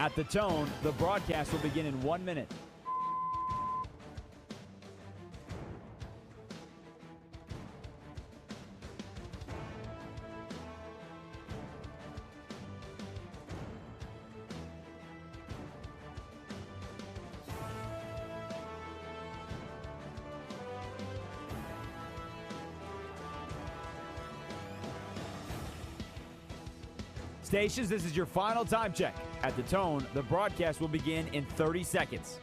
At the tone, the broadcast will begin in 1 minute. Stations, this is your final time check. At the tone, the broadcast will begin in 30 seconds.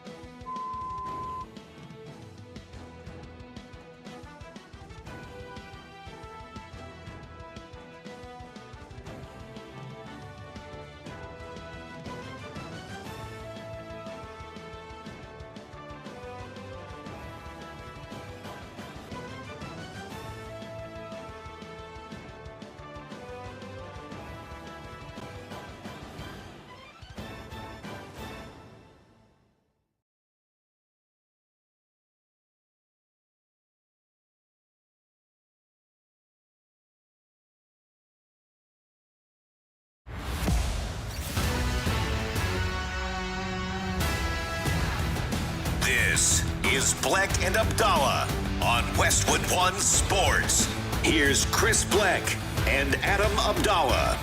This is Bleck and Abdalla on Westwood One Sports. Here's Chris Bleck and Adam Abdalla.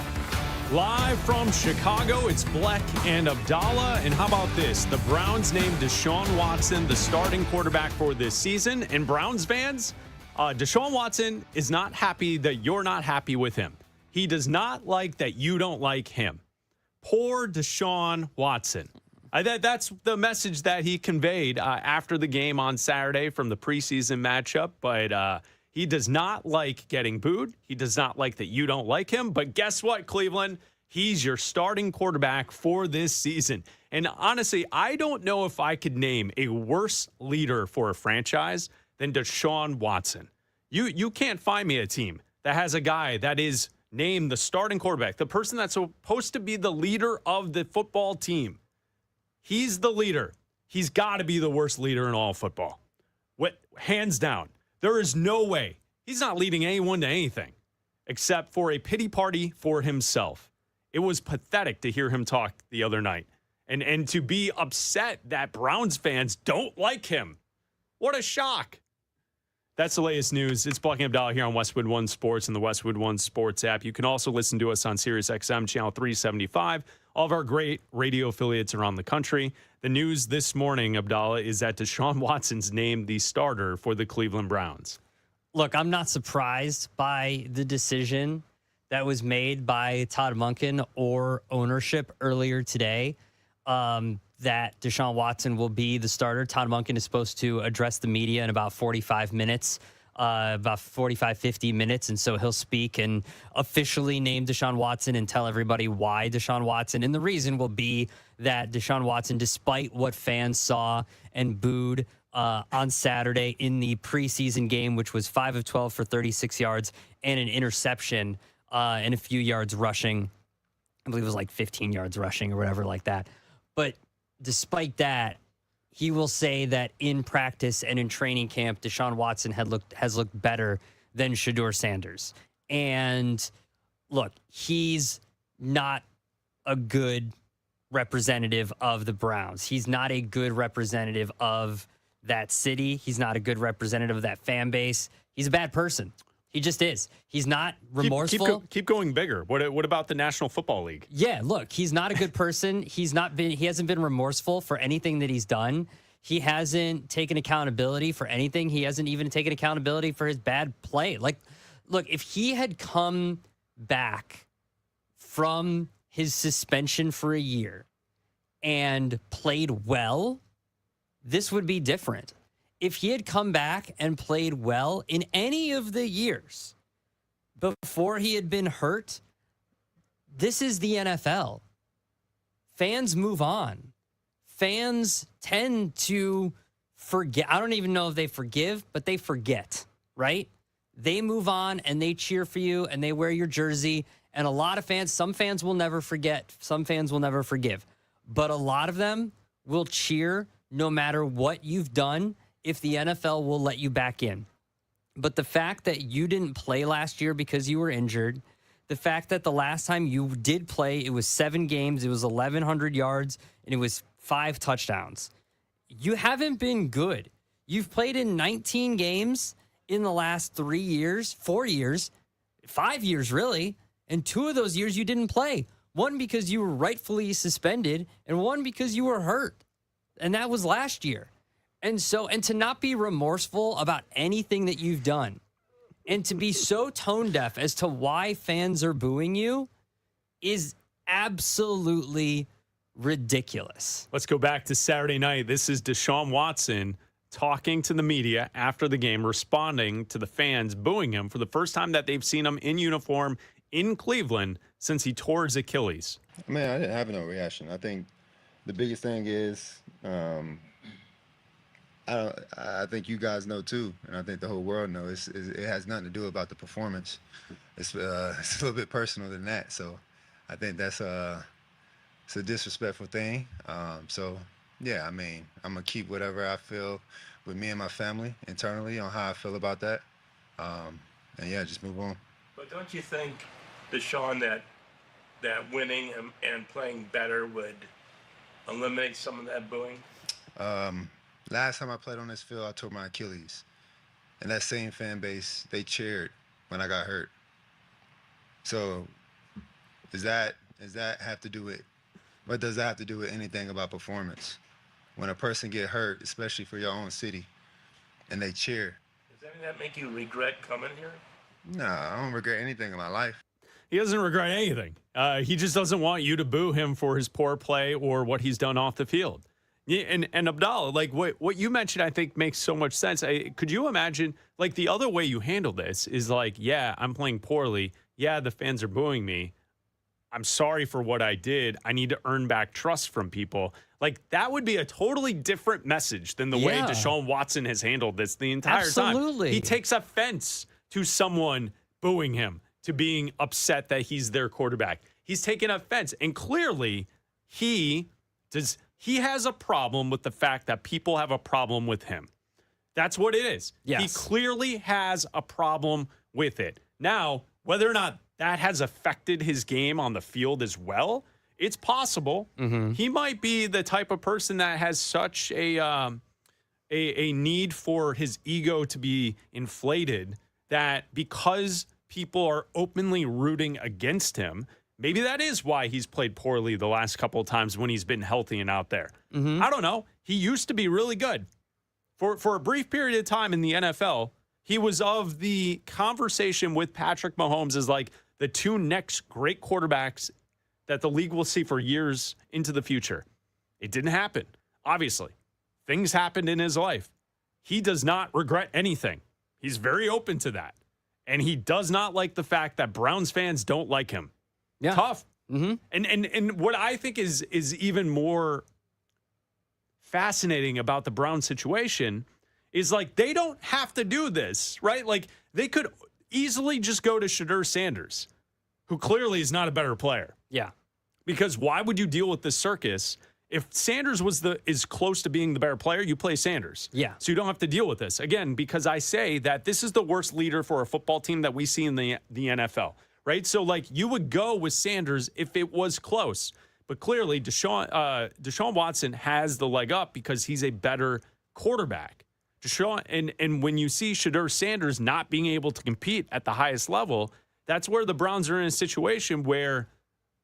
Live from Chicago, it's Bleck and Abdalla. And how about this? The Browns named Deshaun Watson the starting quarterback for this season. And Browns fans, Deshaun Watson is not happy that you're not happy with him. He does not like that you don't like him. Poor Deshaun Watson. That's the message that he conveyed after the game on Saturday from the preseason matchup. But he does not like getting booed. He does not like that you don't like him. But guess what, Cleveland? He's your starting quarterback for this season. And honestly, I don't know if I could name a worse leader for a franchise than Deshaun Watson. You can't find me a team that has a guy that is named the starting quarterback, the person that's supposed to be the leader of the football team. He's the leader. He's got to be the worst leader in all football. Hands down. There is no way. He's not leading anyone to anything except for a pity party for himself. It was pathetic to hear him talk the other night and to be upset that Browns fans don't like him. What a shock. That's the latest news. It's Bleck and Abdalla here on Westwood One Sports and the Westwood One Sports app. You can also listen to us on Sirius XM channel 375. All of our great radio affiliates around the country. The news this morning, Abdalla, is that Deshaun Watson's named the starter for the Cleveland Browns. Look, I'm not surprised by the decision that was made by Todd Monken or ownership earlier today that Deshaun Watson will be the starter. Todd Monken is supposed to address the media in about 45 minutes. About 45, 50 minutes. And so he'll speak and officially name Deshaun Watson and tell everybody why Deshaun Watson. And the reason will be that Deshaun Watson, despite what fans saw and booed on Saturday in the preseason game, which was 5 of 12 for 36 yards and an interception and a few yards rushing. I believe it was like 15 yards rushing or whatever like that. But despite that, he will say that in practice and in training camp, Deshaun Watson has looked better than Shedeur Sanders. And look, he's not a good representative of the Browns. He's not a good representative of that city. He's not a good representative of that fan base. He's a bad person. He just is. He's not remorseful. Keep going bigger. What about the National Football League? Yeah, look, he's not a good person. He hasn't been remorseful for anything that he's done. He hasn't taken accountability for anything. He hasn't even taken accountability for his bad play. Like, look, if he had come back from his suspension for a year and played well, this would be different. If he had come back and played well in any of the years before he had been hurt, this is the NFL. Fans move on. Fans tend to forget. I don't even know if they forgive, but they forget, right? They move on and they cheer for you and they wear your jersey. And a lot of fans, some fans will never forget. Some fans will never forgive. But a lot of them will cheer no matter what you've done if the NFL will let you back in. But the fact that you didn't play last year because you were injured, the fact that the last time you did play, it was 7 games, it was 1,100 yards, and it was 5 touchdowns. You haven't been good. You've played in 19 games in the last 3 years, 4 years, 5 years, really. And 2 of those years you didn't play. One because you were rightfully suspended, and one because you were hurt. And that was last year. And to not be remorseful about anything that you've done, and to be so tone deaf as to why fans are booing you is absolutely ridiculous. Let's go back to Saturday night. This is Deshaun Watson talking to the media after the game, responding to the fans booing him for the first time that they've seen him in uniform in Cleveland since he tore his Achilles. Man, I didn't have no reaction. I think the biggest thing is, I think you guys know too, and I think the whole world knows. It has nothing to do about the performance. It's a little bit personal than that. So, I think that's it's a disrespectful thing. Yeah, I mean, I'm gonna keep whatever I feel with me and my family internally on how I feel about that, and yeah, just move on. But don't you think, Deshaun, that winning and playing better would eliminate some of that booing? Last time I played on this field, I tore my Achilles. And that same fan base, they cheered when I got hurt. So does that have to do with, what does that have to do with anything about performance? When a person get hurt, especially for your own city, and they cheer. Does any of that make you regret coming here? No, I don't regret anything in my life. He doesn't regret anything. He just doesn't want you to boo him for his poor play or what he's done off the field. Yeah, and Abdalla, like what you mentioned, I think makes so much sense. Could you imagine, like, the other way you handle this is like, yeah, I'm playing poorly. Yeah, the fans are booing me. I'm sorry for what I did. I need to earn back trust from people. Like, that would be a totally different message than the way Deshaun Watson has handled this the entire time. He takes offense to someone booing him, to being upset that he's their quarterback. He's taken offense. And clearly, he has a problem with the fact that people have a problem with him. That's what it is. Yes. He clearly has a problem with it. Now, whether or not that has affected his game on the field as well, it's possible. Mm-hmm. He might be the type of person that has such a need for his ego to be inflated that because people are openly rooting against him, maybe that is why he's played poorly the last couple of times when he's been healthy and out there. Mm-hmm. I don't know. He used to be really good. For a brief period of time in the NFL, he was of the conversation with Patrick Mahomes as like the 2 next great quarterbacks that the league will see for years into the future. It didn't happen. Obviously, things happened in his life. He does not regret anything. He's very open to that. And he does not like the fact that Browns fans don't like him. Yeah. Tough. Mm-hmm. And what I think is even more fascinating about the Browns situation is, like, they don't have to do this, right? Like, they could easily just go to Shedeur Sanders, who clearly is not a better player. Yeah. Because why would you deal with this circus? If Sanders is close to being the better player, you play Sanders. Yeah. So you don't have to deal with this. Again, because I say that this is the worst leader for a football team that we see in the NFL, right? So, like, you would go with Sanders if it was close. But clearly, Deshaun Watson has the leg up because he's a better quarterback. And when you see Shedeur Sanders not being able to compete at the highest level, that's where the Browns are in a situation where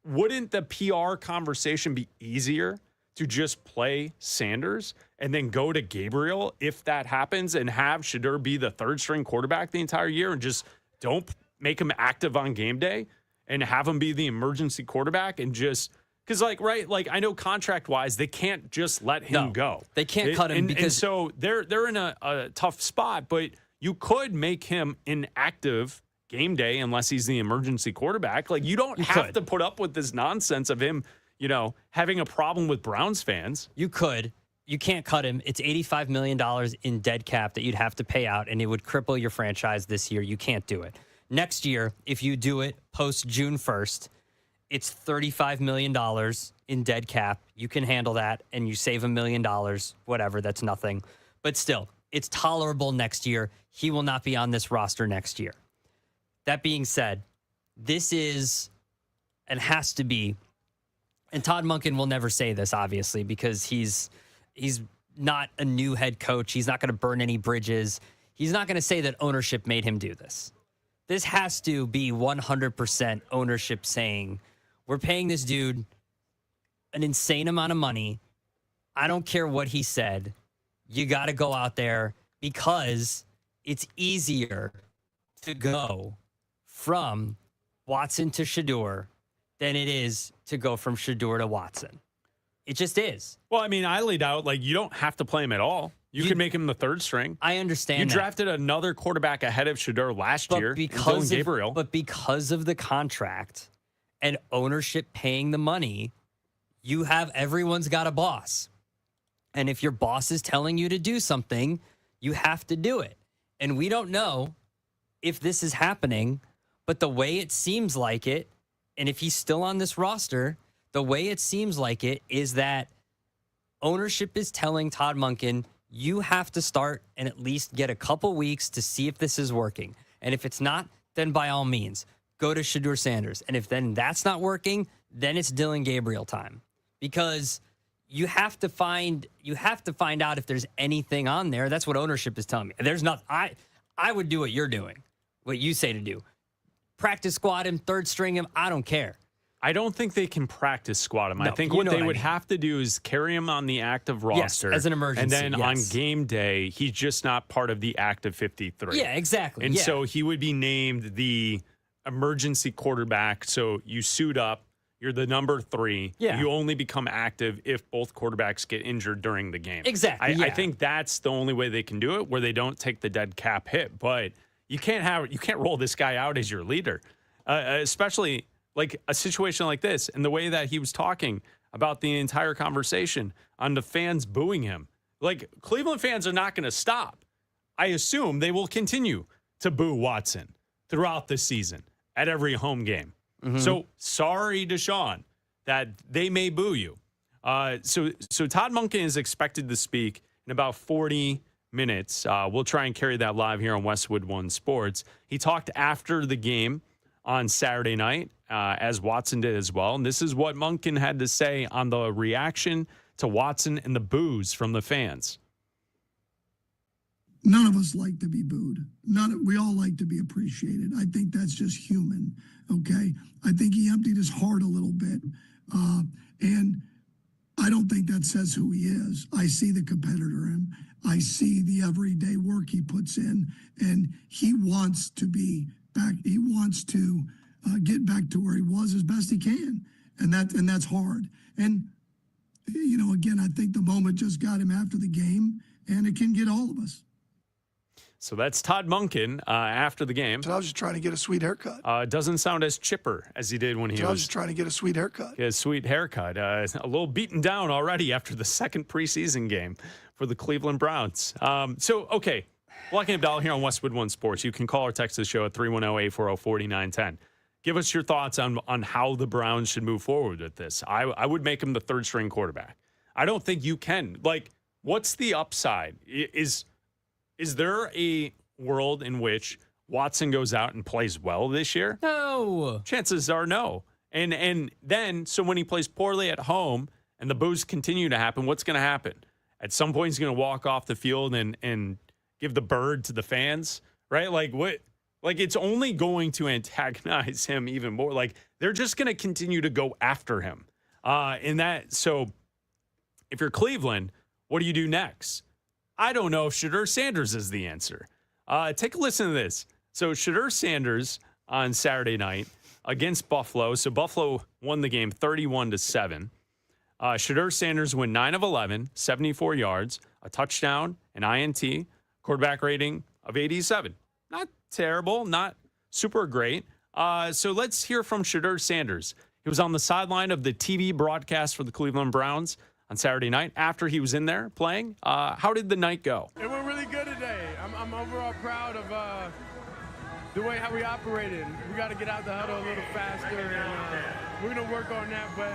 wouldn't the PR conversation be easier to just play Sanders and then go to Gabriel if that happens and have Shedeur be the 3rd-string quarterback the entire year and just don't make him active on game day and have him be the emergency quarterback and just – because, like, right, like, I know contract-wise, they can't just let him go. They can't cut him because – and so they're in a tough spot, but you could make him inactive game day unless he's the emergency quarterback. Like, you don't have to put up with this nonsense of him, having a problem with Browns fans. You could. You can't cut him. It's $85 million in dead cap that you'd have to pay out, and it would cripple your franchise this year. You can't do it. Next year, if you do it post June 1st, it's $35 million in dead cap. You can handle that, and you save $1 million. Whatever, that's nothing. But still, it's tolerable next year. He will not be on this roster next year. That being said, this is and has to be, and Todd Monken will never say this, obviously, because he's not a new head coach. He's not going to burn any bridges. He's not going to say that ownership made him do this. This has to be 100% ownership saying, we're paying this dude an insane amount of money. I don't care what he said. You got to go out there because it's easier to go from Watson to Shedeur than it is to go from Shedeur to Watson. It just is. Well, I mean, I laid out, like, you don't have to play him at all. You can make him the third string. I understand You that. drafted another quarterback ahead of Shedeur last year, Dylan Gabriel. But because of the contract and ownership paying the money, everyone's got a boss. And if your boss is telling you to do something, you have to do it. And we don't know if this is happening, but the way it seems like it, and if he's still on this roster, the way it seems like it is that ownership is telling Todd Monken, you have to start and at least get a couple weeks to see if this is working. And if it's not, then by all means, go to Shedeur Sanders. And if then that's not working, then it's Dylan Gabriel time. Because you have to find out if there's anything on there. That's what ownership is telling me. There's not. I would do what you're doing, what you say to do. Practice squad him, third string him. I don't care. I don't think they can practice squad him. No, I think you what know they what I would mean. have to do is carry him on the active roster. Yes, as an emergency. And then on game day, he's just not part of the active 53. Yeah, exactly. And yeah. so he would be named the emergency quarterback. So you suit up. You're the number 3. Yeah. You only become active if both quarterbacks get injured during the game. Exactly. I think that's the only way they can do it, where they don't take the dead cap hit. But you can't roll this guy out as your leader, especially like a situation like this, and the way that he was talking about the entire conversation on the fans booing him. Like, Cleveland fans are not going to stop. I assume they will continue to boo Watson throughout the season at every home game. Mm-hmm. So sorry, Deshaun, that they may boo you. So Todd Monken is expected to speak in about 40 minutes. We'll try and carry that live here on Westwood One Sports. He talked after the game on Saturday night, as Watson did as well. And this is what Monken had to say on the reaction to Watson and the boos from the fans. None of us like to be booed. We all like to be appreciated. I think that's just human, okay? I think he emptied his heart a little bit. And I don't think that says who he is. I see the competitor in him. I see the everyday work he puts in. And he wants to be back. He wants to get back to where he was as best he can. And that's hard. And, you know, again, I think the moment just got him after the game, and it can get all of us. So that's Todd Monken after the game. So I was just trying to get a sweet haircut. Doesn't sound as chipper as he did when he I was just trying to get a sweet haircut. His sweet haircut. A little beaten down already after the second preseason game for the Cleveland Browns. Okay, Bleck Abdalla here on Westwood One Sports. You can call or text the show at 310-840-4910. Give us your thoughts on how the Browns should move forward with this. I would make him the third string quarterback. I don't think you can. Like, what's the upside? Is there a world in which Watson goes out and plays well this year? No. Chances are no. And then, so when he plays poorly at home and the boos continue to happen, what's going to happen? At some point, he's going to walk off the field and give the bird to the fans, right? Like, what? Like, it's only going to antagonize him even more. Like, they're just going to continue to go after him. So if you're Cleveland, what do you do next? I don't know if Shedeur Sanders is the answer. Take a listen to this. So Shedeur Sanders on Saturday night against Buffalo. So Buffalo won the game 31-7. Shedeur Sanders went 9 of 11, 74 yards, a touchdown, an INT, quarterback rating of 87. Not terrible, not super great. So let's hear from Shedeur Sanders. He was on the sideline of the TV broadcast for the Cleveland Browns on Saturday night after he was in there playing. How did the night go? It went really good today. I'm overall proud of the way how we operated. We got to get out the huddle a little faster, and we're going to work on that. But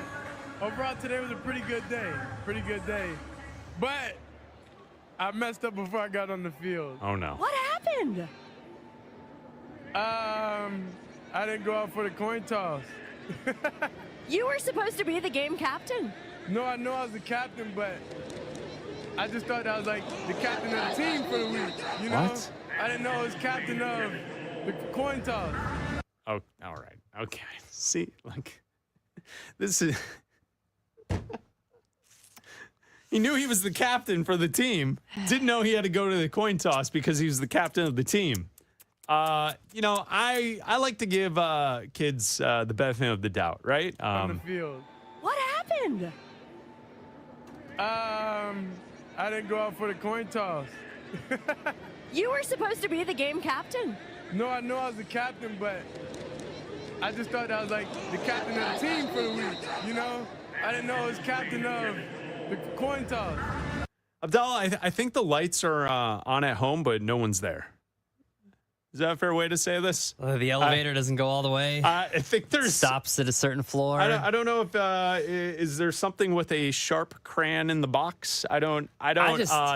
overall, today was a pretty good day. But I messed up before I got on the field. Oh, no. What happened? I didn't go out for the coin toss. You were supposed to be the game captain. No, I know I was the captain, but I just thought I was like the captain of the team for the week. You know? What? I didn't know I was captain of the coin toss. Oh, all right. Okay. See, like, this is. He knew he was the captain for the team. Didn't know he had to go to the coin toss because he was the captain of the team. You know, I like to give kids the benefit of the doubt, right? On the field. What happened? I didn't go out for the coin toss. You were supposed to be the game captain. No, I know I was the captain, but I just thought I was like the captain of the team for the week. You know? I didn't know I was captain of the coin toss. Abdalla, I think the lights are on at home, but no one's there. Is that a fair way to say this? The elevator doesn't go all the way. I think there's stops at a certain floor. I don't know if is there something with a sharp crayon in the box. I don't.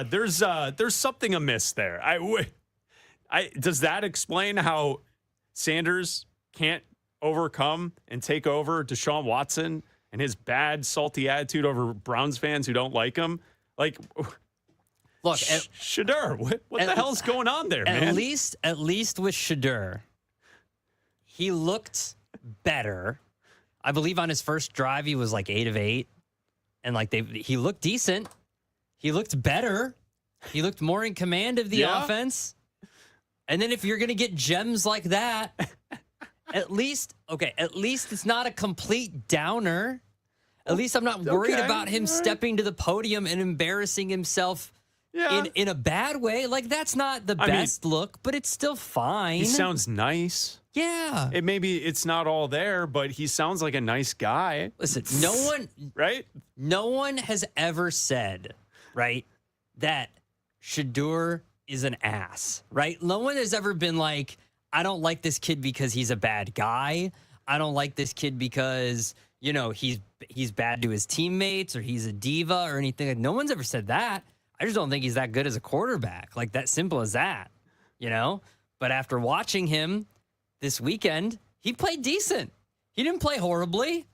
There's something amiss there. Does that explain how Sanders can't overcome and take over Deshaun Watson and his bad, salty attitude over Browns fans who don't like him? Like, look, Shadur, what the hell's going on there, man? At least with Shadur, he looked better. I believe on his first drive, he was like 8 of 8. And like he looked decent. He looked better. He looked more in command of the offense. And then if you're going to get gems like that, at least it's not a complete downer. At least I'm not worried about him stepping to the podium and embarrassing himself in a bad way. Like, that's not the best look, but it's still fine. He sounds nice. Yeah. It's not all there, but he sounds like a nice guy. Listen, no one has ever said, right, that Shadur is an ass, right? No one has ever been like, I don't like this kid because he's a bad guy. I don't like this kid because, you know, he's bad to his teammates or he's a diva or anything. No one's ever said that. I just don't think he's that good as a quarterback. Like, that simple as that, you know? But after watching him this weekend, he played decent. He didn't play horribly. He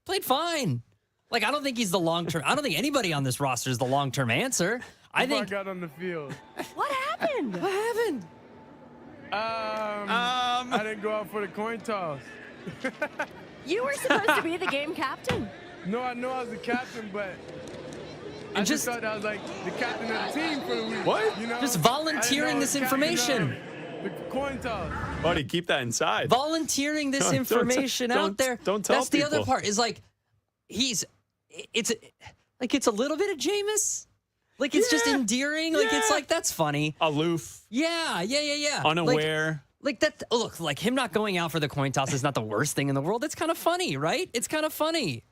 played fine. Like, I don't think he's the long-term. I don't think anybody on this roster is the long-term answer. I got on the field. What happened? What happened? I didn't go out for the coin toss. You were supposed to be the game captain. No, I know I was the captain, but I just thought I was like the captain of the team for the week. What? You know? Just volunteering this information. The coin toss. Buddy, keep that inside. Volunteering this information out there. Don't tell That's people. the other part is like, it's a little bit of Jameis. Like, it's just endearing. Like, it's like, that's funny. Aloof. Yeah. Unaware. Like that. Look, like him not going out for the coin toss is not the worst thing in the world. It's kind of funny, right? It's kind of funny.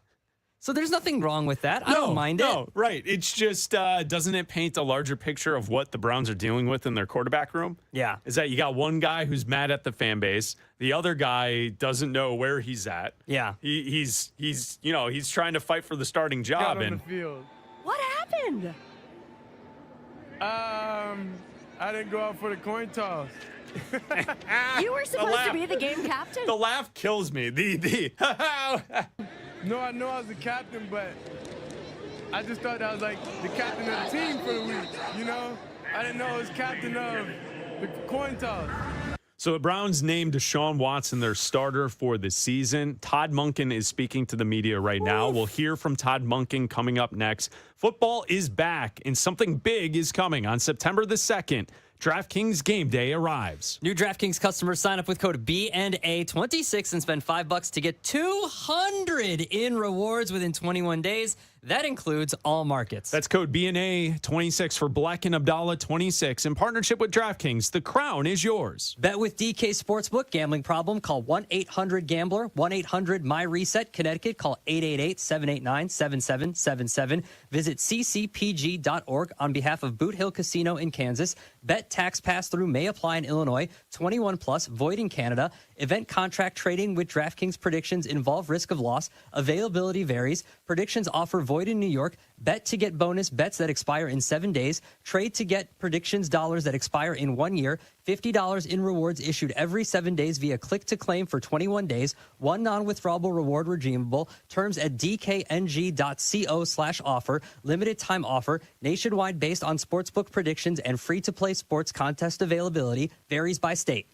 So there's nothing wrong with that. I don't mind it. No, right. It's just, doesn't it paint a larger picture of what the Browns are dealing with in their quarterback room? Yeah. Is that you got one guy who's mad at the fan base. The other guy doesn't know where he's at. Yeah. He's trying to fight for the starting job. Got on the field. What happened? I didn't go out for the coin toss. You were supposed to be the game captain. The laugh kills me. No, I know I was the captain, but I just thought I was like the captain of the team for the week. You know? I didn't know I was captain of the coin toss. So the Browns named Deshaun Watson their starter for the season. Todd Monken is speaking to the media right now. We'll hear from Todd Monken coming up next. Football is back, and something big is coming on September the 2nd. DraftKings Game Day arrives. New DraftKings customers sign up with code BNA26 and spend $5 to get $200 in rewards within 21 days. That includes all markets. That's code BNA26 for Bleck and Abdalla 26 in partnership with DraftKings. The crown is yours. Bet with DK Sportsbook. Gambling problem? Call 1-800-GAMBLER. 1-800-MY-RESET. Connecticut. Call 888-789-7777. Visit ccpg.org on behalf of Boot Hill Casino in Kansas. Bet tax pass-through may apply in Illinois. 21 plus, void in Canada. Event contract trading with DraftKings predictions involve risk of loss. Availability varies. Predictions offer void in New York. Bet to get bonus bets that expire in 7 days. Trade to get predictions dollars that expire in 1 year. $50 in rewards issued every 7 days via click to claim for 21 days. One non-withdrawable reward redeemable. Terms at dkng.co/offer. Limited time offer. Nationwide based on sportsbook predictions and free-to-play sports contest availability. Varies by state.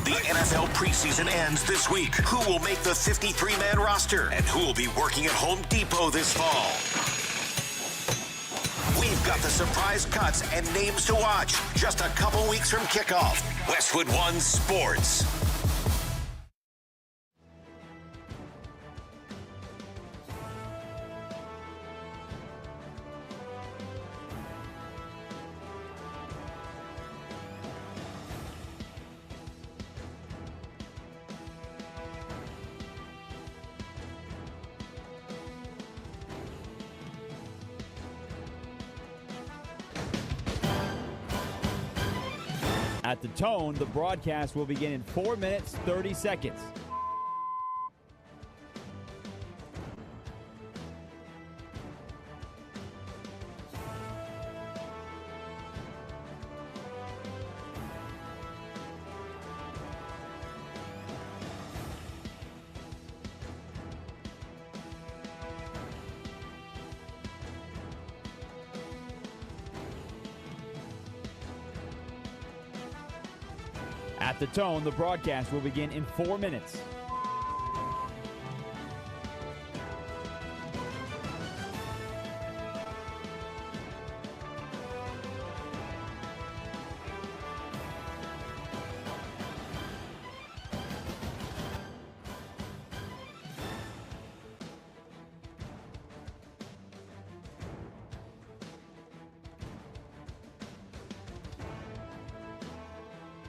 The NFL preseason ends this week. Who will make the 53-man roster? And who will be working at Home Depot this fall? We've got the surprise cuts and names to watch. Just a couple weeks from kickoff. Westwood One Sports. At the tone, the broadcast will begin in 4 minutes, 30 seconds. At the tone, the broadcast will begin in 4 minutes.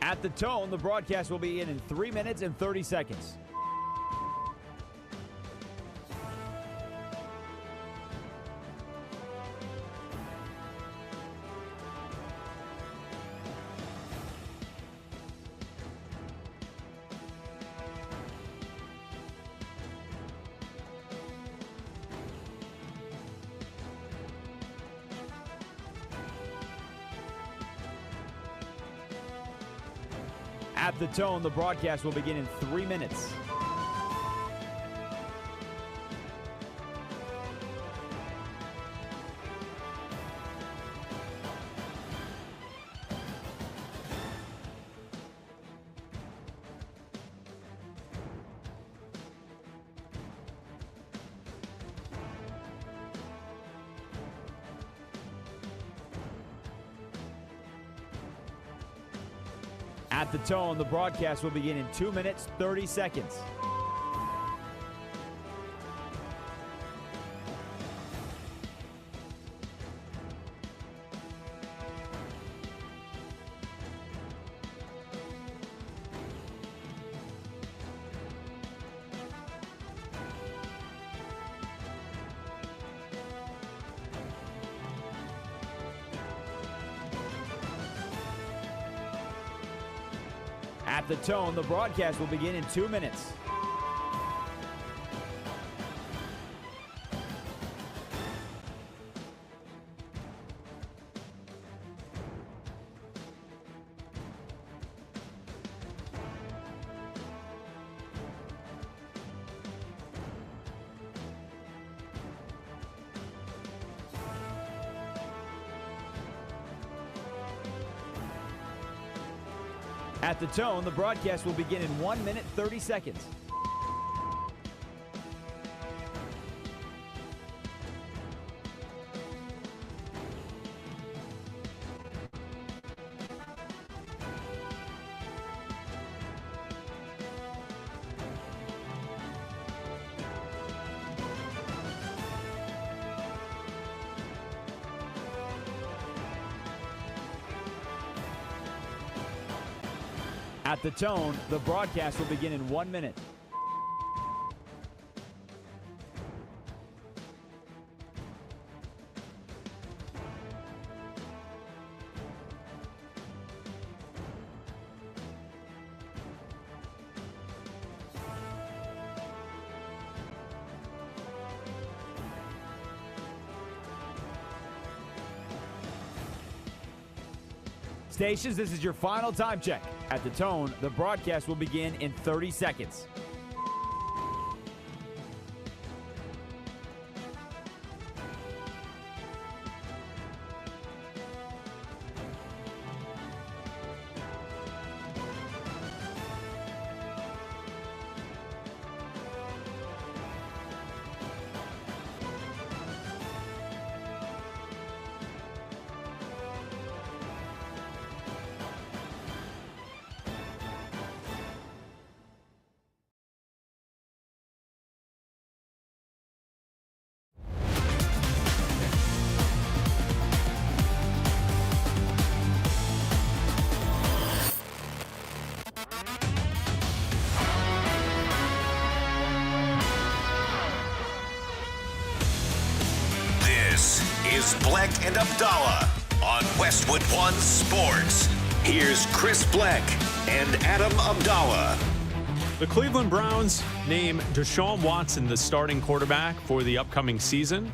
At the tone, the broadcast will be in 3 minutes and 30 seconds. At the tone, the broadcast will begin in 3 minutes. At the tone, the broadcast will begin in 2 minutes, 30 seconds. At the tone, the broadcast will begin in 2 minutes. At the tone, the broadcast will begin in 1 minute, 30 seconds. At the tone, the broadcast will begin in 1 minute. Stations, this is your final time check. At the tone, the broadcast will begin in 30 seconds. This is Bleck and Abdalla on Westwood One Sports. Here's Chris Bleck and Adam Abdalla. The Cleveland Browns name Deshaun Watson the starting quarterback for the upcoming season.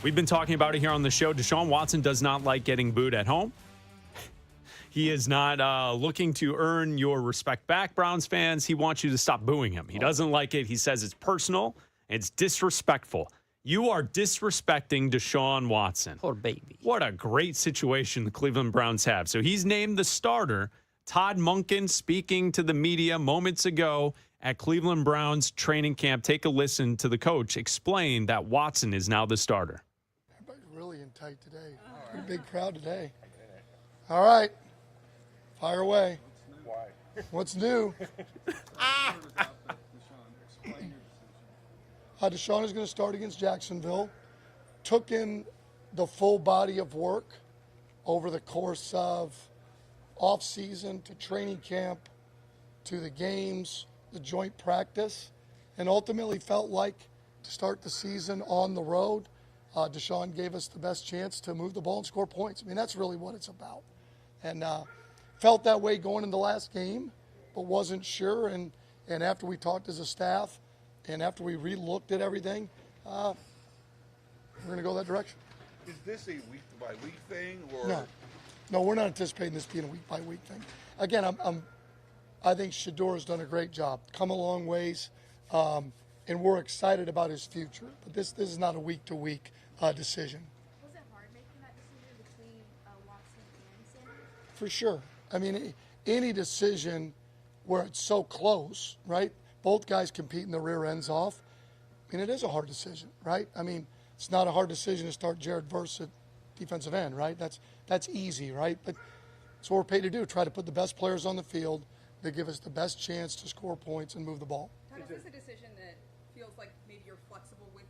We've been talking about it here on the show. Deshaun Watson does not like getting booed at home. He is not looking to earn your respect back, Browns fans. He wants you to stop booing him. He doesn't like it. He says it's personal. It's disrespectful. You are disrespecting Deshaun Watson. Poor baby. What a great situation the Cleveland Browns have. So he's named the starter. Todd Monken speaking to the media moments ago at Cleveland Browns training camp. Take a listen to the coach explain that Watson is now the starter. Everybody's really in tight today. Pretty big crowd today. All right. Fire away. Why? What's new? Deshaun is going to start against Jacksonville. Took in the full body of work over the course of off-season to training camp to the games, the joint practice, and ultimately felt like to start the season on the road, Deshaun gave us the best chance to move the ball and score points. I mean, that's really what it's about. And felt that way going in the last game, but wasn't sure. And after we talked as a staff and after we re-looked at everything, we're going to go that direction. Is this a week-by-week thing? Or? No, we're not anticipating this being a week-by-week thing. Again, I think Shedeur has done a great job, come a long ways, and we're excited about his future. But this is not a week-to-week decision. Was it hard making that decision between Watson and Sanders? For sure. I mean, any decision where it's so close, right? Both guys competing the rear ends off. I mean, it is a hard decision, right? I mean, it's not a hard decision to start Jared Verse at defensive end, right? That's easy, right? But that's what we're paid to do, try to put the best players on the field that give us the best chance to score points and move the ball. Is this a decision that feels like maybe you're flexible with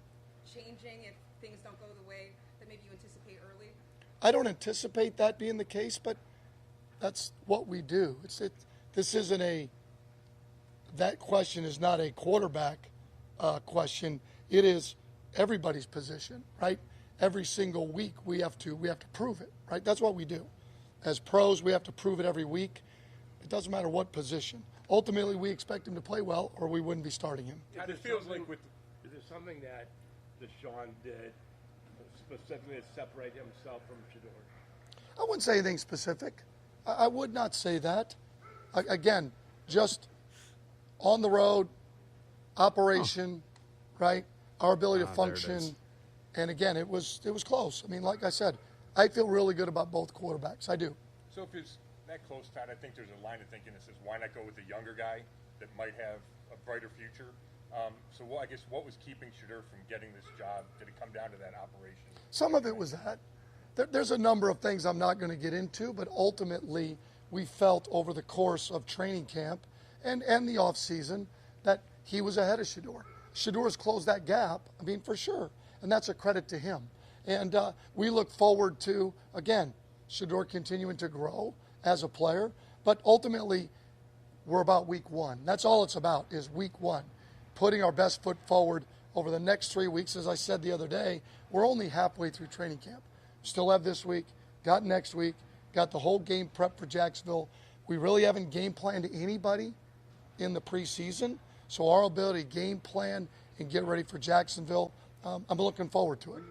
changing if things don't go the way that maybe you anticipate early? I don't anticipate that being the case, but that's what we do. This isn't that question is not a quarterback question. It is everybody's position, right? Every single week we have to prove it, right? That's what we do. As pros, we have to prove it every week. It doesn't matter what position. Ultimately, we expect him to play well, or we wouldn't be starting him. It feels like is there something that Deshaun did specifically to separate himself from Shedeur? I wouldn't say anything specific. I would not say that. Again, just on the road, operation, right? Our ability to function. And again, it was close. I mean, like I said, I feel really good about both quarterbacks. I do. So if it's that close, Todd, I think there's a line of thinking that says, why not go with a younger guy that might have a brighter future? So I guess what was keeping Shedeur from getting this job? Did it come down to that operation? Some of it was that. There's a number of things I'm not going to get into, but ultimately we felt over the course of training camp and the offseason that he was ahead of Shedeur. Shedeur has closed that gap, I mean, for sure, and that's a credit to him. And we look forward to, again, Shedeur continuing to grow as a player, but ultimately we're about week one. That's all it's about is week one, putting our best foot forward over the next 3 weeks. As I said the other day, we're only halfway through training camp. Still have this week, got next week, got the whole game prep for Jacksonville. We really haven't game planned anybody in the preseason, so our ability to game plan and get ready for Jacksonville, I'm looking forward to it.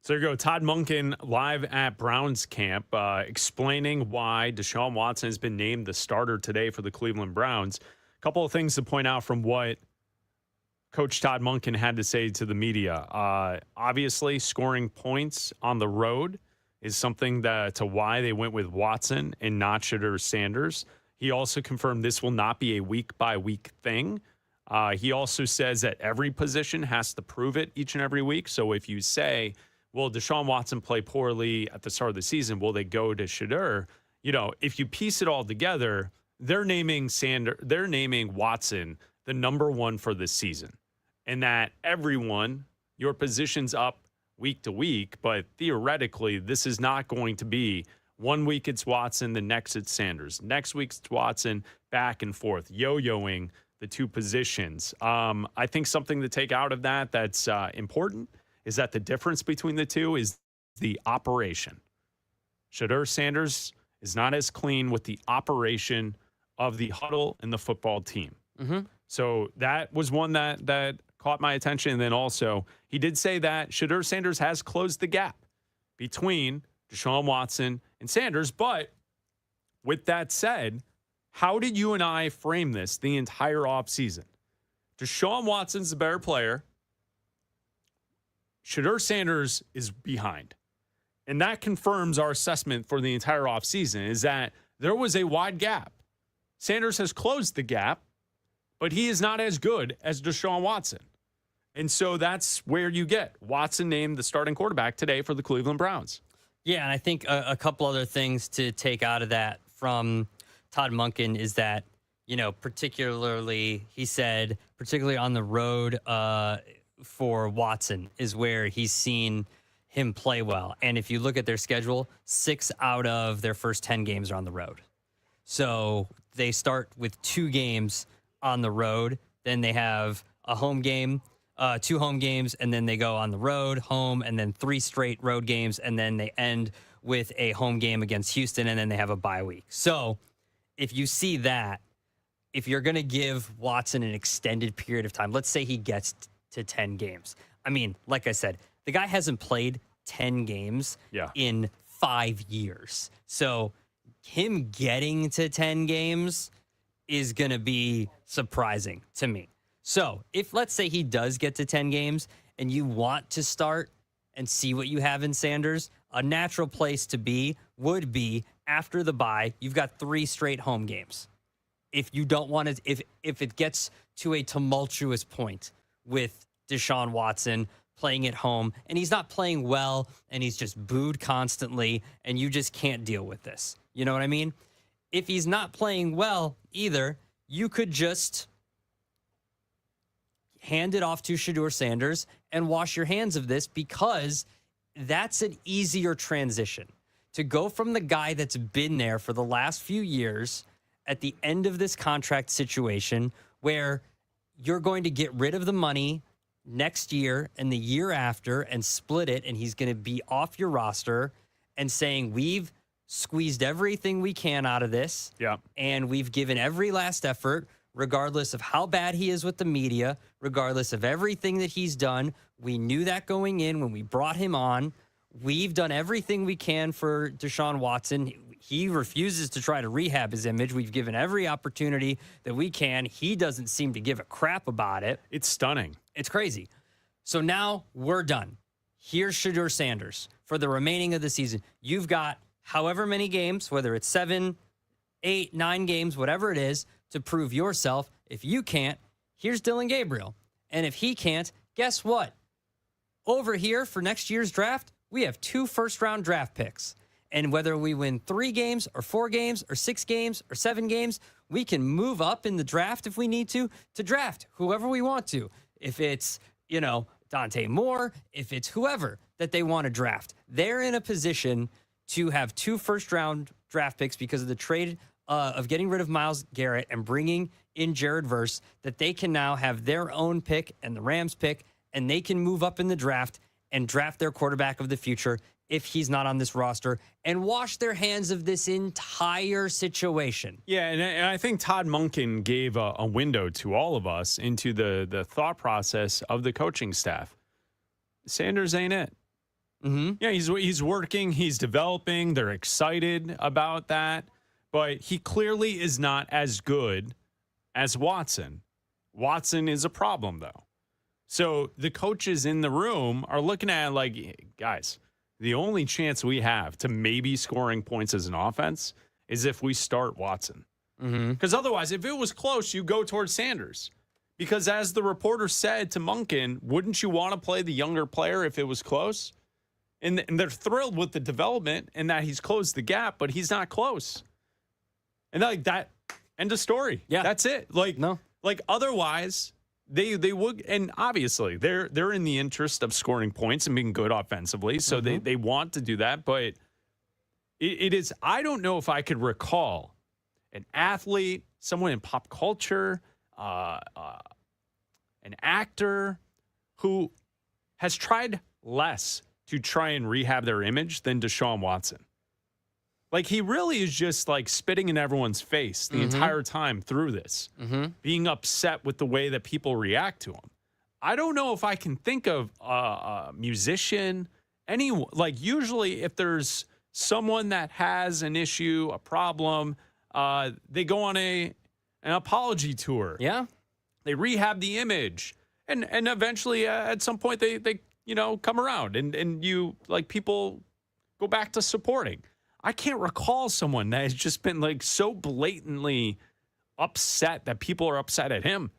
So there you go. Todd Monken live at Browns camp explaining why Deshaun Watson has been named the starter today for the Cleveland Browns. A couple of things to point out from what Coach Todd Monken had to say to the media. Obviously, scoring points on the road is something to why they went with Watson and not Shedeur Sanders. He also confirmed this will not be a week-by-week thing. He also says that every position has to prove it each and every week. So if you say, well, Deshaun Watson played poorly at the start of the season, will they go to Shedeur? You know, if you piece it all together, they're naming Watson the number one for this season. And that everyone, your position's up week to week, but theoretically, this is not going to be 1 week it's Watson, the next it's Sanders. Next week it's Watson, back and forth, yo-yoing the two positions. I think something to take out of that's important is that the difference between the two is the operation. Shedeur Sanders is not as clean with the operation of the huddle and the football team. Mm-hmm. So that was one that caught my attention. And then also, he did say that Shedeur Sanders has closed the gap between Deshaun Watson and Sanders. But with that said, how did you and I frame this the entire offseason? Deshaun Watson's the better player. Shedeur Sanders is behind. And that confirms our assessment for the entire offseason is that there was a wide gap. Sanders has closed the gap, but he is not as good as Deshaun Watson. And so that's where you get Watson named the starting quarterback today for the Cleveland Browns. Yeah, and I think a couple other things to take out of that from Todd Monken is that, you know, particularly, he said, particularly on the road for Watson is where he's seen him play well. And if you look at their schedule, 6 out of their first 10 games are on the road. So they start with 2 games on the road. Then they have a home game, 2 home games, and then they go on the road, home, and then 3 straight road games. And then they end with a home game against Houston, and then they have a bye week. So if you see that, if you're going to give Watson an extended period of time, let's say he gets to 10 games. I mean, like I said, the guy hasn't played 10 games in 5 years. So him getting to 10 games is going to be surprising to me. So if, let's say he does get to 10 games and you want to start and see what you have in Sanders, a natural place to be would be after the bye. You've got 3 straight home games. If you don't want to, if it gets to a tumultuous point with Deshaun Watson playing at home and he's not playing well and he's just booed constantly and you just can't deal with this. You know what I mean? If he's not playing well either, you could just hand it off to Shedeur Sanders and wash your hands of this, because that's an easier transition to go from the guy that's been there for the last few years at the end of this contract situation where you're going to get rid of the money next year and the year after and split it, and he's going to be off your roster, and saying we've squeezed everything we can out of this. Yeah. And we've given every last effort, regardless of how bad he is with the media, regardless of everything that he's done. We knew that going in when we brought him on. We've done everything we can for Deshaun Watson. He refuses to try to rehab his image. We've given every opportunity that we can. He doesn't seem to give a crap about it. It's stunning. It's crazy. So now we're done. Here's Shedeur Sanders for the remaining of the season. You've got however many games, whether it's 7, 8, 9 games, whatever it is, to prove yourself. If you can't, here's Dylan Gabriel. And if he can't, guess what? Over here for next year's draft, we have 2 first-round draft picks. And whether we win 3 games or 4 games or 6 games or 7 games, we can move up in the draft if we need to draft whoever we want to. If it's, you know, Dante Moore, if it's whoever that they want to draft, they're in a position to have 2 first-round draft picks because of the trade of getting rid of Myles Garrett and bringing in Jared Verse, that they can now have their own pick and the Rams pick, and they can move up in the draft and draft their quarterback of the future if he's not on this roster, and wash their hands of this entire situation. Yeah, and I think Todd Monken gave a window to all of us into the thought process of the coaching staff. Sanders ain't it. Mm-hmm. Yeah, he's working, he's developing. They're excited about that, but he clearly is not as good as Watson. Watson is a problem, though. So the coaches in the room are looking at it like, guys, the only chance we have to maybe scoring points as an offense is if we start Watson. Because otherwise, if it was close, you go towards Sanders. Because as the reporter said to Monken, wouldn't you want to play the younger player if it was close? And they're thrilled with the development and that he's closed the gap, but he's not close. And like that, end of story. Yeah, that's it. Like no, like otherwise they would, and obviously they're in the interest of scoring points and being good offensively, so they want to do that. But it is. I don't know if I could recall an athlete, someone in pop culture, an actor who has tried less to try and rehab their image than Deshaun Watson. Like, he really is just, like, spitting in everyone's face the entire time through this, being upset with the way that people react to him. I don't know if I can think of a musician, anyone. Like, usually if there's someone that has an issue, a problem, they go on an apology tour. Yeah. They rehab the image. And eventually, at some point, they come around. And you, like, people go back to supporting. I can't recall someone that has just been like so blatantly upset that people are upset at him.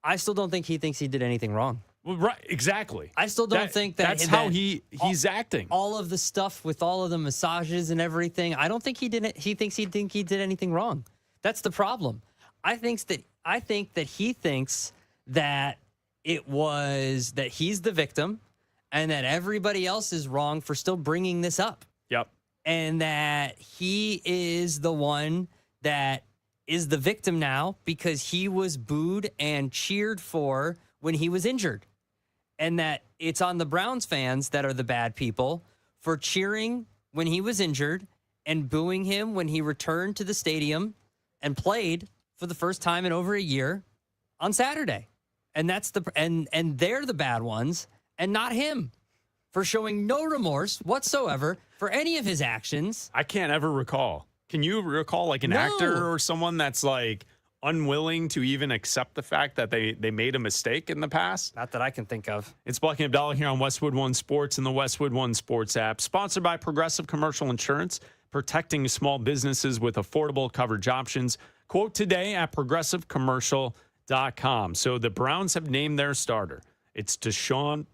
I still don't think he thinks he did anything wrong. Well, right, exactly. I still don't think that's how he's acting. All of the stuff with all of the massages and everything. I don't think he did it. He thinks he did anything wrong. That's the problem. I think that he thinks that it was that he's the victim and that everybody else is wrong for still bringing this up. Yep. And that he is the one that is the victim now because he was booed and cheered for when he was injured. And that it's on the Browns fans that are the bad people for cheering when he was injured and booing him when he returned to the stadium and played for the first time in over a year on Saturday. And that's and they're the bad ones and not him for showing no remorse whatsoever for any of his actions. I can't ever recall. Can you recall like an actor or someone that's like unwilling to even accept the fact that they made a mistake in the past? Not that I can think of. It's Bleck Abdalla here on Westwood One Sports and the Westwood One Sports app, sponsored by Progressive Commercial Insurance, protecting small businesses with affordable coverage options. Quote today at progressivecommercial.com. So the Browns have named their starter. It's Deshaun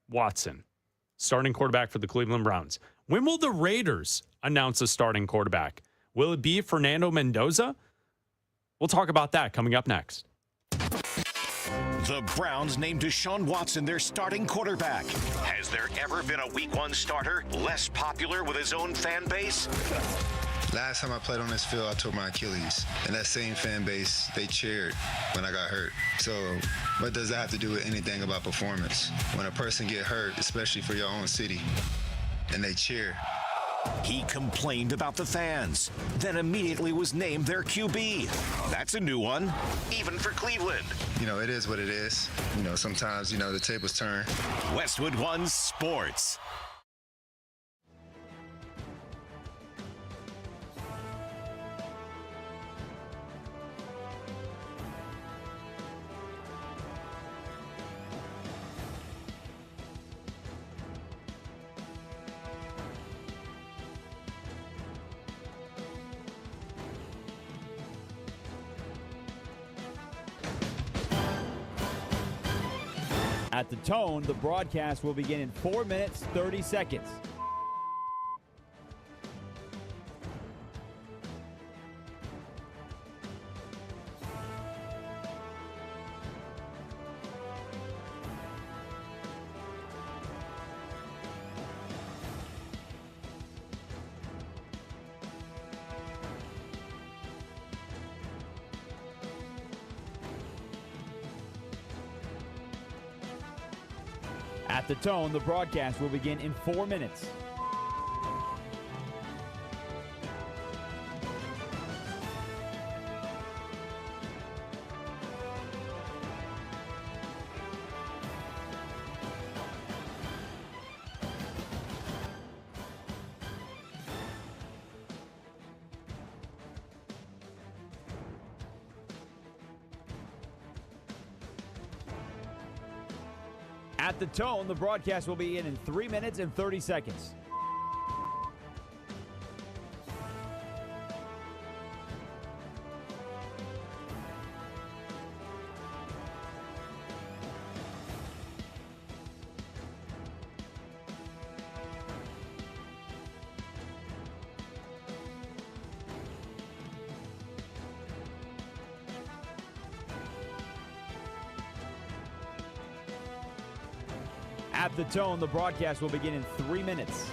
Watson, starting quarterback for the Cleveland Browns. When will the Raiders announce a starting quarterback? Will it be Fernando Mendoza? We'll talk about that coming up next. The Browns named Deshaun Watson their starting quarterback. Has there ever been a Week 1 starter less popular with his own fan base? Last time I played on this field, I tore my Achilles. And that same fan base, they cheered when I got hurt. So what does that have to do with anything about performance? When a person get hurt, especially for your own city, and they cheer. He complained about the fans, then immediately was named their QB. That's a new one, even for Cleveland. It is what it is. Sometimes, the tables turn. Westwood One Sports. At the tone, the broadcast will begin in 4 minutes, 30 seconds. At the tone, the broadcast will begin in 4 minutes. At the tone, the broadcast will begin in 3 minutes and 30 seconds. At the tone, the broadcast will begin in 3 minutes.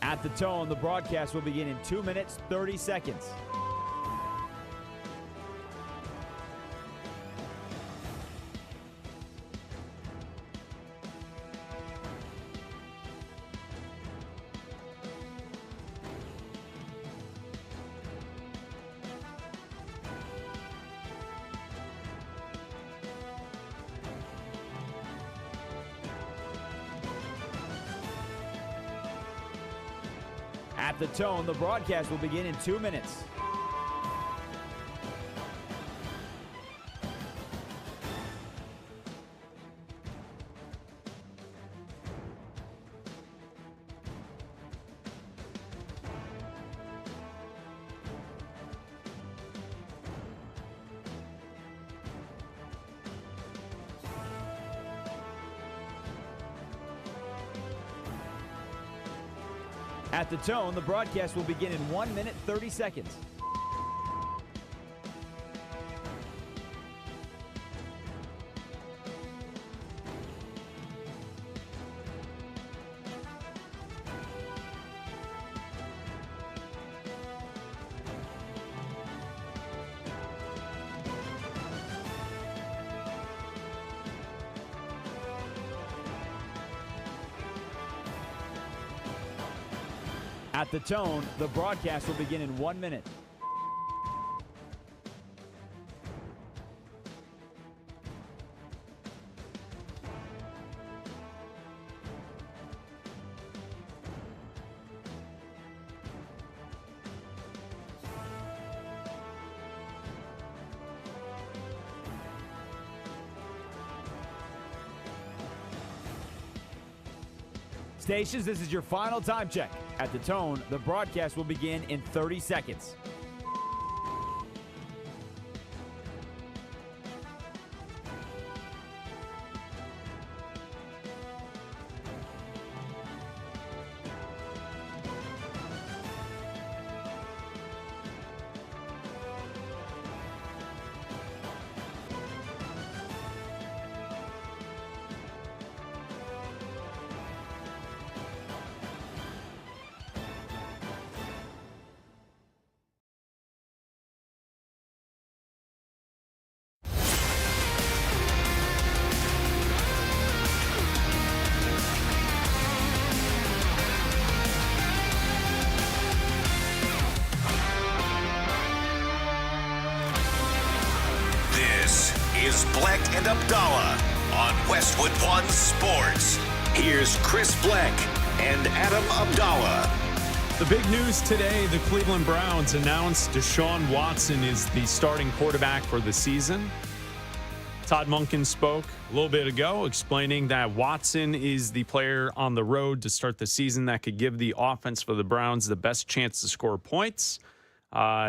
At the tone, the broadcast will begin in 2 minutes, 30 seconds. At the tone, the broadcast will begin in 2 minutes. At the tone, the broadcast will begin in 1 minute, 30 seconds. At the tone, the broadcast will begin in 1 minute. Stations, this is your final time check. At the tone, the broadcast will begin in 30 seconds. is Bleck and Abdalla on Westwood One Sports. Here's Chris Bleck and Adam Abdalla. The big news today, the Cleveland Browns announced Deshaun Watson is the starting quarterback for the season. Todd Monken spoke a little bit ago explaining that Watson is the player on the road to start the season that could give the offense for the Browns the best chance to score points.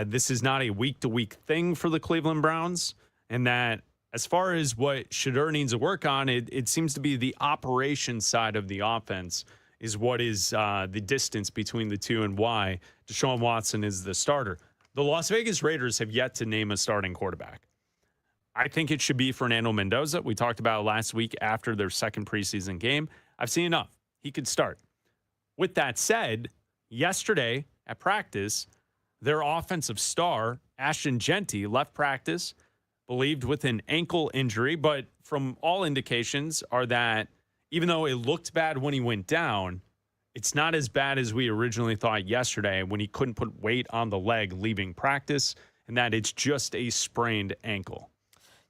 This is not a week-to-week thing for the Cleveland Browns, and that as far as what Shedeur needs to work on, it seems to be the operation side of the offense is what is the distance between the two and why Deshaun Watson is the starter. The Las Vegas Raiders have yet to name a starting quarterback. I think it should be Fernando Mendoza. We talked about it last week after their second preseason game. I've seen enough. He could start. With that said, yesterday at practice, their offensive star, Ashton Jeanty, left practice, believed with an ankle injury, but from all indications are that even though it looked bad when he went down, it's not as bad as we originally thought yesterday when he couldn't put weight on the leg leaving practice, and that it's just a sprained ankle.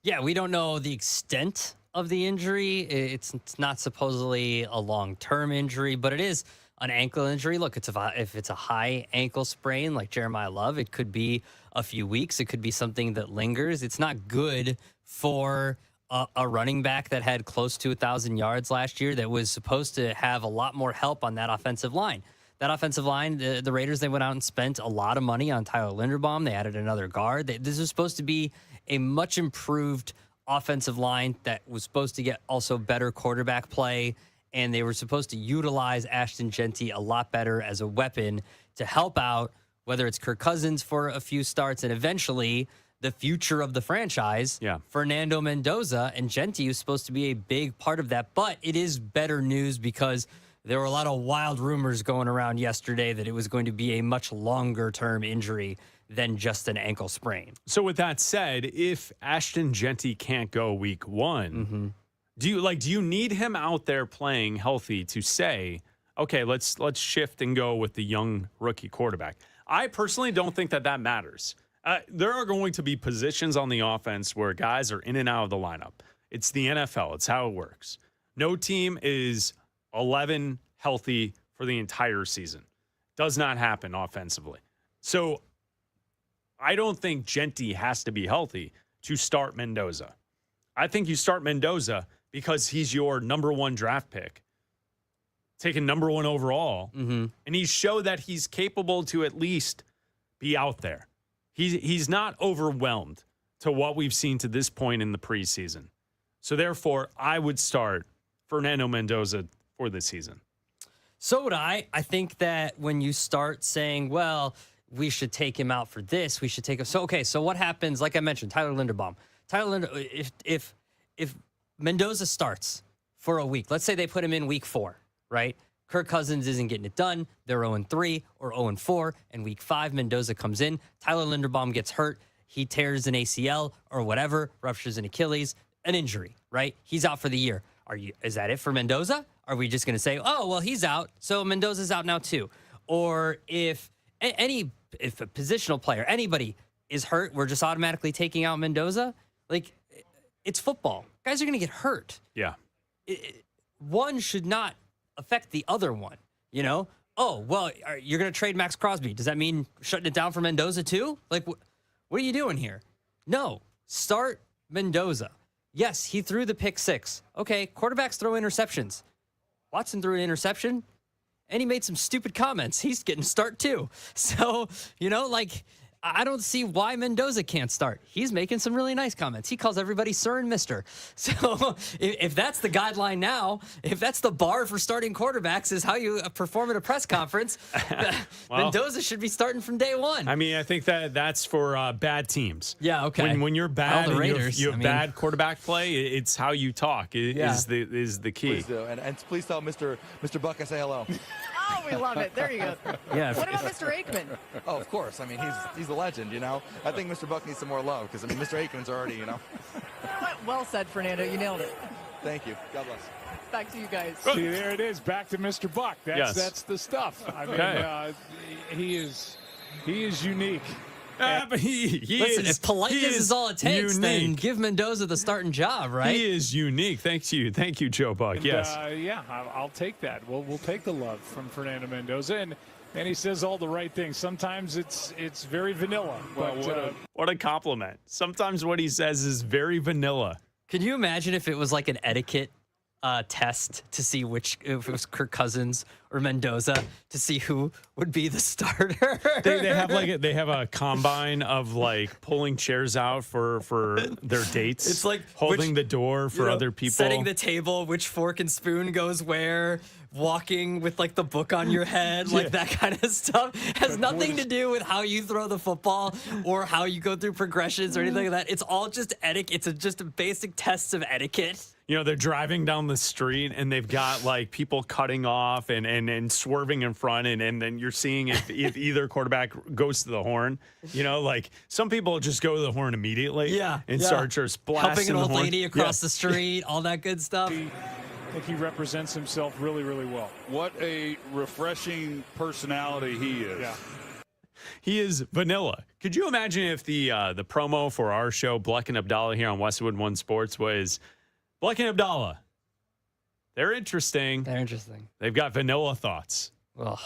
Yeah, we don't know the extent of the injury. It's not supposedly a long-term injury, but it is an ankle injury. Look, if it's a high ankle sprain like Jeremiah Love, it could be a few weeks. It could be something that lingers. It's not good for a running back that had close to 1,000 yards last year that was supposed to have a lot more help on that offensive line. That offensive line, the Raiders, they went out and spent a lot of money on Tyler Linderbaum. They added another guard. This was supposed to be a much improved offensive line that was supposed to get also better quarterback play, and they were supposed to utilize Ashton Jeanty a lot better as a weapon to help out, whether it's Kirk Cousins for a few starts and eventually the future of the franchise, Fernando Mendoza, and Jeanty is supposed to be a big part of that. But it is better news because there were a lot of wild rumors going around yesterday that it was going to be a much longer-term injury than just an ankle sprain. So with that said, if Ashton Jeanty can't go week one, do you need him out there playing healthy to say, okay, let's shift and go with the young rookie quarterback? I personally don't think that matters. There are going to be positions on the offense where guys are in and out of the lineup. It's the NFL. It's how it works. No team is 11 healthy for the entire season. Does not happen offensively. So I don't think Jeanty has to be healthy to start Mendoza. I think you start Mendoza because he's your number one draft pick, taken number one overall, and he showed that he's capable to at least be out there. He's not overwhelmed to what we've seen to this point in the preseason. So therefore, I would start Fernando Mendoza for this season. So would I. I think that when you start saying, well, we should take him out for this, we should take him. So, okay, so what happens? Like I mentioned, Tyler Linderbaum. If Mendoza starts for a week, let's say they put him in week 4, right? Kirk Cousins isn't getting it done. They're 0-3 or 0-4. And week 5, Mendoza comes in. Tyler Linderbaum gets hurt. He tears an ACL or whatever, ruptures an Achilles, an injury, right? He's out for the year. Is that it for Mendoza? Are we just going to say, oh, well, he's out, so Mendoza's out now too? Or if a positional player, anybody is hurt, we're just automatically taking out Mendoza? Like, it's football. Guys are going to get hurt. Yeah. One should not affect the other one, you know? Oh, well, you're going to trade Max Crosby. Does that mean shutting it down for Mendoza too? Like, what are you doing here? No, start Mendoza. Yes, he threw the pick 6. Okay, quarterbacks throw interceptions. Watson threw an interception, and he made some stupid comments. He's getting start too. So, you know, like, I don't see why Mendoza can't start. He's making some really nice comments. He calls everybody sir and mister. So if that's the guideline now, if that's the bar for starting quarterbacks is how you perform at a press conference, well, Mendoza should be starting from day one. I mean, I think that's for bad teams. Yeah, okay. When you're bad and Raiders, you have bad quarterback play, it's how you talk is the key. Please do. And please tell Mr. Buck I say hello. Oh, we love it. There you go. Yeah. What about Mr. Aikman? Oh, of course. I mean, he's a legend, you know. I think Mr. Buck needs some more love because, I mean, Mr. Aikman's already, you know. Well said, Fernando. You nailed it. Thank you. God bless. Back to you guys. See, there it is. Back to Mr. Buck. That's the stuff. I mean, he is unique. But Listen, if politeness is all it takes, then give Mendoza the starting job, right? He is unique. Thank you, Joe Buck. And, yes. I'll take that. We'll take the love from Fernando Mendoza, and he says all the right things. Sometimes it's very vanilla. Well, what a compliment. Sometimes what he says is very vanilla. Can you imagine if it was like an etiquette test to see if it was Kirk Cousins or Mendoza to see who would be the starter? they have a combine of like pulling chairs out for their dates. It's like holding the door for other people, setting the table, which fork and spoon goes where, walking with like the book on your head, like that kind of stuff. Has nothing to do with how you throw the football or how you go through progressions or anything like that. It's all just etiquette. It's just a basic tests of etiquette. You know, they're driving down the street and they've got like people cutting off and swerving in front, and then you're seeing if either quarterback goes to the horn. You know, like some people just go to the horn immediately. And start just blasting helping an old the horn. lady across the street, all that good stuff. think he represents himself really, really well. What a refreshing personality he is. Yeah. He is vanilla. Could you imagine if the promo for our show, Bleck and Abdalla, here on Westwood One Sports was Bleck and Abdalla? They're interesting. They're interesting. They've got vanilla thoughts. Ugh.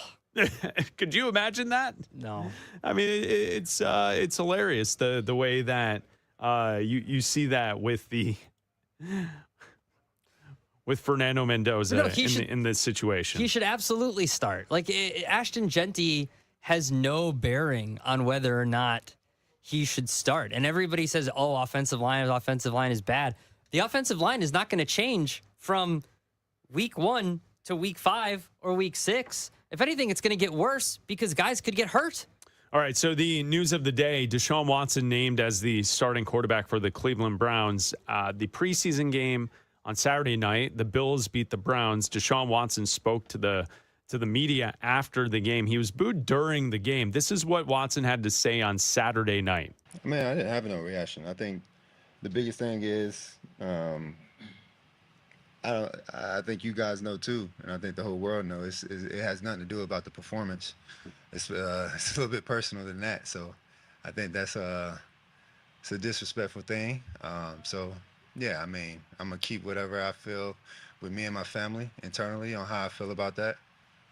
Could you imagine that? No. I mean, it's hilarious the way that you see that with Fernando Mendoza in this situation. He should absolutely start. Like Ashton Jeanty has no bearing on whether or not he should start. And everybody says, "Oh, offensive line is bad." The offensive line is not going to change from week 1 to week 5 or week 6. If anything, it's going to get worse because guys could get hurt. All right, so the news of the day, Deshaun Watson named as the starting quarterback for the Cleveland Browns. The preseason game on Saturday night, the Bills beat the Browns. Deshaun Watson spoke to the media after the game. He was booed during the game. This is what Watson had to say on Saturday night. Man, I didn't have no reaction. I think the biggest thing is I think you guys know too, and I think the whole world knows. It has nothing to do about the performance. It's a little bit personal than that. So I think it's a disrespectful thing. So yeah, I mean, I'm gonna keep whatever I feel with me and my family internally on how I feel about that.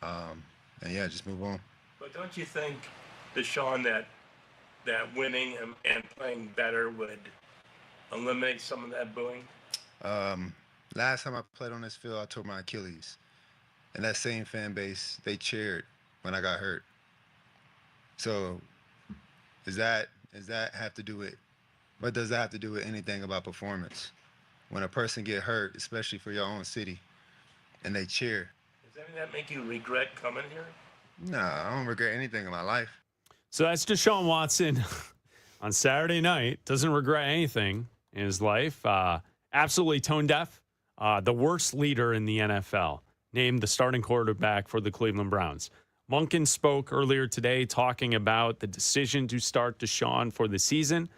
And yeah, just move on. But don't you think, Deshaun, that winning and playing better would eliminate some of that booing? Last time I played on this field, I tore my Achilles. And that same fan base, they cheered when I got hurt. So does that have to do with, what does that have to do with anything about performance? When a person get hurt, especially for your own city, and they cheer. Does any of that make you regret coming here? No, I don't regret anything in my life. So that's Deshaun Watson on Saturday night. Doesn't regret anything in his life. Absolutely tone deaf. The worst leader in the NFL, named the starting quarterback for the Cleveland Browns. Monken spoke earlier today talking about the decision to start Deshaun for the season.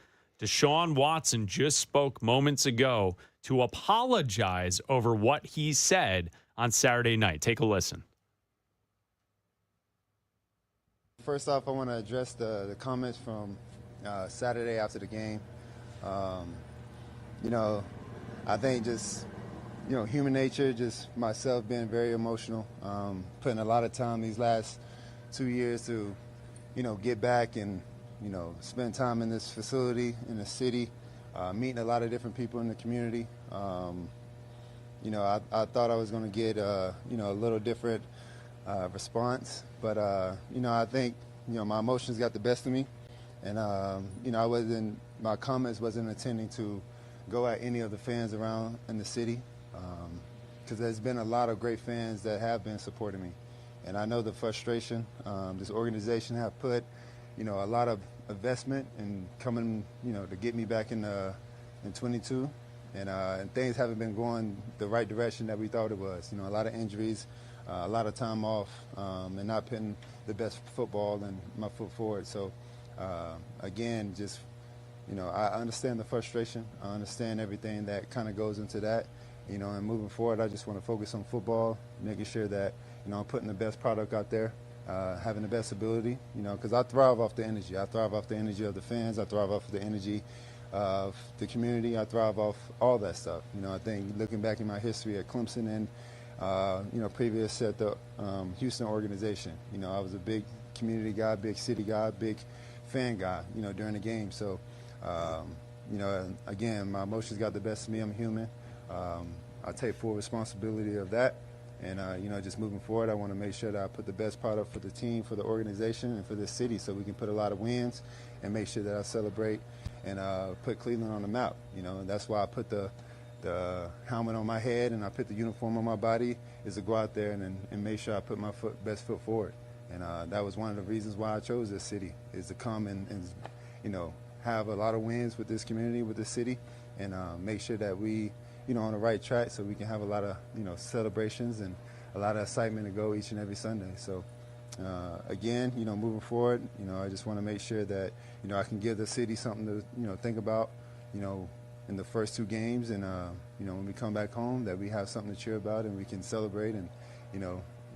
Deshaun Watson just spoke moments ago to apologize over what he said on Saturday night. Take a listen. First off, I want to address the comments from Saturday after the game. I think just, human nature, just myself being very emotional, putting a lot of time these last 2 years to, get back and, spend time in this facility, in the city, meeting a lot of different people in the community. I thought I was going to get, a little different response, but, I think, my emotions got the best of me, and, my comments wasn't intending to go at any of the fans around in the city, because there's been a lot of great fans that have been supporting me. And I know the frustration this organization have put, a lot of investment in coming, to get me back in 22. And things haven't been going the right direction that we thought it was. A lot of injuries, a lot of time off, and not putting the best football and my foot forward. So, again, just, I understand the frustration. I understand everything that kind of goes into that. And moving forward, I just want to focus on football, making sure that, I'm putting the best product out there, having the best ability, because I thrive off the energy. I thrive off the energy of the fans. I thrive off the energy of the community. I thrive off all that stuff. I think looking back in my history at Clemson and, previous at the Houston organization, I was a big community guy, big city guy, big fan guy, during the game. So, again, my emotions got the best of me. I'm human. I take full responsibility of that. And, just moving forward, I want to make sure that I put the best product for the team, for the organization, and for the city so we can put a lot of wins and make sure that I celebrate and put Cleveland on the map. And that's why I put the helmet on my head and I put the uniform on my body, is to go out there and make sure I put my best foot forward. And that was one of the reasons why I chose this city, is to come and have a lot of wins with this community, with this city, and make sure that we, on the right track so we can have a lot of, celebrations and a lot of excitement to go each and every Sunday. So, again, moving forward, I just want to make sure that, I can give the city something to, think about, in the first 2 games, and when we come back home, that we have something to cheer about and we can celebrate and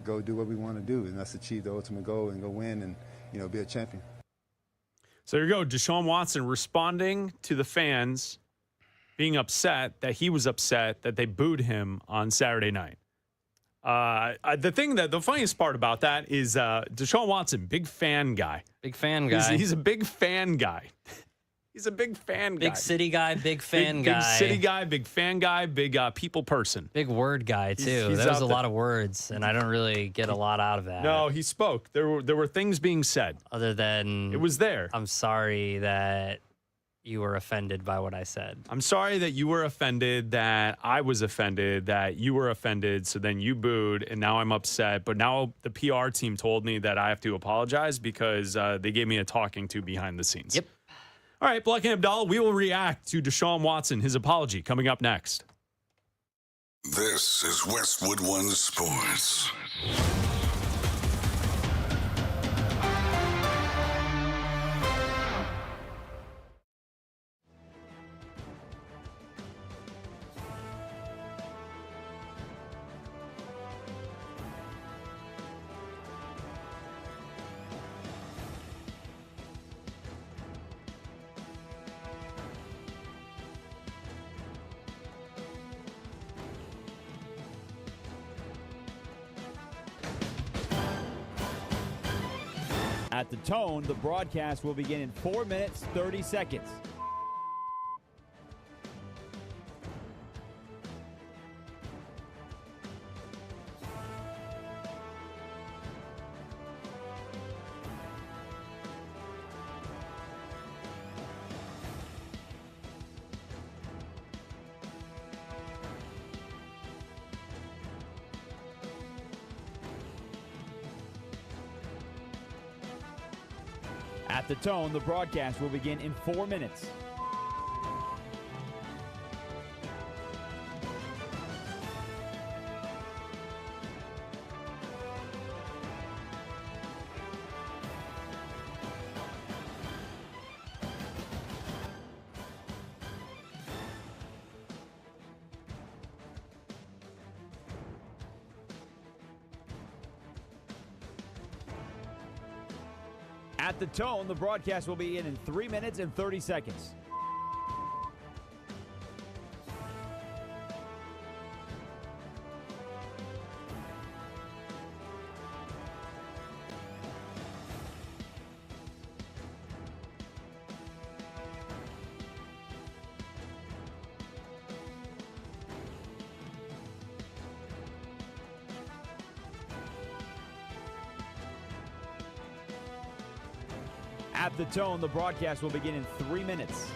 go do what we want to do, and that's achieve the ultimate goal and go win and be a champion. So there you go, Deshaun Watson responding to the fans being upset that he was upset that they booed him on Saturday night. The funniest part about that is Deshaun Watson, big fan guy. Big fan guy. He's a big fan guy. He's a big fan guy. Big city guy, big fan guy. Big city guy, big fan guy, big people person. Big word guy, too. There was a lot of words, and I don't really get a lot out of that. No, he spoke. There were things being said. Other than... It was there. I'm sorry that you were offended by what I said. I'm sorry that you were offended, that I was offended, that you were offended, so then you booed, and now I'm upset. But now the PR team told me that I have to apologize because they gave me a talking to behind the scenes. Yep. All right, Bleck and Abdalla, we will react to Deshaun Watson, his apology, coming up next. This is Westwood One Sports. At the tone, the broadcast will begin in 4 minutes, 30 seconds. At the tone, the broadcast will begin in 4 minutes. At the tone, the broadcast will begin in 3 minutes and 30 seconds. At the tone, the broadcast will begin in 3 minutes.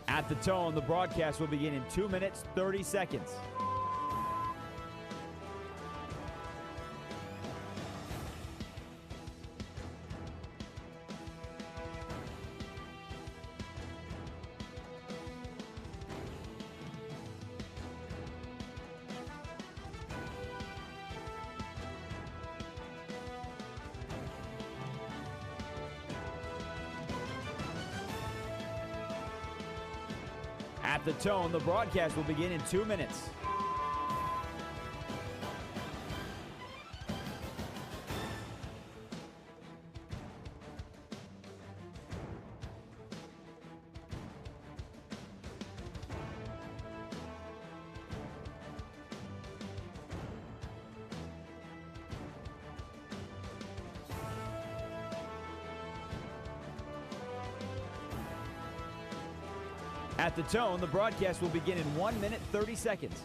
At the tone, the broadcast will begin in 2 minutes, 30 seconds. At the tone, the broadcast will begin in 2 minutes. At the tone, the broadcast will begin in 1 minute, 30 seconds.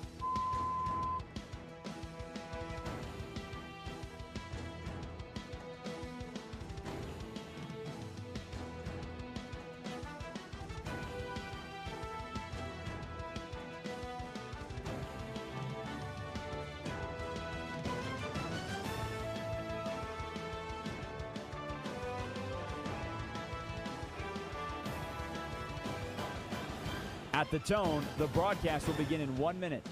At the tone, the broadcast will begin in 1 minute.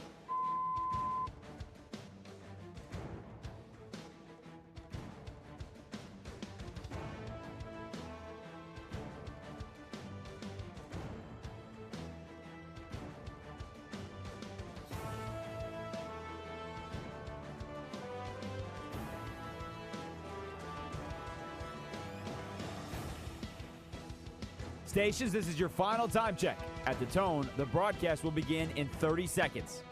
Stations, this is your final time check. At the tone, the broadcast will begin in 30 seconds.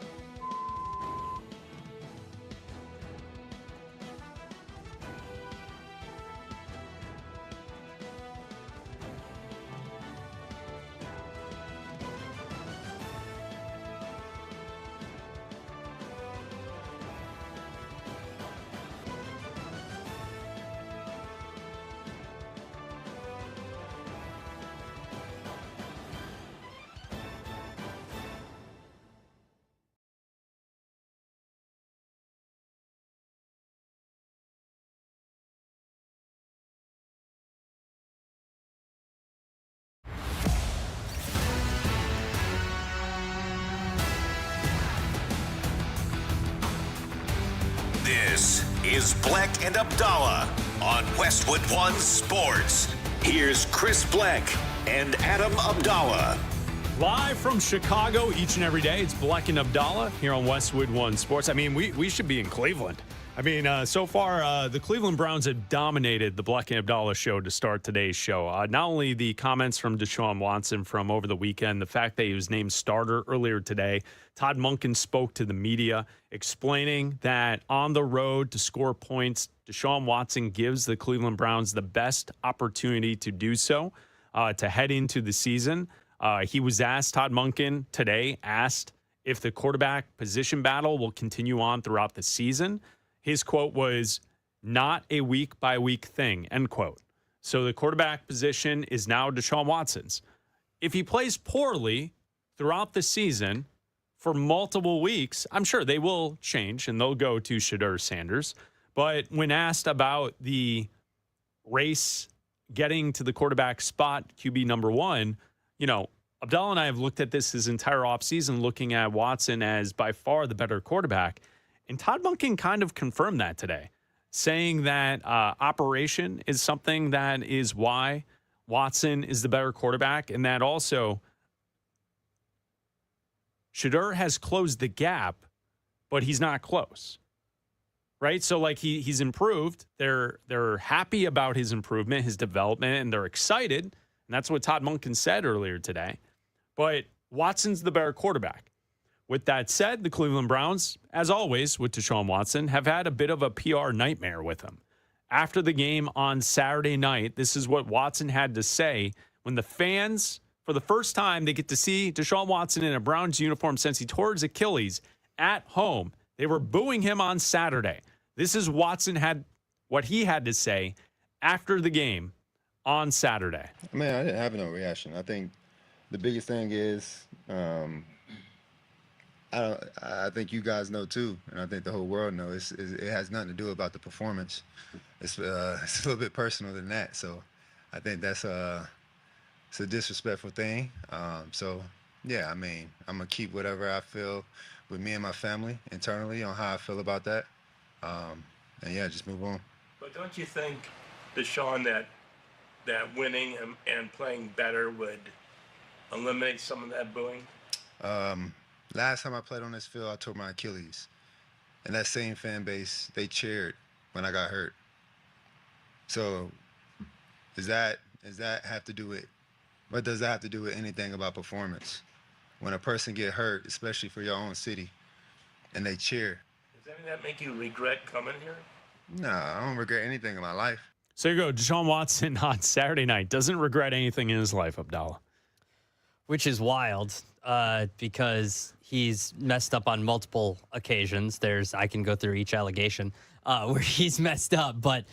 This is Bleck and Abdalla on Westwood One Sports. Here's Chris Bleck and Adam Abdalla. Live from Chicago each and every day, it's Bleck and Abdalla here on Westwood One Sports. I mean, we should be in Cleveland. I mean, so far, the Cleveland Browns have dominated the Bleck and Abdalla show to start today's show. Not only the comments from Deshaun Watson from over the weekend, the fact that he was named starter earlier today. Todd Monken spoke to the media explaining that on the road to score points, Deshaun Watson gives the Cleveland Browns the best opportunity to do so, to head into the season. He was asked, Todd Monken today asked if the quarterback position battle will continue on throughout the season. His quote was, "Not a week-by-week thing," end quote. So the quarterback position is now Deshaun Watson's. If he plays poorly throughout the season for multiple weeks, I'm sure they will change and they'll go to Shedeur Sanders. But when asked about the race getting to the quarterback spot, QB number one, you know, Abdalla and I have looked at this his entire offseason, looking at Watson as by far the better quarterback. And Todd Monken kind of confirmed that today, saying that operation is something that is why Watson is the better quarterback, and that also Shedeur has closed the gap, but he's not close, right? So, like, he's improved. They're happy about his improvement, his development, and they're excited. And that's what Todd Monken said earlier today. But Watson's the better quarterback. With that said, the Cleveland Browns, as always with Deshaun Watson, have had a bit of a PR nightmare with him. After the game on Saturday night, this is what Watson had to say when the fans, for the first time, they get to see Deshaun Watson in a Browns uniform since he tore his Achilles at home. They were booing him on Saturday. This is what he had to say after the game on Saturday. Man, I didn't have no reaction. I think the biggest thing is I think you guys know too, and I think the whole world knows. It has nothing to do about the performance. It's a little bit personal than that. So I think that's it's a disrespectful thing. So yeah, I mean, I'm gonna keep whatever I feel with me and my family internally on how I feel about that, and yeah, just move on. But don't you think, Deshaun, that winning and playing better would eliminate some of that booing? Last time I played on this field, I tore my Achilles. And that same fan base, they cheered when I got hurt. So does that have to do with, what does that have to do with anything about performance? When a person get hurt, especially for your own city, and they cheer. Does any of that make you regret coming here? No, I don't regret anything in my life. So you go, Deshaun Watson on Saturday night doesn't regret anything in his life, Abdalla. Which is wild because he's messed up on multiple occasions. I can go through each allegation where he's messed up, but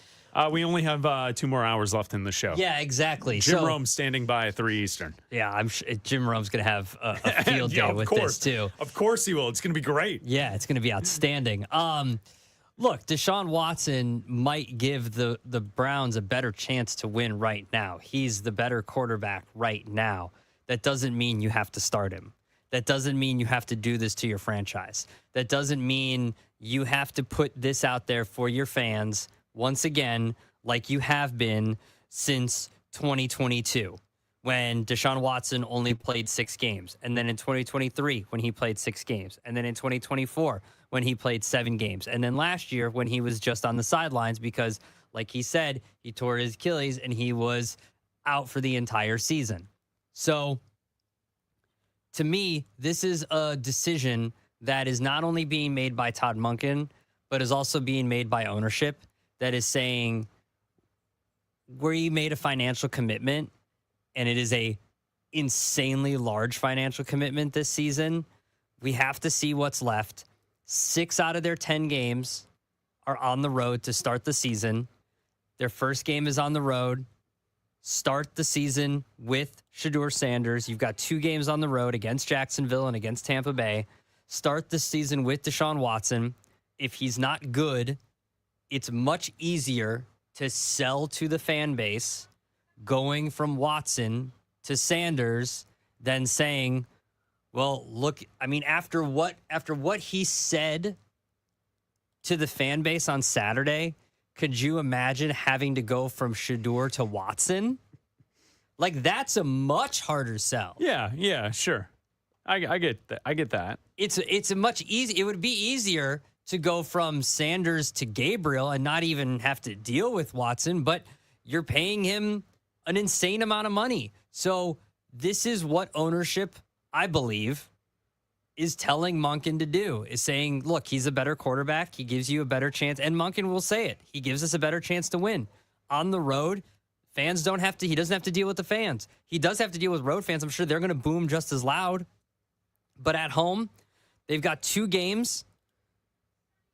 we only have 2 more hours left in the show. Yeah, exactly. Jim Rome's standing by at 3 Eastern. Yeah, I'm sure Jim Rome's going to have a field day with this too. Of course he will. It's going to be great. Yeah, it's going to be outstanding. Look, Deshaun Watson might give the Browns a better chance to win right now. He's the better quarterback right now. that doesn't mean you have to start him. That doesn't mean you have to do this to your franchise. That doesn't mean you have to put this out there for your fans once again, like you have been since 2022, when Deshaun Watson only played 6 games. And then in 2023, when he played 6 games. And then in 2024, when he played 7 games. And then last year, when he was just on the sidelines because, like he said, he tore his Achilles and he was out for the entire season. So, to me, this is a decision that is not only being made by Todd Monken, but is also being made by ownership that is saying, we made a financial commitment, and it is a insanely large financial commitment this season. We have to see what's left. 6 out of their 10 games are on the road to start the season. Their first game is on the road. Start the season with Shedeur Sanders. You've got 2 games on the road against Jacksonville and against Tampa Bay. Start the season with Deshaun Watson. If he's not good, it's much easier to sell to the fan base going from Watson to Sanders than saying, well, look, I mean, after what he said to the fan base on Saturday, could you imagine having to go from Shedeur to Watson? Like, that's a much harder sell. Yeah, sure. I get that. I get that. It's a much easy. It would be easier to go from Sanders to Gabriel and not even have to deal with Watson, but you're paying him an insane amount of money. So this is what ownership, I believe, is telling Monken to do, is saying, look, he's a better quarterback. He gives you a better chance. And Monken will say it. He gives us a better chance to win. On the road, he doesn't have to deal with the fans. He does have to deal with road fans. I'm sure they're going to boom just as loud. But at home, they've got 2 games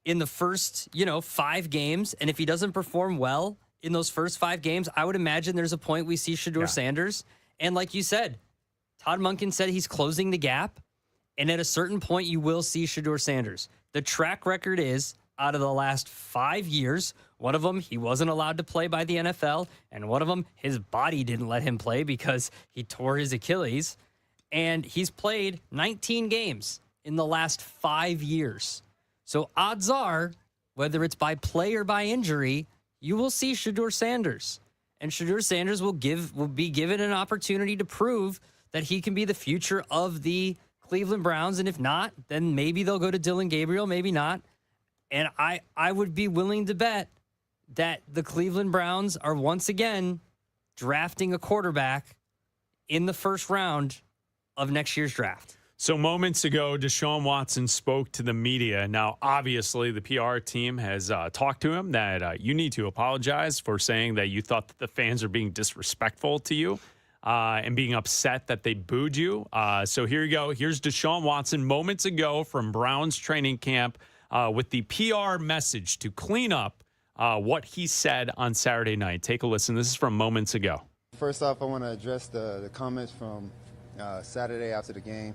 in the first, 5 games. And if he doesn't perform well in those first 5 games, I would imagine there's a point we see Shedeur Sanders. And like you said, Todd Monken said he's closing the gap. And at a certain point, you will see Shedeur Sanders. The track record is, out of the last 5 years, one of them, he wasn't allowed to play by the NFL. And one of them, his body didn't let him play because he tore his Achilles. And he's played 19 games in the last 5 years. So odds are, whether it's by play or by injury, you will see Shedeur Sanders. And Shedeur Sanders will be given an opportunity to prove that he can be the future of the Cleveland Browns. And if not, then maybe they'll go to Dillon Gabriel, maybe not. And I would be willing to bet that the Cleveland Browns are once again drafting a quarterback in the first round of next year's draft. So moments ago, Deshaun Watson spoke to the media. Now, obviously, the PR team has talked to him that you need to apologize for saying that you thought that the fans are being disrespectful to you and being upset that they booed you. So here you go. Here's Deshaun Watson moments ago from Browns training camp with the PR message to clean up what he said on Saturday night. Take a listen. This is from moments ago. First off, I want to address the comments from Saturday after the game.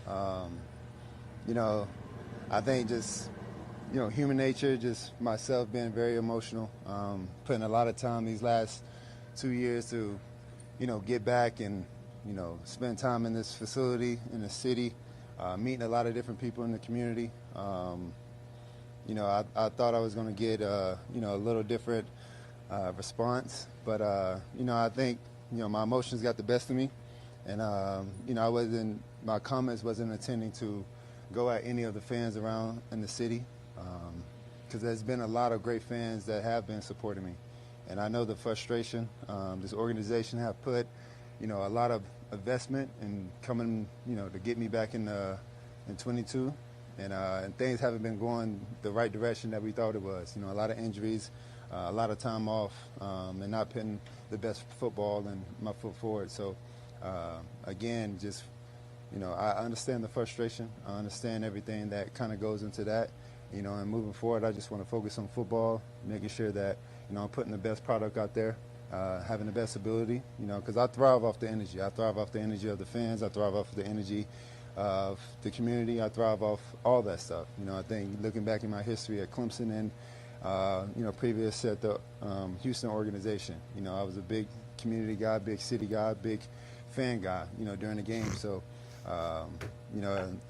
I think just, human nature, just myself being very emotional, putting a lot of time these last 2 years to, get back and, spend time in this facility, in the city, meeting a lot of different people in the community. I thought I was going to get, a little different response, but, I think, my emotions got the best of me. And, my comments wasn't intending to go at any of the fans around in the city, because there's been a lot of great fans that have been supporting me. And I know the frustration. This organization have put, a lot of investment in coming, to get me back in 22. And things haven't been going the right direction that we thought it was. A lot of injuries, a lot of time off, and not putting the best football and my foot forward. So, again, just, I understand the frustration. I understand everything that kind of goes into that. And moving forward, I just want to focus on football, making sure that, I'm putting the best product out there, having the best ability, because I thrive off the energy. I thrive off the energy of the fans. I thrive off the energy of the community. I thrive off all that stuff. I think looking back in my history at Clemson and, previous at the Houston organization, I was a big community guy, big city guy, big fan guy, during the game. So,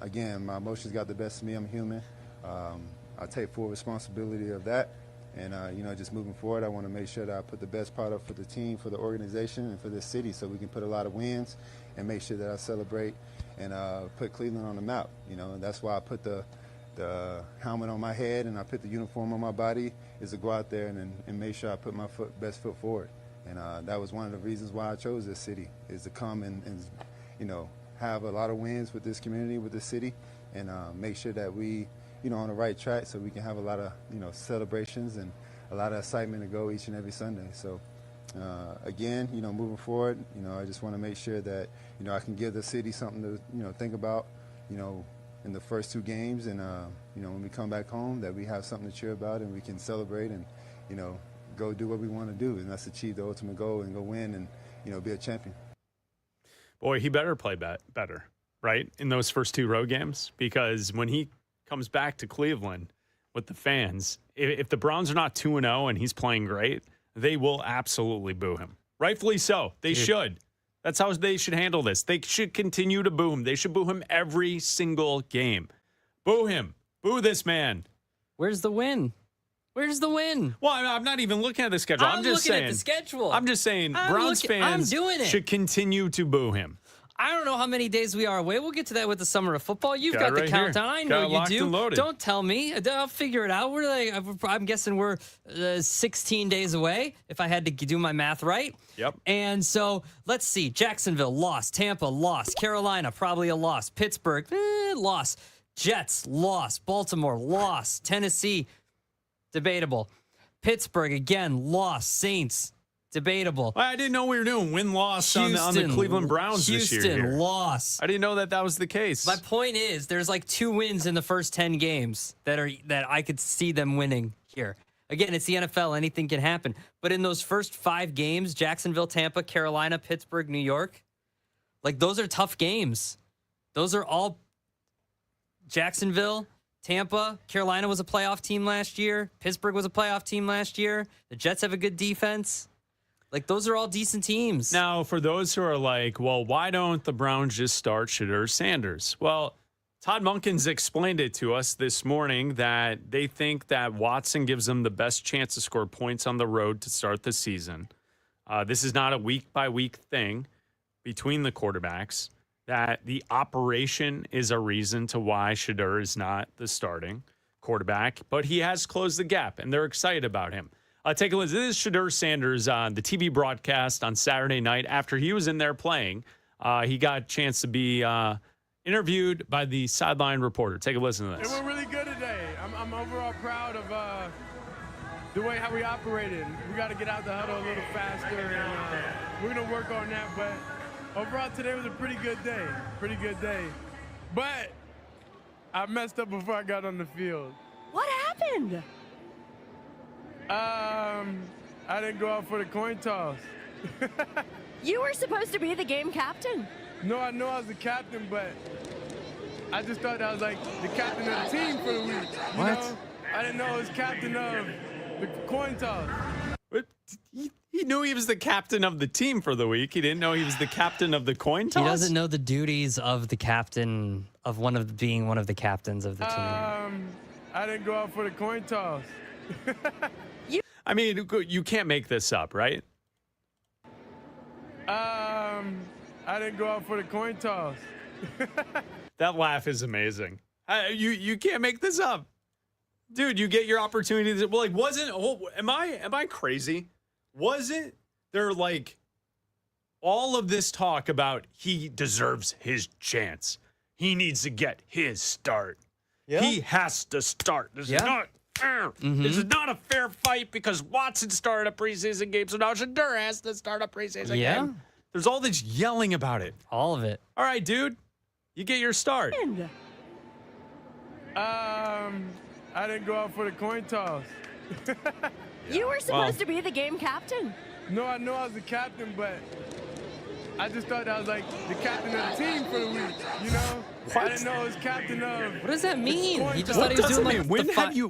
again, my emotions got the best of me. I'm human. I take full responsibility of that. And, just moving forward, I want to make sure that I put the best product for the team, for the organization, and for this city so we can put a lot of wins and make sure that I celebrate and put Cleveland on the map. And that's why I put the helmet on my head and I put the uniform on my body, is to go out there and make sure I put my best foot forward. And that was one of the reasons why I chose this city, is to come and have a lot of wins with this community, with this city, and make sure that we on the right track so we can have a lot of, celebrations and a lot of excitement to go each and every Sunday. So, again, moving forward, I just want to make sure that, I can give the city something to, think about, in the first 2 games. And, when we come back home, that we have something to cheer about and we can celebrate and, go do what we want to do. And that's achieve the ultimate goal and go win and, be a champion. Boy, he better play better, right, in those first 2 road games, because when he comes back to Cleveland with the fans, if the Browns are not 2-0 and he's playing great, they will absolutely boo him. Rightfully so. They should. That's how they should handle this. They should continue to boo him. They should boo him every single game. Boo him. Boo this man. Where's the win? Where's the win? Well, I'm not even looking at the schedule. I'm just saying. At the schedule. I'm just saying Browns fans should continue to boo him. I don't know how many days we are away. We'll get to that with the summer of football. You've got the countdown. I know you do. Don't tell me. I'll figure it out. I'm guessing we're 16 days away, if I had to do my math right. Yep. And so let's see. Jacksonville, loss. Tampa, loss. Carolina, probably a loss. Pittsburgh, loss. Jets, loss. Baltimore, loss. Tennessee, debatable. Pittsburgh, again, loss. Saints, debatable. I didn't know we were doing win-loss on the Cleveland Browns this year. Houston, loss. I didn't know that was the case. My point is, there's like 2 wins in the first 10 games that I could see them winning here. Again, it's the NFL. Anything can happen. But in those first 5 games, Jacksonville, Tampa, Carolina, Pittsburgh, New York, like those are tough games. Those are all Jacksonville, Tampa, Carolina was a playoff team last year. Pittsburgh was a playoff team last year. The Jets have a good defense. Like, those are all decent teams. Now, for those who are like, well, why don't the Browns just start Shedeur Sanders? Well, Todd Monken's explained it to us this morning that they think that Watson gives them the best chance to score points on the road to start the season. This is not a week-by-week thing between the quarterbacks, that the operation is a reason to why Shedeur is not the starting quarterback, but he has closed the gap, and they're excited about him. Take a listen. This is Shedeur Sanders on the TV broadcast on Saturday night after he was in there playing. He got a chance to be interviewed by the sideline reporter. Take a listen to this. It went really good today. I'm overall proud of the way how we operated. We got to get out the huddle a little faster, and we're going to work on that. But overall, today was a pretty good day. Pretty good day. But I messed up before I got on the field. What happened? I didn't go out for the coin toss. You were supposed to be the game captain. No, I know I was the captain, but I just thought I was like the captain of the team for the week. You know? I didn't know I was captain of the coin toss. But he knew he was the captain of the team for the week. He didn't know he was the captain of the coin toss. He doesn't know the duties of the captain of being one of the captains of the team. I didn't go out for the coin toss. I mean, you can't make this up, right? I didn't go out for the coin toss. That laugh is amazing. You can't make this up, dude. You get your opportunity. Am I crazy? Wasn't there like all of this talk about he deserves his chance? He needs to get his start. Yeah. He has to start. This is not fair. Mm-hmm. This is not a fair fight because Watson started a preseason game, so now Shedeur has to start a preseason game. There's all this yelling about it. All of it. All right, dude. You get your start. I didn't go out for the coin toss. You were supposed to be the game captain. No, I know I was the captain, but I just thought I was like the captain of the team for the week, you know? I didn't know I was captain of. What does that mean? He just thought he was doing like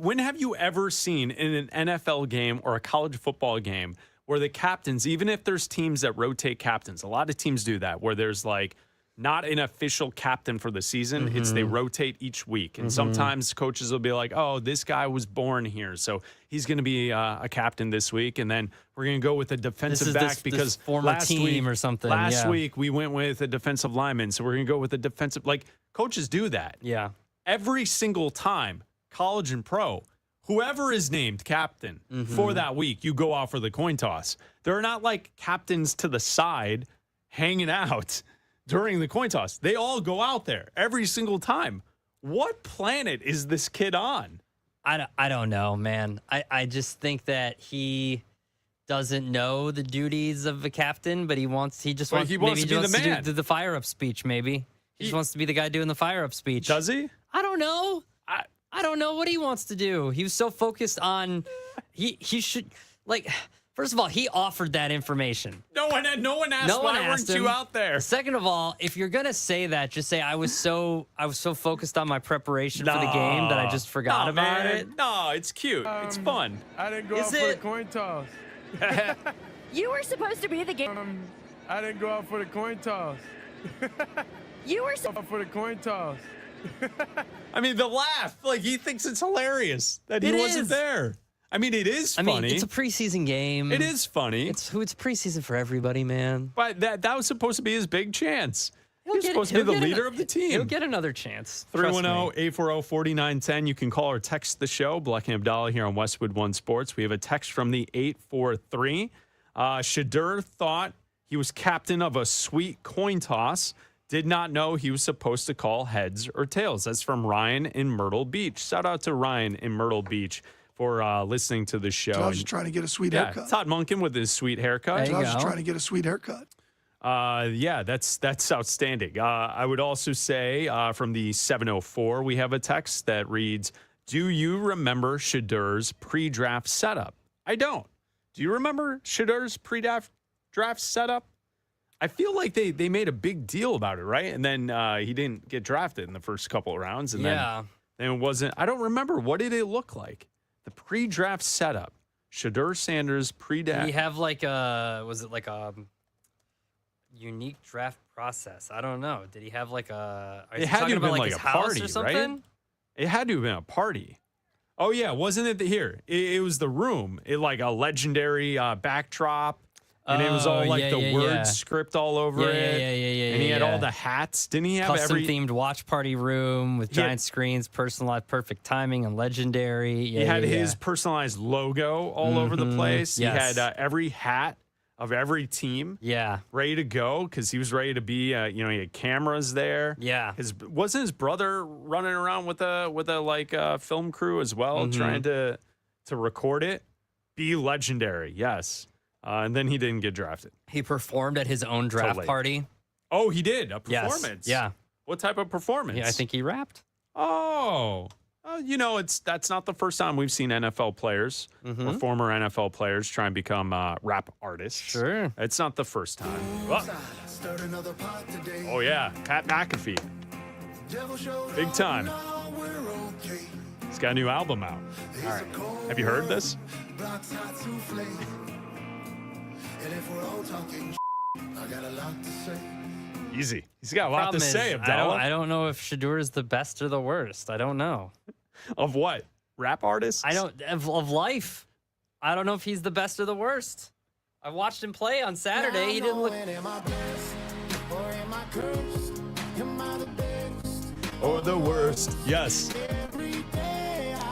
when have you ever seen in an NFL game or a college football game where the captains, even if there's teams that rotate captains, a lot of teams do that, where there's like not an official captain for the season. It's they rotate each week. And sometimes coaches will be like, oh, this guy was born here, so he's going to be a captain this week. And then we're going to go with a defensive back because former last team week, or something. Last week we went with a defensive lineman, so we're going to go with a defensive. Like coaches do that. Yeah. Every single time, college and pro, whoever is named captain for that week, you go out for the coin toss. There are not like captains to the side hanging out during the coin toss. They all go out there every single time. What planet is this kid on? I don't know, man. I just think that he doesn't know the duties of a captain, but he just wants to do the fire up speech. Maybe he just wants to be the guy doing the fire up speech. Does he? I don't know. I don't know what he wants to do. He was so focused on he should like. First of all, he offered that information. No one asked. Why weren't you out there? Second of all, if you're gonna say that, just say I was so focused on my preparation for the game that I just forgot about it. No, it's cute. It's fun. I didn't go out for the coin toss. You were supposed to be the game. I didn't go out for the coin toss. You were supposed for the coin toss. I mean, the laugh. Like, he thinks it's hilarious that he wasn't there. I mean, it is funny. I mean, it's a preseason game. It is funny. It's preseason for everybody, man. But that was supposed to be his big chance. He's supposed to be the leader of the team. He'll get another chance. 310-840-4910. You can call or text the show. Bleck Abdalla here on Westwood One Sports. We have a text from the 843. Shadur thought he was captain of a sweet coin toss. Did not know he was supposed to call heads or tails. That's from Ryan in Myrtle Beach. Shout out to Ryan in Myrtle Beach for listening to the show. I was just trying to get a sweet haircut. Todd Monken with his sweet haircut. I was just trying to get a sweet haircut. That's outstanding. I would also say from the 704, we have a text that reads, do you remember Shadur's pre-draft setup? I don't. Do you remember Shadur's pre-draft setup? I feel like they made a big deal about it, right? And then he didn't get drafted in the first couple of rounds. And then it wasn't. I don't remember. What did it look like? The pre-draft setup. Shadur Sanders pre-draft. Did he have was it like a unique draft process? I don't know. Did he have like a? It had to have been like a party, or something? Right? It had to have been a party. Oh yeah, wasn't it here? It was the room. It like a legendary backdrop. And it was all like the word script all over it. And he had all the hats. Didn't he have custom-themed watch party room with giant screens, personalized perfect timing, and legendary? He had his personalized logo all over the place. Yes. He had every hat of every team ready to go because he was ready to be, he had cameras there. Yeah. Wasn't his brother running around with a film crew as well, trying to record it? Be legendary, yes. And then he didn't get drafted. He performed at his own draft party. Oh, he did? A performance? Yes. Yeah. What type of performance? Yeah, I think he rapped. Oh. That's not the first time we've seen NFL players or former NFL players try and become rap artists. Sure. It's not the first time. Oh, yeah. Pat McAfee. Big time. He's got a new album out. All right. Have you heard this? Easy. He's got a lot to say, Abdalla. I don't know if Shadur is the best or the worst. I don't know. Of what? Rap artists? Of life. I don't know if he's the best or the worst. I watched him play on Saturday. He didn't look. Or the worst. Yes.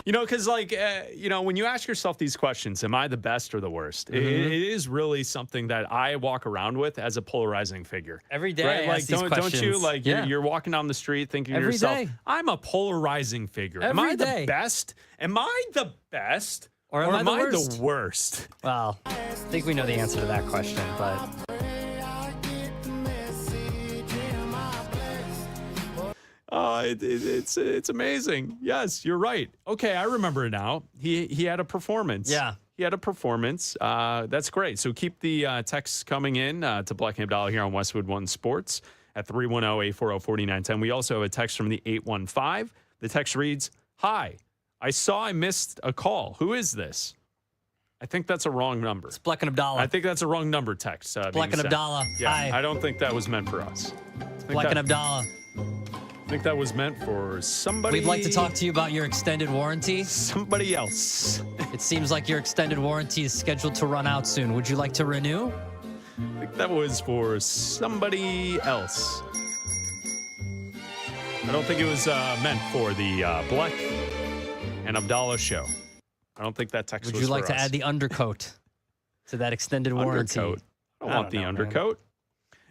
Because when you ask yourself these questions, am I the best or the worst? It is really something that I walk around with as a polarizing figure. Every day, right? I ask these questions. Don't you? You're walking down the street thinking to yourself, I'm a polarizing figure. Am I the best? Am I the best? Or am I the worst? Well, I think we know the answer to that question, but. It's amazing. Yes, you're right. Okay, I remember it now. He had a performance. Yeah. He had a performance. That's great. So keep the texts coming in to Bleck Abdalla here on Westwood One Sports at 310-840-4910. We also have a text from the 815. The text reads, hi, I saw I missed a call. Who is this? I think that's a wrong number. It's Bleck and Abdalla. I think that's a wrong number text. Bleck and Abdalla. Yeah, Hi. I don't think that was meant for us. Bleck and Abdalla. I think that was meant for somebody. We'd like to talk to you about your extended warranty. Somebody else. It seems like your extended warranty is scheduled to run out soon. Would you like to renew? I think that was for somebody else. I don't think it was meant for the Bleck and Abdalla show. I don't think that text was for us. Would you like to add the undercoat to that extended warranty? Undercoat. I don't want the undercoat.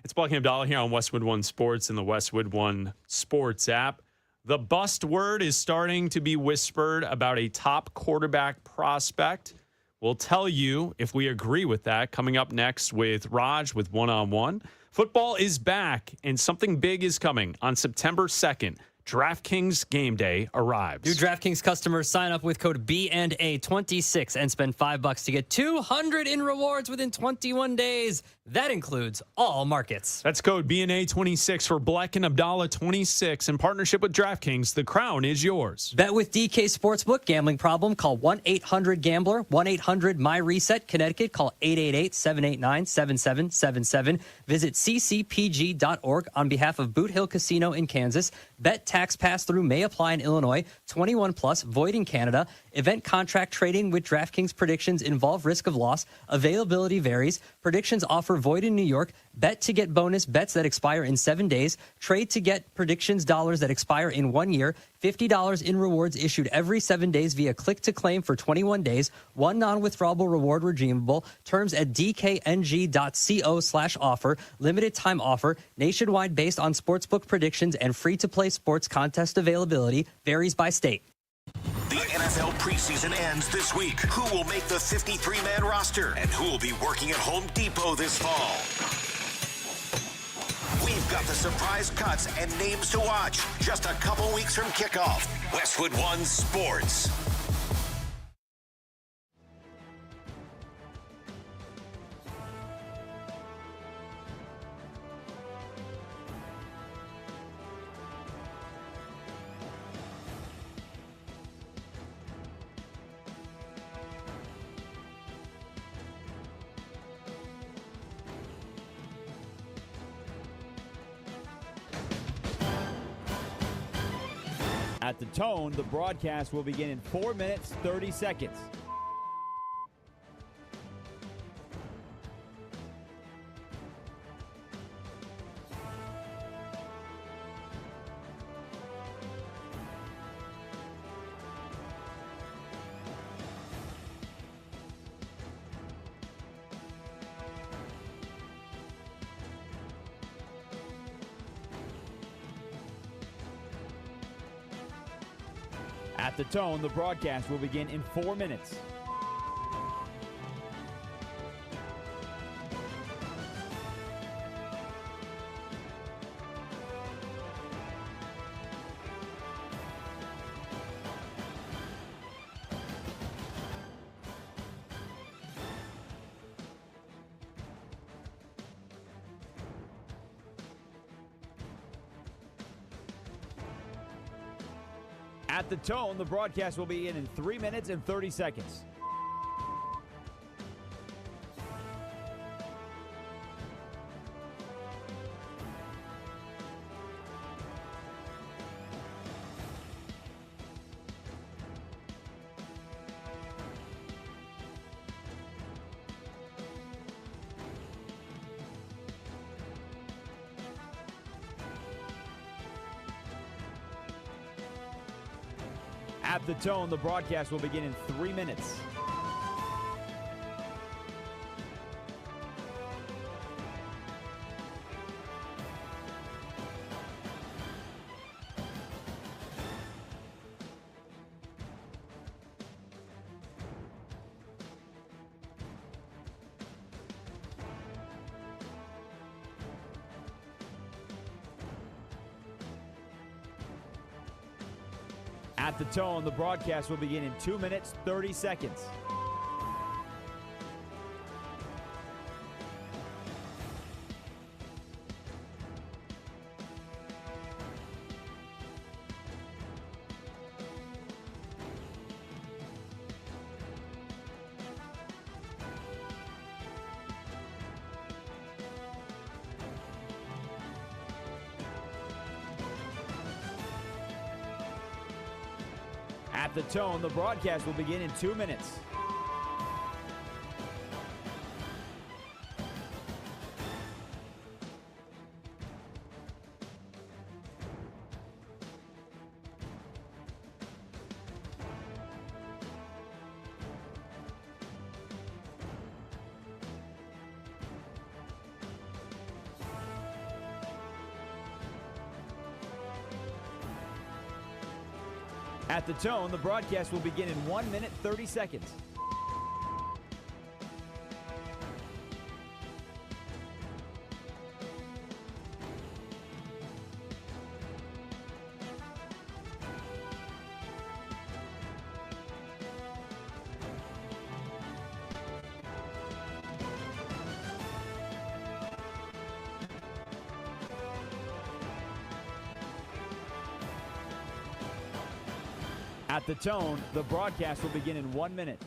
It's Bleck and Abdalla here on Westwood One Sports and the Westwood One Sports app. The bust word is starting to be whispered about a top quarterback prospect. We'll tell you if we agree with that coming up next with Raj with One on One. Football is back and something big is coming on September 2nd. DraftKings Game Day arrives. New DraftKings customers sign up with code B&A26 and spend $5 to get $200 in rewards within 21 days. That includes all markets. That's code B&A26 for Bleck and Abdalla 26 in partnership with DraftKings. The crown is yours. Bet with DK Sportsbook. Gambling problem? Call 1-800-GAMBLER. 1-800-MY-RESET. Connecticut. Call 888-789-7777. Visit ccpg.org on behalf of Boot Hill Casino in Kansas. Bet tax pass-through may apply in Illinois. 21 plus, void in Canada. Event contract trading with DraftKings predictions involve risk of loss. Availability varies. Predictions offer void in New York. Bet to get bonus bets that expire in 7 days. Trade to get predictions dollars that expire in 1 year. $50 in rewards issued every 7 days via click to claim for 21 days. One non-withdrawable reward redeemable. Terms at dkng.co/offer. Limited time offer. Nationwide based on sportsbook predictions and free-to-play sports contest availability. Varies by state. The NFL preseason ends this week. Who will make the 53-man roster? And who will be working at Home Depot this fall? We've got the surprise cuts and names to watch. Just a couple weeks from kickoff. Westwood One Sports. At the tone, the broadcast will begin in 4 minutes, 30 seconds. At the tone, the broadcast will begin in 4 minutes. At the tone, the broadcast will begin in 3 minutes and 30 seconds. At the tone, the broadcast will begin in 3 minutes. At the tone, the broadcast will begin in 2 minutes, 30 seconds. At the tone, the broadcast will begin in 2 minutes. At the tone, the broadcast will begin in 1 minute, 30 seconds. At the tone, the broadcast will begin in 1 minute.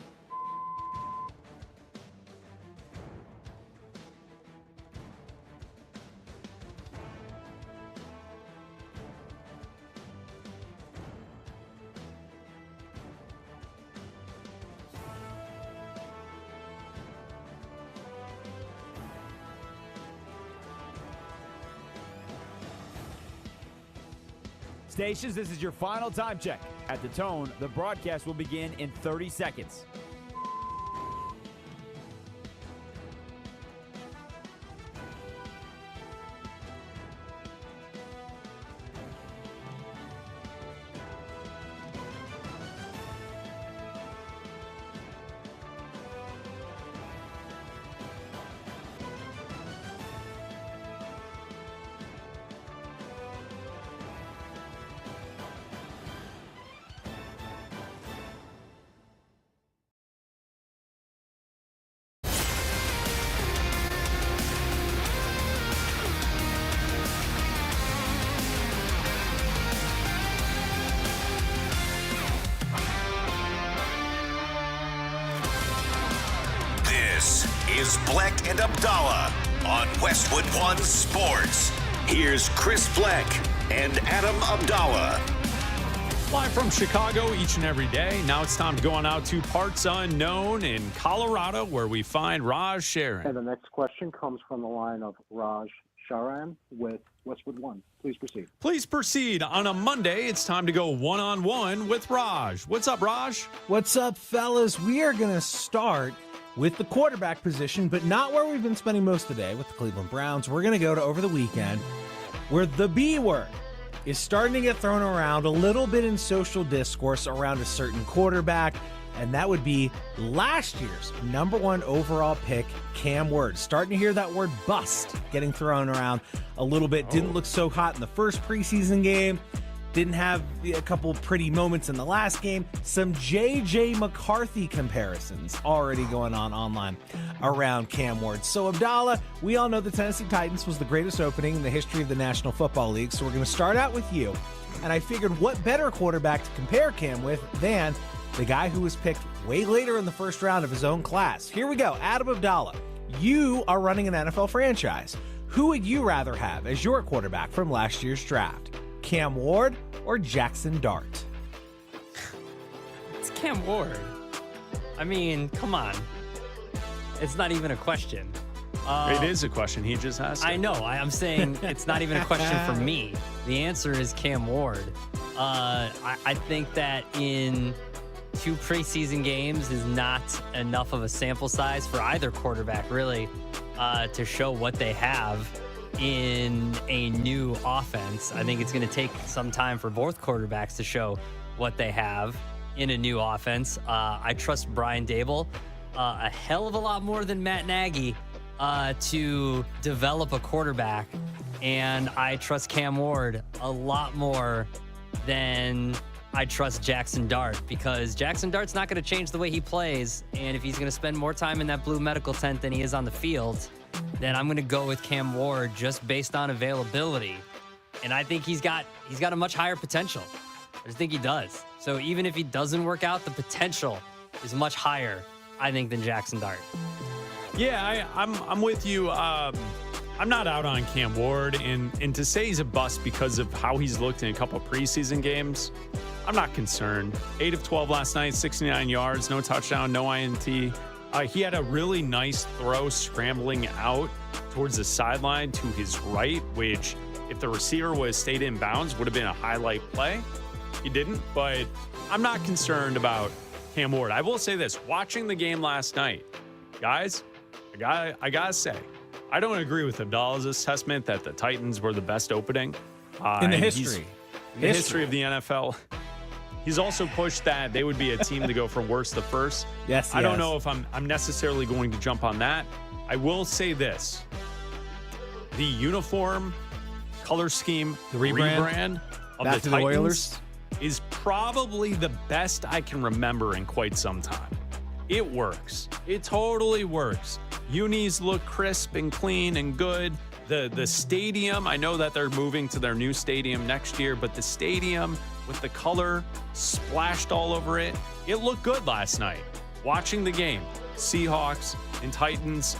Stations, this is your final time check. At the tone, the broadcast will begin in 30 seconds. This is Bleck and Abdalla on Westwood One Sports. Here's Chris Bleck and Adam Abdalla. Live from Chicago each and every day. Now it's time to go on out to parts unknown in Colorado, where we find Raj Sharon. And the next question comes from the line of Raj Sharan with Westwood One. Please proceed. Please proceed. On a Monday, it's time to go one-on-one with Raj. What's up, Raj? What's up, fellas? We are going to start with the quarterback position, but not where we've been spending most of the day with the Cleveland Browns. We're going to go to over the weekend, where the B word is starting to get thrown around a little bit in social discourse around a certain quarterback, and that would be last year's #1 overall pick, Cam Ward. Starting to hear that word bust getting thrown around a little bit. Didn't look so hot in the first preseason game. Didn't have a couple pretty moments in the last game. Some J.J. McCarthy comparisons already going on online around Cam Ward. So, Abdalla, we all know the Tennessee Titans was the greatest opening in the history of the National Football League. So we're going to start out with you. And I figured what better quarterback to compare Cam with than the guy who was picked way later in the first round of his own class. Here we go. Adam Abdalla, you are running an NFL franchise. Who would you rather have as your quarterback from last year's draft? Cam Ward or Jackson Dart? It's Cam Ward. I mean, come on. It's not even a question. It is a question. He just asked it. I know. I'm saying it's not even a question for me. The answer is Cam Ward. I think that in 2 preseason games is not enough of a sample size for either quarterback, really, to show what they have in a new offense. I think it's going to take some time for both quarterbacks to show what they have in a new offense. I trust Brian Daboll a hell of a lot more than Matt Nagy to develop a quarterback, and I trust Cam Ward a lot more than I trust Jackson Dart, because Jackson Dart's not going to change the way he plays, and if he's going to spend more time in that blue medical tent than he is on the field, then I'm going to go with Cam Ward just based on availability. And I think he's got a much higher potential. I just think he does. So even if he doesn't work out, the potential is much higher, I think, than Jackson Dart. Yeah, I'm with you. I'm not out on Cam Ward, and to say he's a bust because of how he's looked in a couple of preseason games, I'm not concerned. 8 of 12 last night, 69 yards, no touchdown, no INT. He had a really nice throw scrambling out towards the sideline to his right, which if the receiver was stayed in bounds would have been a highlight play. He didn't, but I'm not concerned about Cam Ward. I will say this, watching the game last night, guys, I gotta say, I don't agree with Abdalla's assessment that the Titans were the best opening. In the history. In the history of the NFL. He's also pushed that they would be a team to go from worst to first. Yes, I don't know if I'm necessarily going to jump on that. I will say this. The uniform, color scheme, the rebrand of back the to Titans the Oilers is probably the best I can remember in quite some time. It works. It totally works. Unis look crisp and clean and good. The stadium, I know that they're moving to their new stadium next year, but the stadium with the color splashed all over it, it looked good last night. Watching the game, Seahawks and Titans,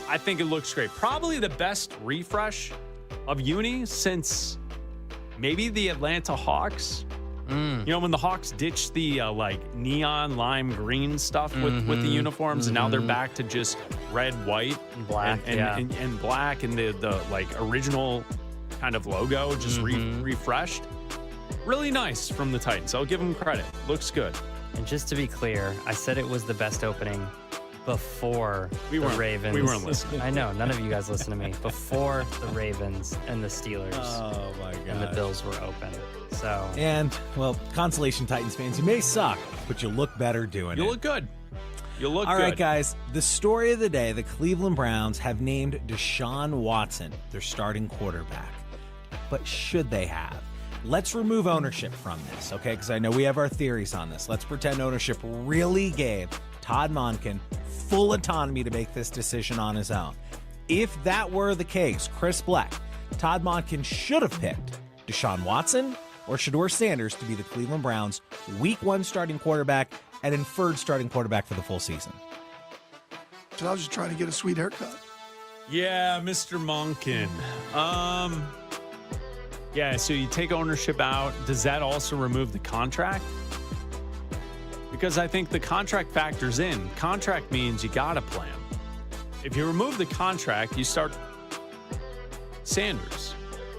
I think it looks great. Probably the best refresh of Uni since maybe the Atlanta Hawks. You know, when the Hawks ditched the neon lime green stuff with the uniforms, and now they're back to just red, white, and black, and black, and the original kind of logo just refreshed. Really nice from the Titans. I'll give them credit. Looks good. And just to be clear, I said it was the best opening before the Ravens. We weren't listening. I know, none of you guys listen to me. Before the Ravens and the Steelers. Oh my God. And the Bills were open. So. And, well, consolation Titans fans, you may suck, but you look better doing it. You look good. You look good. All right, guys. The story of the day, the Cleveland Browns have named Deshaun Watson their starting quarterback. But should they have? Let's remove ownership from this, okay? Because I know we have our theories on this. Let's pretend ownership really gave Todd Monken full autonomy to make this decision on his own. If that were the case, Chris Bleck, Todd Monken should have picked Deshaun Watson or Shedeur Sanders to be the Cleveland Browns' Week 1 starting quarterback and inferred starting quarterback for the full season. So I was just trying to get a sweet haircut. Yeah, Mr. Monken. Yeah, so you take ownership out. Does that also remove the contract? Because I think the contract factors in. Contract means you got to play him. If you remove the contract, you start Sanders.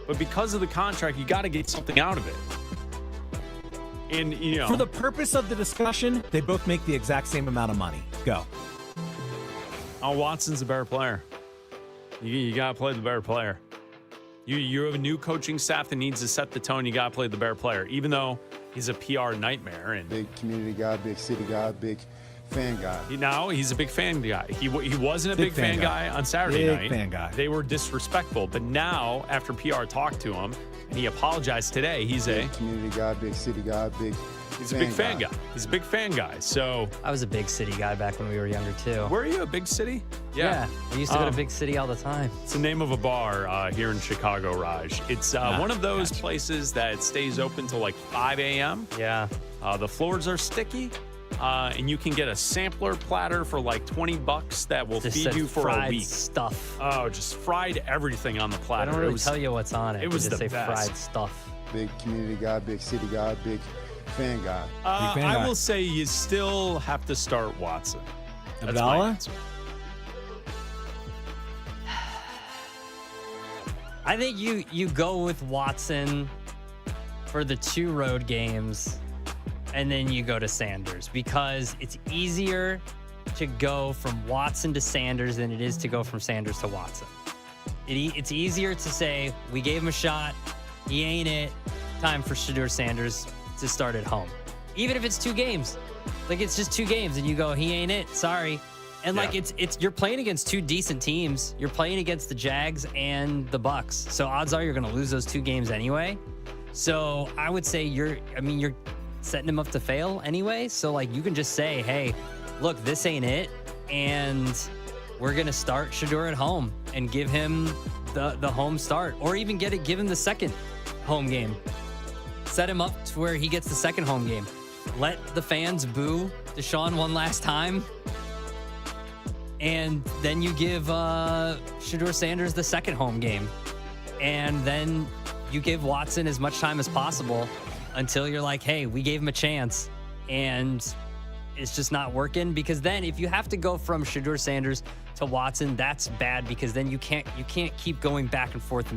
But because of the contract, you got to get something out of it. And, you know. For the purpose of the discussion, they both make the exact same amount of money. Go. Oh, Watson's a better player. You got to play the better player. You have a new coaching staff that needs to set the tone. You got to play the better player, even though he's a PR nightmare. And big community guy, big city guy, big fan guy. He's a big fan guy. He wasn't a big fan guy on Saturday night. Big fan guy. They were disrespectful. But now, after PR talked to him, and he apologized today, he's big community guy, big city guy, he's a big fan guy. He's a big fan guy. So I was a big city guy back when we were younger too. Were you a big city? Yeah. We used to go to Big City all the time. It's the name of a bar here in Chicago, Raj. It's one of those places that stays open till like 5 a.m. Yeah. The floors are sticky. And you can get a sampler platter for like $20 that will feed you for a week. Stuff. Oh, just fried everything on the platter. I don't really tell you what's on it. It was just the say best. Fried stuff. Big community guy, big city guy, big fan guy. I will say you still have to start Watson. That's my Abdalla? answer. I think you go with Watson for the 2 road games, and then you go to Sanders because it's easier to go from Watson to Sanders than it is to go from Sanders to Watson. It's easier to say, we gave him a shot, he ain't it, time for Shedeur Sanders to start at home. Even if it's 2 games. Like, it's just 2 games, and you go, he ain't it, sorry. And like it's you're playing against 2 decent teams. You're playing against the Jags and the Bucks. So odds are you're going to lose those 2 games anyway. So I would say you're setting him up to fail anyway. So like you can just say, hey, look, this ain't it, and we're going to start Shedeur at home and give him the home start, or even give him the second home game. Set him up to where he gets the second home game. Let the fans boo Deshaun one last time. And then you give Shedeur Sanders the second home game. And then you give Watson as much time as possible until you're like, hey, we gave him a chance and it's just not working. Because then if you have to go from Shedeur Sanders to Watson, that's bad because then you can't keep going back and forth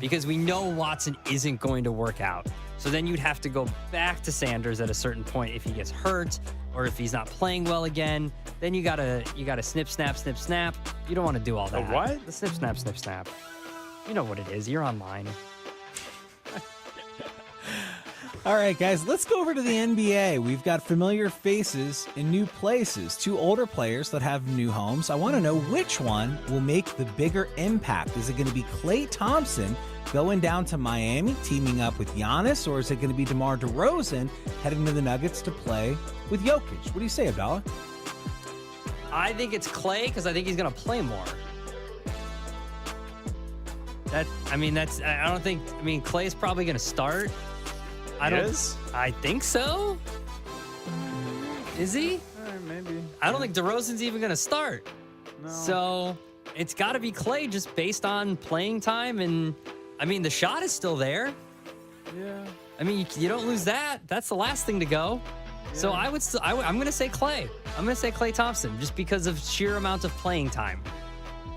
because we know Watson isn't going to work out. So then you'd have to go back to Sanders at a certain point if he gets hurt or if he's not playing well again. Then you gotta snip, snap, snip, snap. You don't want to do all that. What? The snip, snap, snip, snap. You know what it is. You're online. All right, guys, let's go over to the NBA. We've got familiar faces in new places, 2 older players that have new homes. I want to know which one will make the bigger impact. Is it going to be Klay Thompson going down to Miami, teaming up with Giannis, or is it going to be DeMar DeRozan heading to the Nuggets to play with Jokic? What do you say, Abdalla? I think it's Klay because I think he's going to play more. Klay's probably going to start. I think so. Is he? Maybe. I don't think DeRozan's even going to start. No. So it's got to be Klay just based on playing time. And, the shot is still there. Yeah. You don't lose that. That's the last thing to go. Yeah. So I'm going to say Klay. I'm going to say Klay Thompson just because of sheer amount of playing time.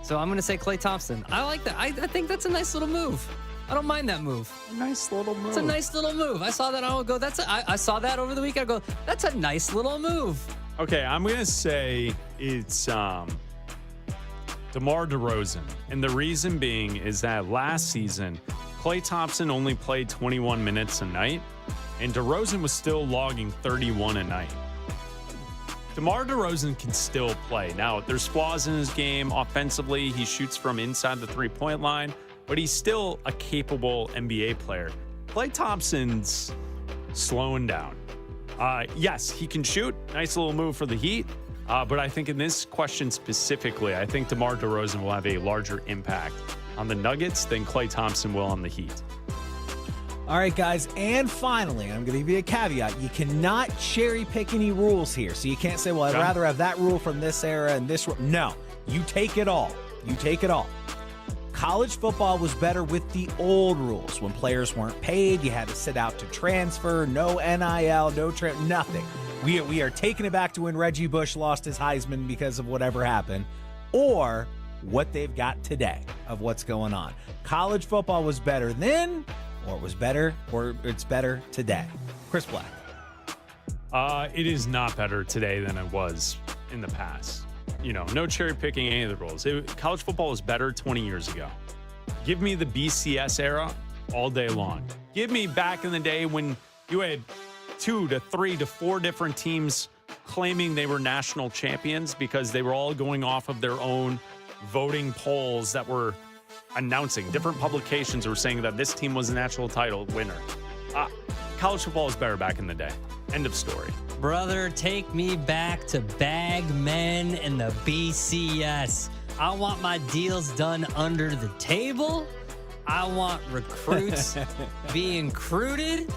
So I'm going to say Klay Thompson. I like that. I think that's a nice little move. I don't mind that move. A nice little move. It's a nice little move. I saw that. I would go. I saw that over the weekend. I go. That's a nice little move. Okay, I'm gonna say it's DeMar DeRozan, and the reason being is that last season Klay Thompson only played 21 minutes a night, and DeRozan was still logging 31 a night. DeMar DeRozan can still play. Now, there's flaws in his game. Offensively, he shoots from inside the three-point line, but he's still a capable NBA player. Klay Thompson's slowing down. Yes, he can shoot. Nice little move for the Heat. But I think in this question specifically, I think DeMar DeRozan will have a larger impact on the Nuggets than Klay Thompson will on the Heat. All right, guys, and finally, I'm going to give you a caveat. You cannot cherry pick any rules here. So you can't say, well, I'd rather have that rule from this era and this rule. No, you take it all. You take it all. College football was better with the old rules. When players weren't paid, you had to sit out to transfer, no NIL, nothing. We are taking it back to when Reggie Bush lost his Heisman because of whatever happened, or what they've got today of what's going on. College football was better then, or it was better, or it's better today. Chris Black. It is not better today than it was in the past. No cherry picking any of the rules. College football was better 20 years ago. Give me the BCS era all day long. Give me back in the day when you had 2 to 3 to 4 different teams claiming they were national champions because they were all going off of their own voting polls that were announcing. Different publications were saying that this team was a national title winner. College football was better back in the day. End of story. Brother, take me back to bag men and the BCS. I want my deals done under the table. I want recruits being recruited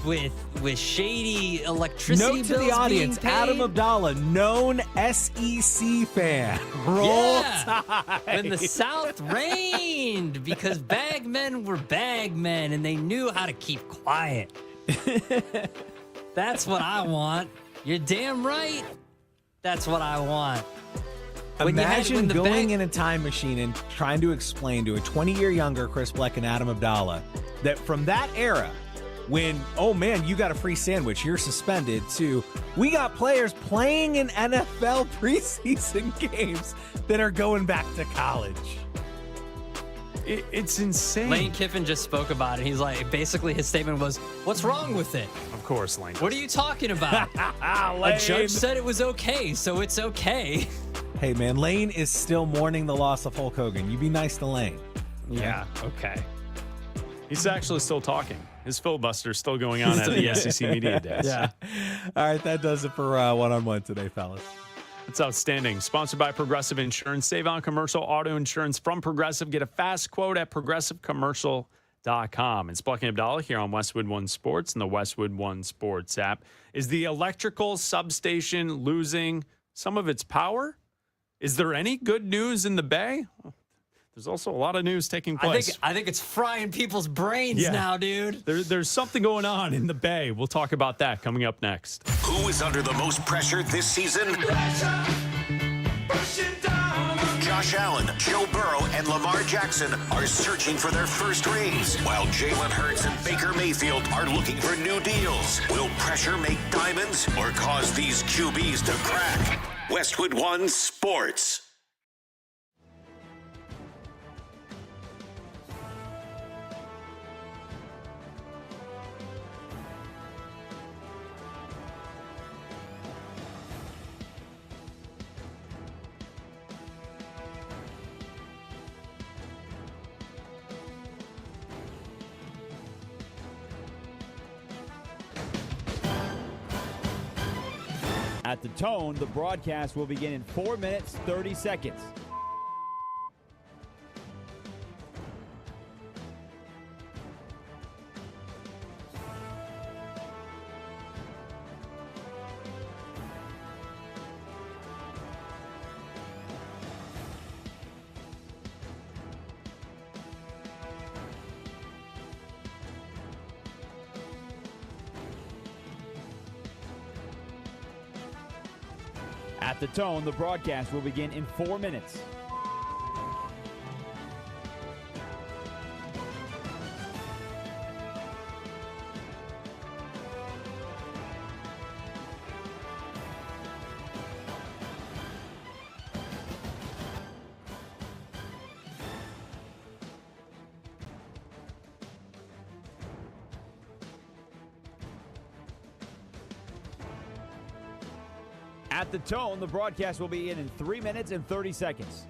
with shady electricity Note to bills the audience, being paid. Adam Abdalla, known SEC fan. Roll Tide. When the South reigned because bag men were bag men and they knew how to keep quiet. That's what I want. You're damn right. That's what I want. Imagine going in a time machine and trying to explain to a 20-year younger Chris Bleck and Adam Abdalla that from that era, when, oh man, you got a free sandwich, you're suspended, to we got players playing in NFL preseason games that are going back to college. It's insane. Lane Kiffin just spoke about it. He's like, basically his statement was, what's wrong with it? Of course, Lane. What are you talking about? A judge said it was okay, so it's okay. Hey, man, Lane is still mourning the loss of Hulk Hogan. You be nice to Lane. Yeah, okay. He's actually still talking. His filibuster's still going on at the SEC Media Days. Yeah. All right, that does it for one-on-one today, fellas. It's outstanding. Sponsored by Progressive Insurance. Save on commercial auto insurance from Progressive. Get a fast quote at progressivecommercial.com. It's Bleck Abdalla here on Westwood One Sports and the Westwood One Sports app. Is the electrical substation losing some of its power? Is there any good news in the Bay? there's also a lot of news taking place. I think it's frying people's brains now, dude. There's something going on in the Bay. We'll talk about that coming up next. Who is under the most pressure this season? Josh Allen, Joe Burrow, and Lamar Jackson are searching for their first rings, while Jalen Hurts and Baker Mayfield are looking for new deals. Will pressure make diamonds or cause these QBs to crack? Westwood One Sports. At the tone, the broadcast will begin in 4 minutes, 30 seconds. At the tone, the broadcast will begin in 4 minutes. At the tone, the broadcast will begin in 3 minutes and 30 seconds.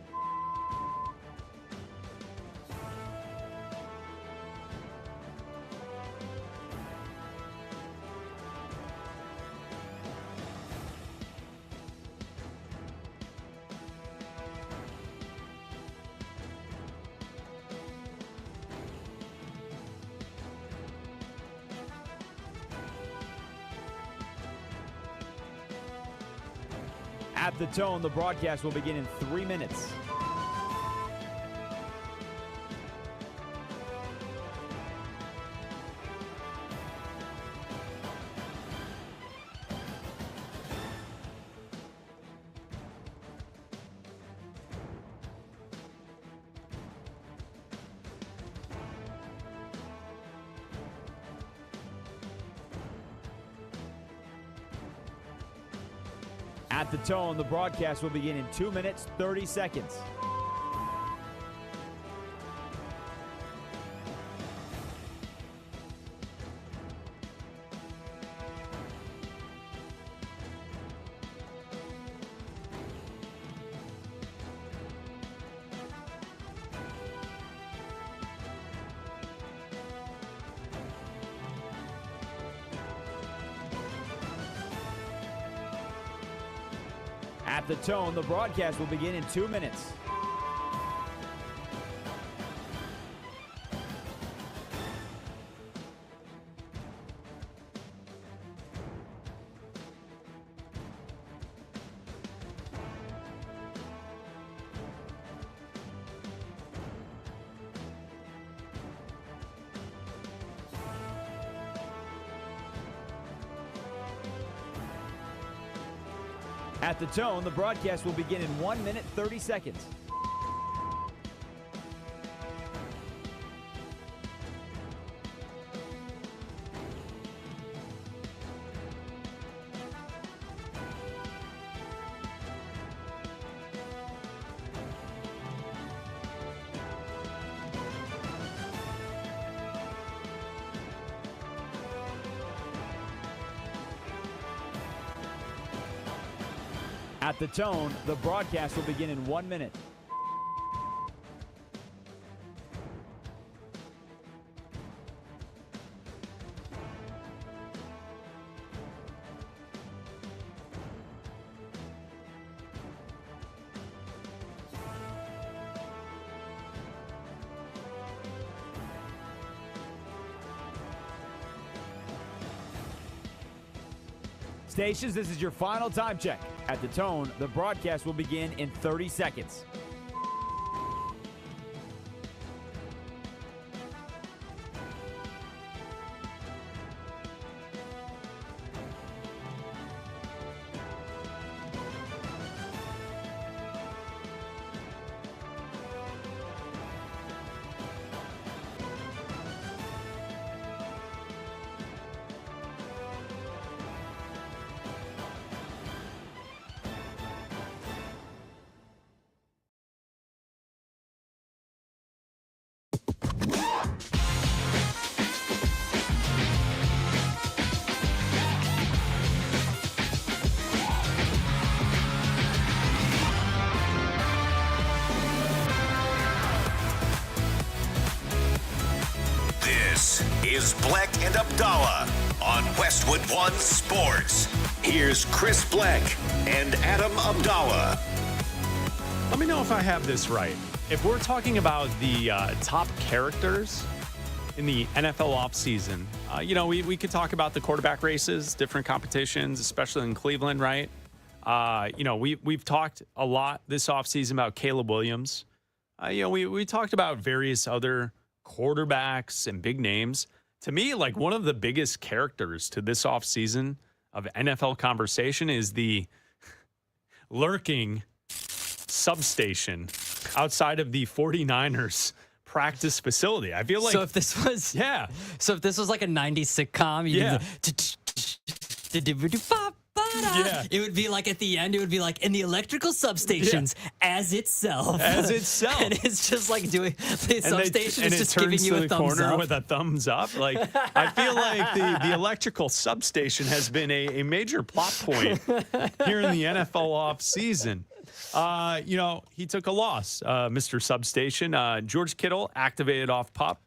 At the tone, the broadcast will begin in 3 minutes. At the tone, the broadcast will begin in 2 minutes, 30 seconds. At the tone, the broadcast will begin in 2 minutes. At the tone, the broadcast will begin in 1 minute, 30 seconds. At the tone, the broadcast will begin in 1 minute. Stations, this is your final time check. At the tone, the broadcast will begin in 30 seconds. is Bleck and Abdalla on Westwood One Sports. Here's Chris Bleck and Adam Abdalla. Let me know if I have this right. If we're talking about the top characters in the NFL offseason, we could talk about the quarterback races, different competitions, especially in Cleveland, right? We've talked a lot this offseason about Caleb Williams. We talked about various other quarterbacks and big names. To me, like one of the biggest characters to this offseason of NFL conversation is the lurking substation outside of the 49ers practice facility. I feel like So if this was like a 90s sitcom, it would be like at the end, it would be like in the electrical substations as itself. As itself. And it's just like doing the substation is just giving you to a the thumbs corner up. with a thumbs up. Like I feel like the electrical substation has been a major plot point here in the NFL off season. He took a loss, Mr. Substation. George Kittle activated off PUP.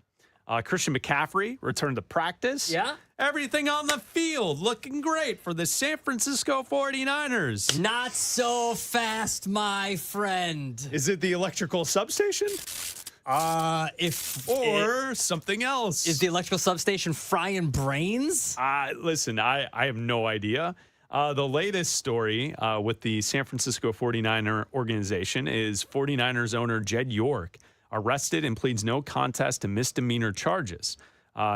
Christian McCaffrey returned to practice. Yeah. Everything on the field looking great for the San Francisco 49ers. Not so fast, my friend. Is it the electrical substation? Something else. Is the electrical substation frying brains? Listen, I have no idea. The latest story with the San Francisco 49er organization is 49ers owner Jed York arrested and pleads no contest to misdemeanor charges.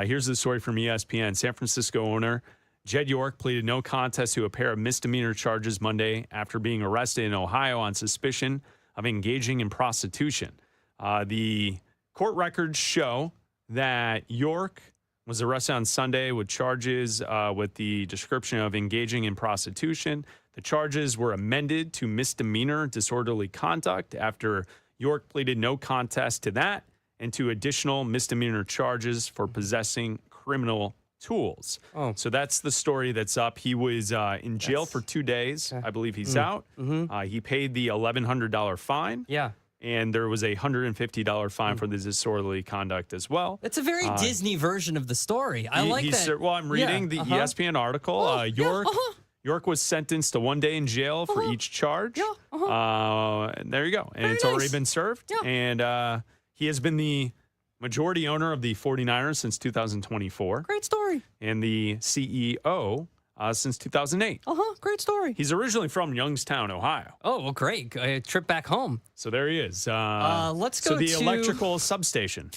Here's the story from ESPN. San Francisco owner Jed York pleaded no contest to a pair of misdemeanor charges Monday after being arrested in Ohio on suspicion of engaging in prostitution. The court records show that York was arrested on Sunday with charges with the description of engaging in prostitution. The charges were amended to misdemeanor disorderly conduct after York pleaded no contest to that and to additional misdemeanor charges for possessing criminal tools. Oh. So that's the story that's up. He was in jail for 2 days. Okay. I believe he's out. Mm-hmm. He paid the $1,100 fine. Yeah. And there was a $150 fine for the disorderly conduct as well. It's a very Disney version of the story. I like that. Well, I'm reading the ESPN article. York was sentenced to 1 day in jail for each charge. Yeah. And there you go. And it's already been served. Yeah. And he has been the majority owner of the 49ers since 2024. Great story. And the CEO since 2008. Great story. He's originally from Youngstown, Ohio. Oh, well, great. A trip back home. So there he is. Let's go to the electrical substation.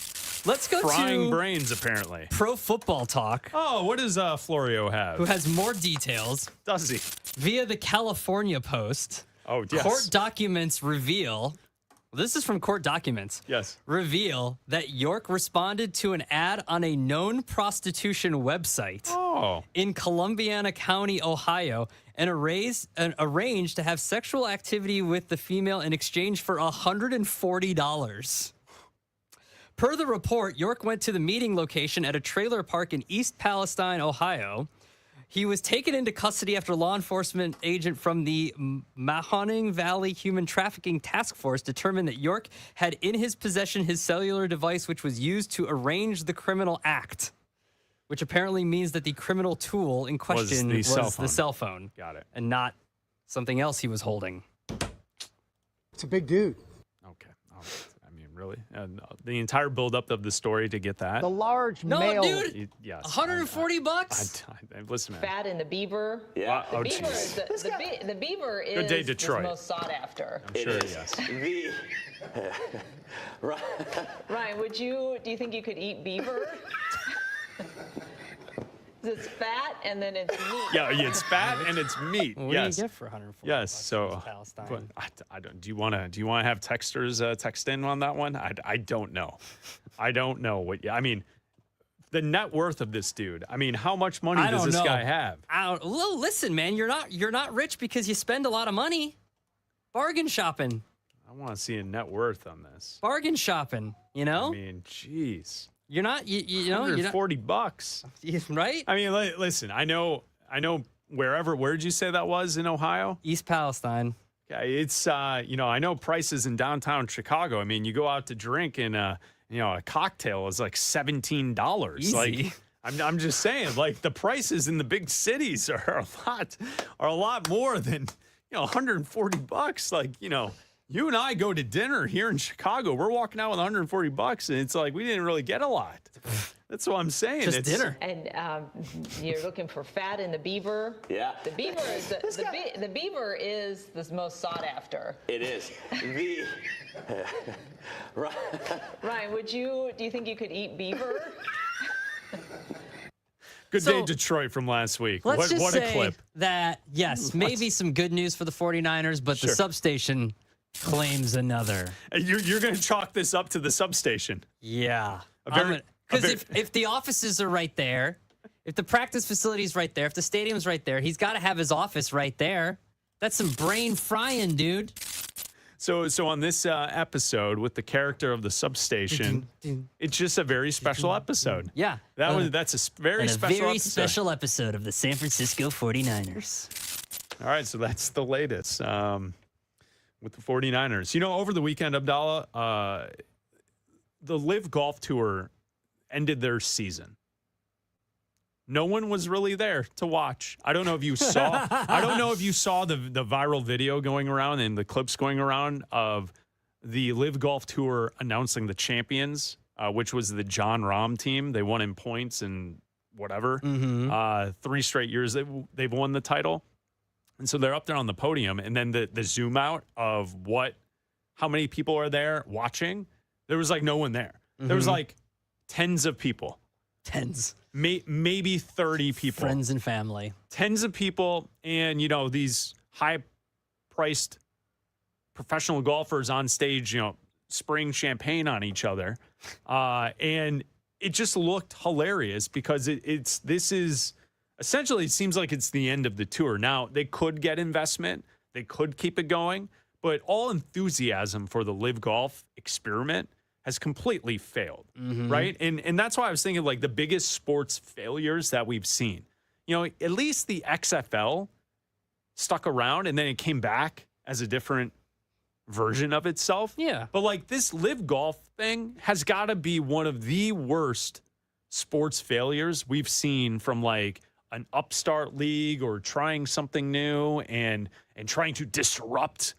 Let's go Frying brains, apparently. Pro Football Talk. Oh, what does Florio have? Who has more details. Does he? Via the California Post. Oh, yes. Court documents reveal... This is from court documents. Yes. Reveal that York responded to an ad on a known prostitution website in Columbiana County, Ohio, and arranged to have sexual activity with the female in exchange for $140. Per the report, York went to the meeting location at a trailer park in East Palestine, Ohio. He was taken into custody after law enforcement agent from the Mahoning Valley Human Trafficking Task Force determined that York had in his possession his cellular device, which was used to arrange the criminal act, which apparently means that the criminal tool in question was the cell phone. Got it. And not something else he was holding. It's a big dude. Okay. I mean, really? And the entire buildup of the story to get that? The large No, male. dude. Yes. $140? Listen, man. Fat and the beaver. Yeah. The beaver is the beaver is Good day, Detroit. the most sought after. I'm sure, yes. Ryan, do you think you could eat beaver? It's fat and then it's meat. Yeah, it's fat and it's meat. What yes. do you get for $140? Yes. So, Palestine? I don't. Do you want to have texters text in on that one? I don't know. I don't know what. I mean, the net worth of this dude. I mean, how much money does this guy have? Well, listen, man, you're not rich because you spend a lot of money. Bargain shopping. I want to see a net worth on this. Bargain shopping. You know. I mean, jeez. You're not, you know, $140, right? I mean, listen, I know where did you say that was in Ohio? East Palestine. Okay, it's I know prices in downtown Chicago. I mean, you go out to drink in a cocktail is like $17. Easy. Like, I'm just saying, like, the prices in the big cities are a lot more than, $140. Like, you and I go to dinner here in Chicago. We're walking out with $140, and it's like we didn't really get a lot. That's what I'm saying. Just dinner. And you're looking for fat in the beaver. Yeah. The beaver is the beaver is the most sought after. It is. Ryan, do you think you could eat beaver? Good day, Detroit, from last week. Let's just what say a clip. that, yes, maybe some good news for the 49ers, but the Sure. substation claims another. You're going to chalk this up to the substation. Yeah. Because Because if the offices are right there, if the practice facility is right there, if the stadium's right there, he's got to have his office right there. That's some brain frying, dude. So on this episode with the character of the substation, it's just a very special episode. Yeah. That's a very special episode. Special episode of the San Francisco 49ers. All right, so that's the latest with the 49ers. Over the weekend, Abdalla, the Live Golf Tour ended their season. No one was really there to watch. I don't know if you saw. I don't know if you saw the viral video going around and the clips going around of the Live Golf Tour announcing the champions, which was the Jon Rahm team. They won in points and whatever. 3 straight years they've won the title, and so they're up there on the podium. And then the zoom out of how many people are there watching. There was like no one there. There was like tens of people. Tens. Maybe 30 people. Friends and family. Tens of people. And, these high-priced professional golfers on stage, spraying champagne on each other. And it just looked hilarious because this is essentially, it seems like it's the end of the tour. Now, they could get investment. They could keep it going. But all enthusiasm for the Live Golf experiment has completely failed, right? And that's why I was thinking, like, the biggest sports failures that we've seen. At least the XFL stuck around, and then it came back as a different version of itself. Yeah. But, like, this Live Golf thing has got to be one of the worst sports failures we've seen from, like, an upstart league or trying something new and trying to disrupt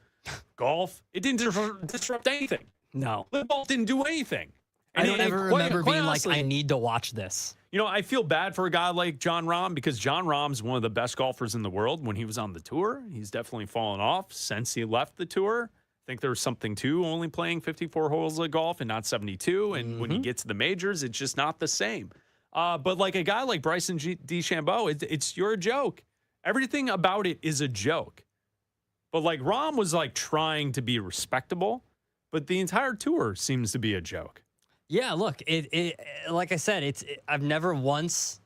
golf. It didn't disrupt anything. No. Live Golf didn't do anything. I don't ever remember being honestly, like, I need to watch this. I feel bad for a guy like Jon Rahm because Jon Rahm's one of the best golfers in the world when he was on the tour. He's definitely fallen off since he left the tour. I think there's something to only playing 54 holes of golf and not 72. And when you get to the majors, it's just not the same. But like a guy like Bryson DeChambeau, you're a joke. Everything about it is a joke. But like Rahm was like trying to be respectable. But the entire tour seems to be a joke. Yeah, look, it like I said, I've never once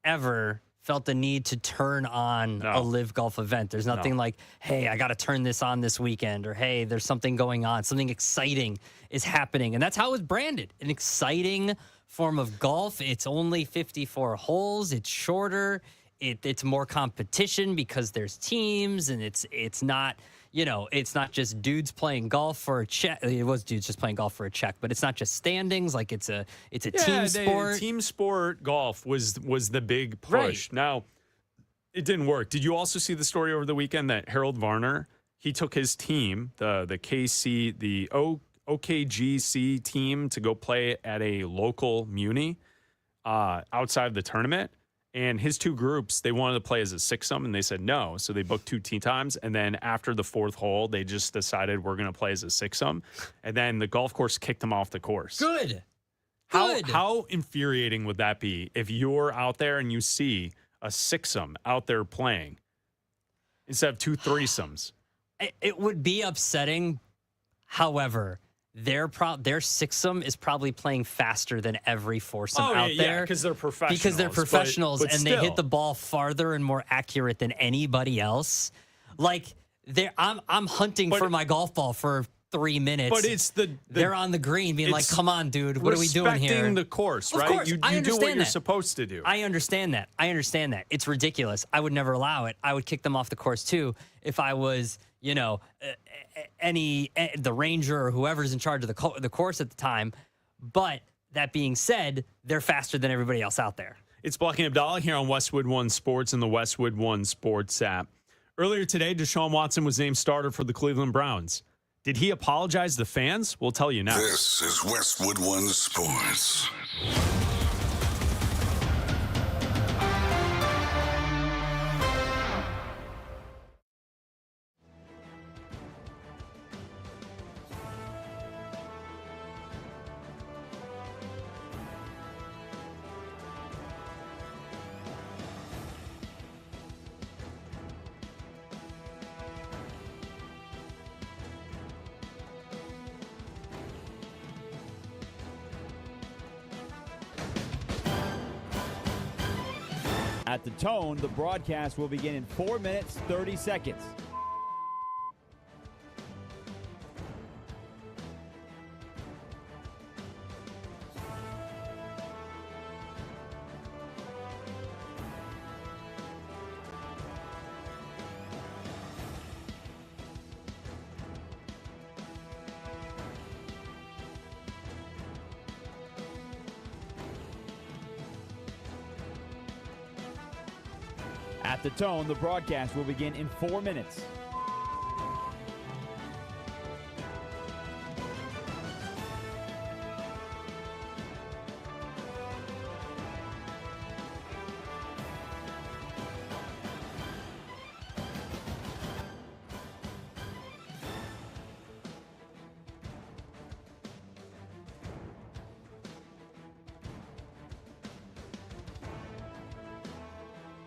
ever felt the need to turn on a Live Golf event. There's nothing like, hey, I got to turn this on this weekend, or hey, there's something going on, something exciting is happening. And that's how it's branded, an exciting form of golf. It's only 54 holes. It's shorter. It's more competition because there's teams, and it's not, it's not just dudes playing golf for a check. It was dudes just playing golf for a check, but it's not just standings. Like it's a team sport. Team sport golf was the big push. Right. Now, it didn't work. Did you also see the story over the weekend that Harold Varner, he took his team, the OKGC team, to go play at a local muni outside of the tournament? And his 2 groups, they wanted to play as a sixsome, and they said no. So they booked 2 tee times. And then after the 4th hole, they just decided we're going to play as a sixsome. And then the golf course kicked them off the course. Good. How infuriating would that be if you're out there and you see a sixsome out there playing instead of 2 threesomes? It would be upsetting. However, their sixsome is probably playing faster than every foursome out there. Because they're professionals. Because they're professionals, but and they hit the ball farther and more accurate than anybody else. Like I'm hunting for my golf ball for 3 minutes. But it's they're on the green, being like, "Come on, dude, what are we doing here?" Respecting the course, right? Of course, you I do what you're that. supposed to do. I understand that. It's ridiculous. I would never allow it. I would kick them off the course too if I was, the ranger or whoever's in charge of the course at the time. But that being said, they're faster than everybody else out there. It's Bleck Abdalla here on Westwood One Sports and the Westwood One Sports app. Earlier today, Deshaun Watson was named starter for the Cleveland Browns. Did he apologize to fans? We'll tell you now. This is Westwood One Sports. At the tone, the broadcast will begin in 4 minutes, 30 seconds. At the tone, the broadcast will begin in 4 minutes.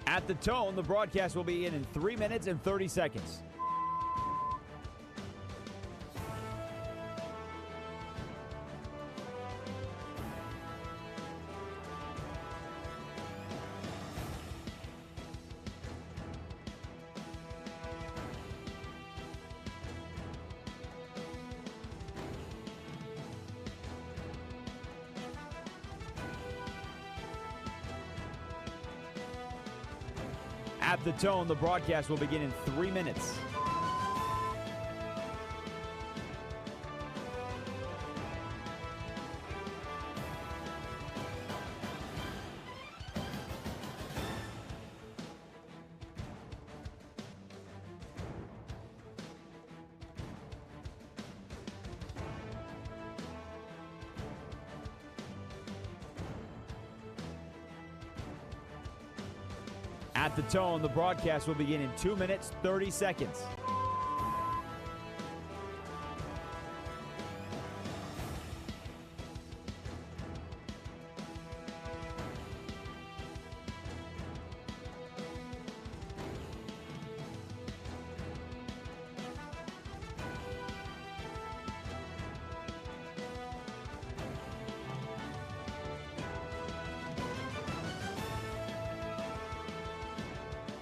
At the tone, the broadcast will be in 3 minutes and 30 seconds. At the tone, the broadcast will begin in 3 minutes. At the tone, the broadcast will begin in 2 minutes, 30 seconds.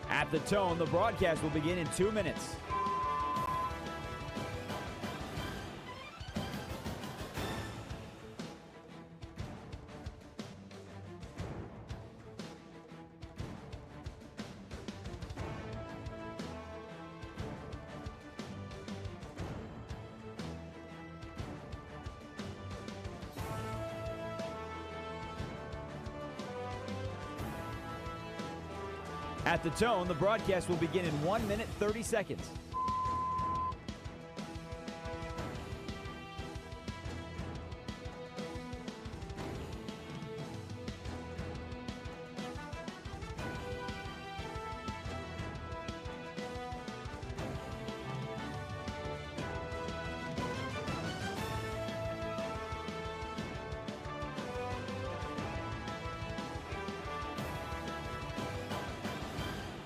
At the tone, the broadcast will begin in 2 minutes. At the tone, the broadcast will begin in 1 minute, 30 seconds.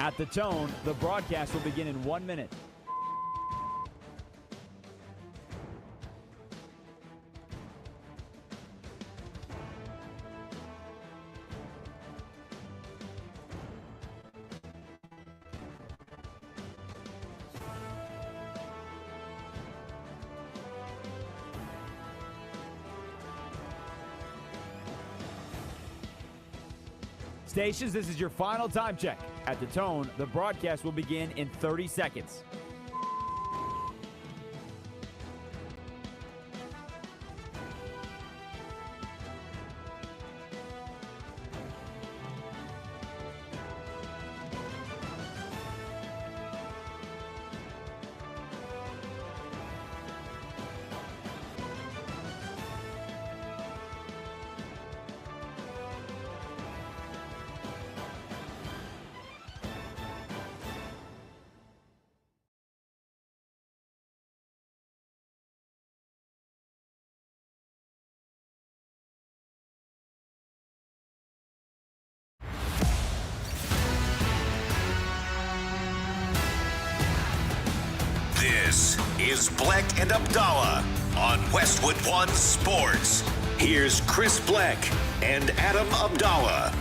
At the tone, the broadcast will begin in 1 minute. Stations, this is your final time check. At the tone, the broadcast will begin in 30 seconds. This is Bleck and Abdalla on Westwood One Sports. Here's Chris Bleck and Adam Abdalla.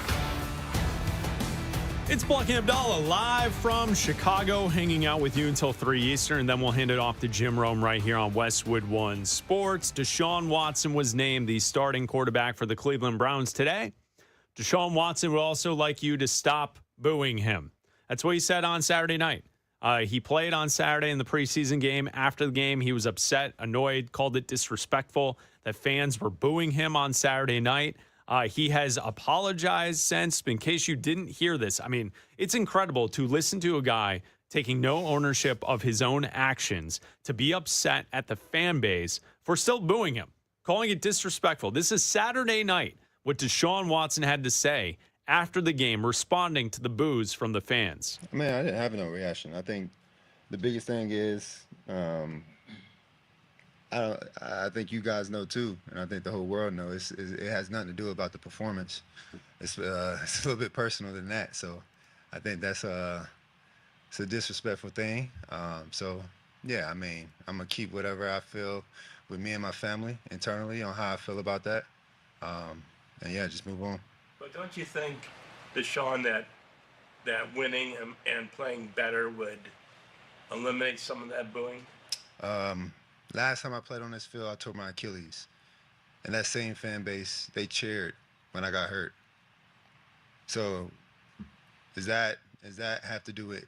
It's Bleck and Abdalla live from Chicago, hanging out with you until 3 Eastern, and then we'll hand it off to Jim Rome right here on Westwood One Sports. Deshaun Watson was named the starting quarterback for the Cleveland Browns today. Deshaun Watson would also like you to stop booing him. That's what he said on Saturday night. He played on Saturday in the preseason game. After the game, he was upset, annoyed, called it disrespectful that fans were booing him on Saturday night. He has apologized since. In case you didn't hear this, I mean, it's incredible to listen to a guy taking no ownership of his own actions, to be upset at the fan base for still booing him, calling it disrespectful. This is Saturday night, what Deshaun Watson had to say after the game, responding to the boos from the fans. I mean, I didn't have no reaction. I think the biggest thing is, I think you guys know too, and I think the whole world knows. It has nothing to do about the performance. It's a little bit personal than that. So, I think it's a disrespectful thing. So, yeah, I mean, I'm gonna keep whatever I feel with me and my family internally on how I feel about that, and yeah, just move on. But don't you think, Deshaun, that winning and playing better would eliminate some of that booing? Last time I played on this field, I tore my Achilles. And that same fan base, they cheered when I got hurt. So does that have to do with,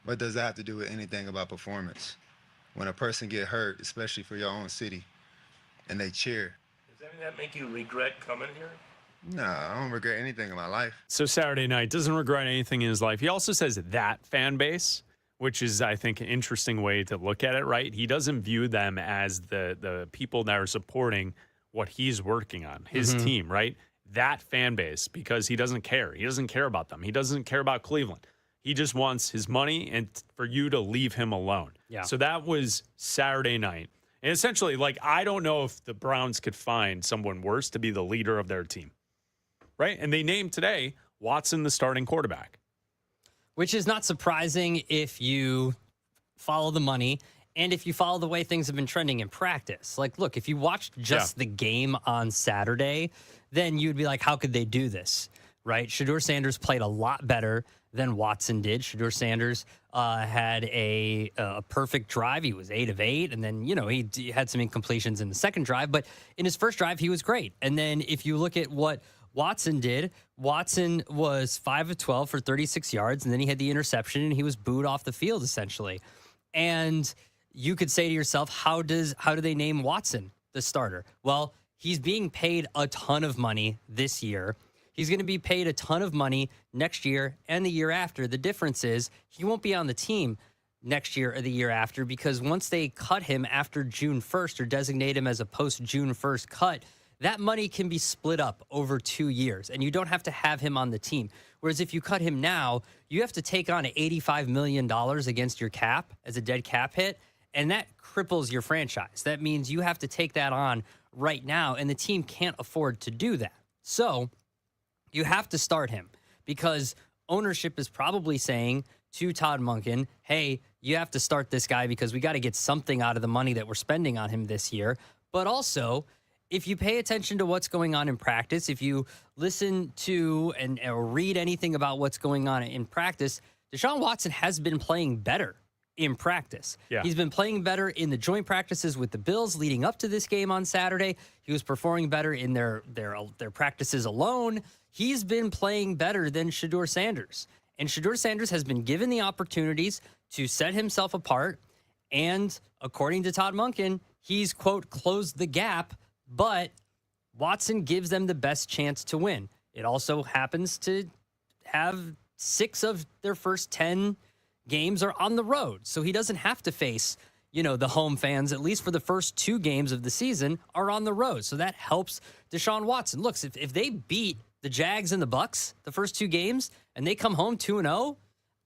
what does that have to do with anything about performance? When a person get hurt, especially for your own city, and they cheer. Does that make you regret coming here? No, I don't regret anything in my life. So Saturday night, doesn't regret anything in his life. He also says that fan base, which is, I think, an interesting way to look at it, right? He doesn't view them as the people that are supporting what he's working on, his team, right? That fan base, because he doesn't care. He doesn't care about them. He doesn't care about Cleveland. He just wants his money and for you to leave him alone. Yeah. So that was Saturday night. And essentially, like, I don't know if the Browns could find someone worse to be the leader of their team, right? And they named today Watson the starting quarterback. Which is not surprising if you follow the money and if you follow the way things have been trending in practice. Like, look, if you watched just the game on Saturday, then you'd be like, how could they do this, right? Shedeur Sanders played a lot better than Watson did. Shedeur Sanders had a perfect drive. He was 8 of 8, and then, he had some incompletions in the second drive. But in his first drive, he was great. And then if you look at what Watson did, Watson was 5 of 12 for 36 yards, and then he had the interception, and he was booed off the field, essentially. And you could say to yourself, how do they name Watson the starter? Well, he's being paid a ton of money this year. He's going to be paid a ton of money next year and the year after. The difference is he won't be on the team next year or the year after, because once they cut him after June 1st or designate him as a post-June 1st cut, that money can be split up over 2 years, and you don't have to have him on the team. Whereas if you cut him now, you have to take on $85 million against your cap as a dead cap hit, and that cripples your franchise. That means you have to take that on right now, and the team can't afford to do that. So you have to start him, because ownership is probably saying to Todd Monken, hey, you have to start this guy because we got to get something out of the money that we're spending on him this year. But also, if you pay attention to what's going on in practice, if you listen to or read anything about what's going on in practice, Deshaun Watson has been playing better in practice. Yeah. He's been playing better in the joint practices with the Bills leading up to this game on Saturday. He was performing better in their practices alone. He's been playing better than Shedeur Sanders. And Shedeur Sanders has been given the opportunities to set himself apart. And according to Todd Monken, he's, quote, closed the gap. But Watson gives them the best chance to win. It also happens to have 6 of their first 10 games are on the road. So he doesn't have to face, the home fans, at least for the first 2 games of the season, are on the road. So that helps Deshaun Watson. Look, if they beat the Jags and the Bucks the first 2 games and they come home 2-0,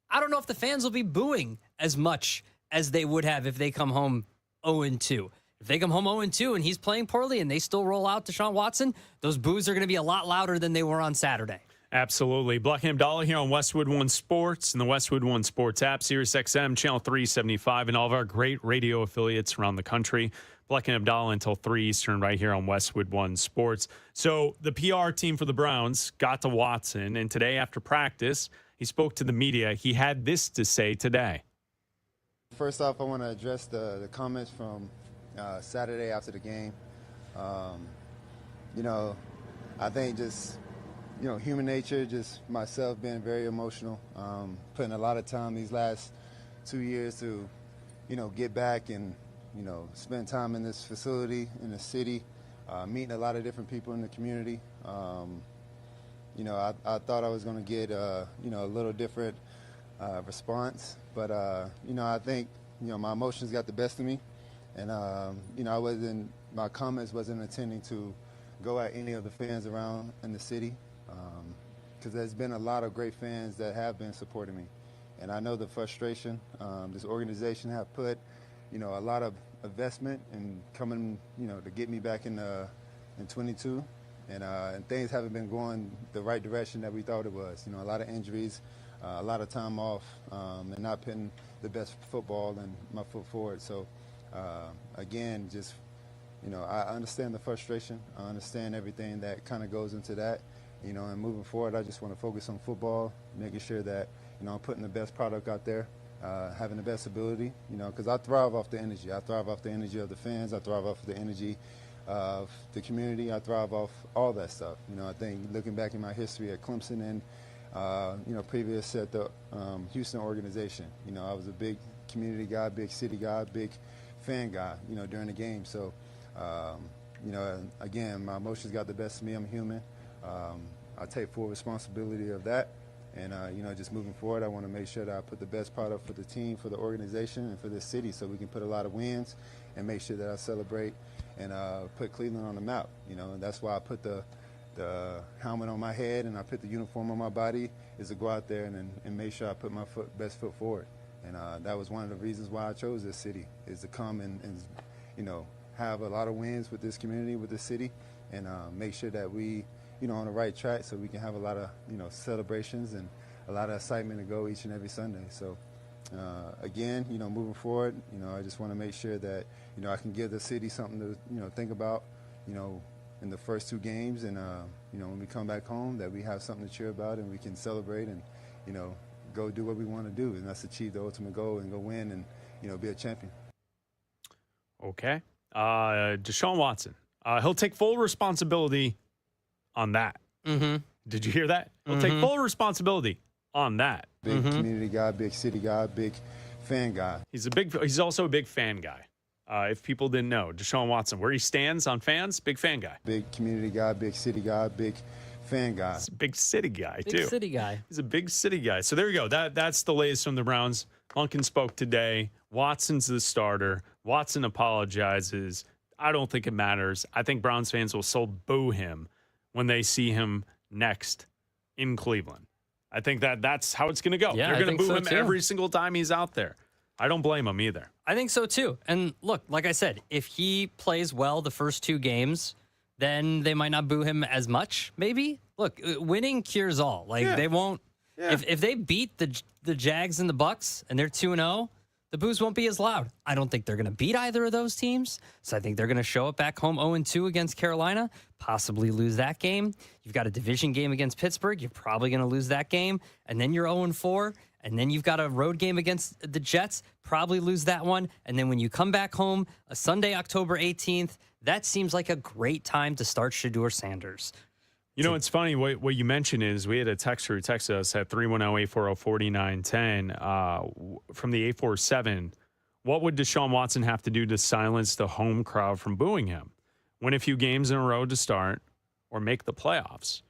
I don't know if the fans will be booing as much as they would have if they come home 0-2. If they come home 0-2 and he's playing poorly and they still roll out Deshaun Watson, those boos are going to be a lot louder than they were on Saturday. Absolutely. Bleck Abdalla here on Westwood One Sports and the Westwood One Sports app, Sirius XM, Channel 375, and all of our great radio affiliates around the country. Bleck Abdalla until 3 Eastern right here on Westwood One Sports. So the PR team for the Browns got to Watson, and today after practice, he spoke to the media. He had this to say today. First off, I want to address the comments from Saturday after the game. I think just, human nature, just myself being very emotional, putting a lot of time these last 2 years to, get back and, spend time in this facility, in the city, meeting a lot of different people in the community. I thought I was going to get, a little different response, but, I think, my emotions got the best of me, and, my comments wasn't intending to go at any of the fans around in the city, because there's been a lot of great fans that have been supporting me. And I know the frustration this organization have put, a lot of investment in coming, to get me back in 22. And things haven't been going the right direction that we thought it was. A lot of injuries, a lot of time off, and not putting the best football and my foot forward. So, again, just, I understand the frustration. I understand everything that kind of goes into that. And moving forward, I just want to focus on football, making sure that, I'm putting the best product out there, having the best ability, because I thrive off the energy. I thrive off the energy of the fans. I thrive off the energy of the community. I thrive off all that stuff. I think looking back in my history at Clemson and, previous at the Houston organization, I was a big community guy, big city guy, big fan guy, during the game. So, again, my emotions got the best of me. I'm human. I take full responsibility of that. And, just moving forward, I want to make sure that I put the best product for the team, for the organization, and for this city so we can put a lot of wins and make sure that I celebrate and put Cleveland on the map. And that's why I put the helmet on my head and I put the uniform on my body, is to go out there and make sure I put my best foot forward. And that was one of the reasons why I chose this city, is to come and have a lot of wins with this community, with this city, and make sure that we, on the right track so we can have a lot of, celebrations and a lot of excitement to go each and every Sunday. So, again, moving forward, I just want to make sure that, I can give the city something to, think about, in the first 2 games. And, when we come back home, that we have something to cheer about and we can celebrate and, go do what we want to do. And that's achieve the ultimate goal and go win and, be a champion. Okay. Deshaun Watson. He'll take full responsibility on that. Mm-hmm. Did you hear that? He'll take full responsibility on that. Big community guy, big city guy, big fan guy. He's also a big fan guy. If people didn't know, Deshaun Watson, where he stands on fans, big fan guy. Big community guy, big city guy, big fan guy. He's a big city guy, too. Big city guy. He's a big city guy. So there you go. That's the latest from the Browns. Lunkin spoke today. Watson's the starter. Watson apologizes. I don't think it matters. I think Browns fans will so boo him when they see him next in Cleveland. I think that's how it's going to go. Yeah, They're going to boo him too. every single time he's out there. I don't blame him either. I think so, too. And look, like I said, if he plays well the first 2 games, then they might not boo him as much, maybe. Look, winning cures all. They won't. Yeah. If they beat the Jags and the Bucks and they're 2-0, the boos won't be as loud. I don't think they're going to beat either of those teams. So I think they're going to show up back home 0-2 against Carolina, possibly lose that game. You've got a division game against Pittsburgh. You're probably going to lose that game. And then you're 0-4. And then you've got a road game against the Jets, probably lose that one. And then when you come back home, a Sunday, October 18th, that seems like a great time to start Shedeur Sanders. It's funny. What you mentioned is we had a texter who texted us at 310-840-4910 from the 847. What would Deshaun Watson have to do to silence the home crowd from booing him? Win a few games in a row to start or make the playoffs?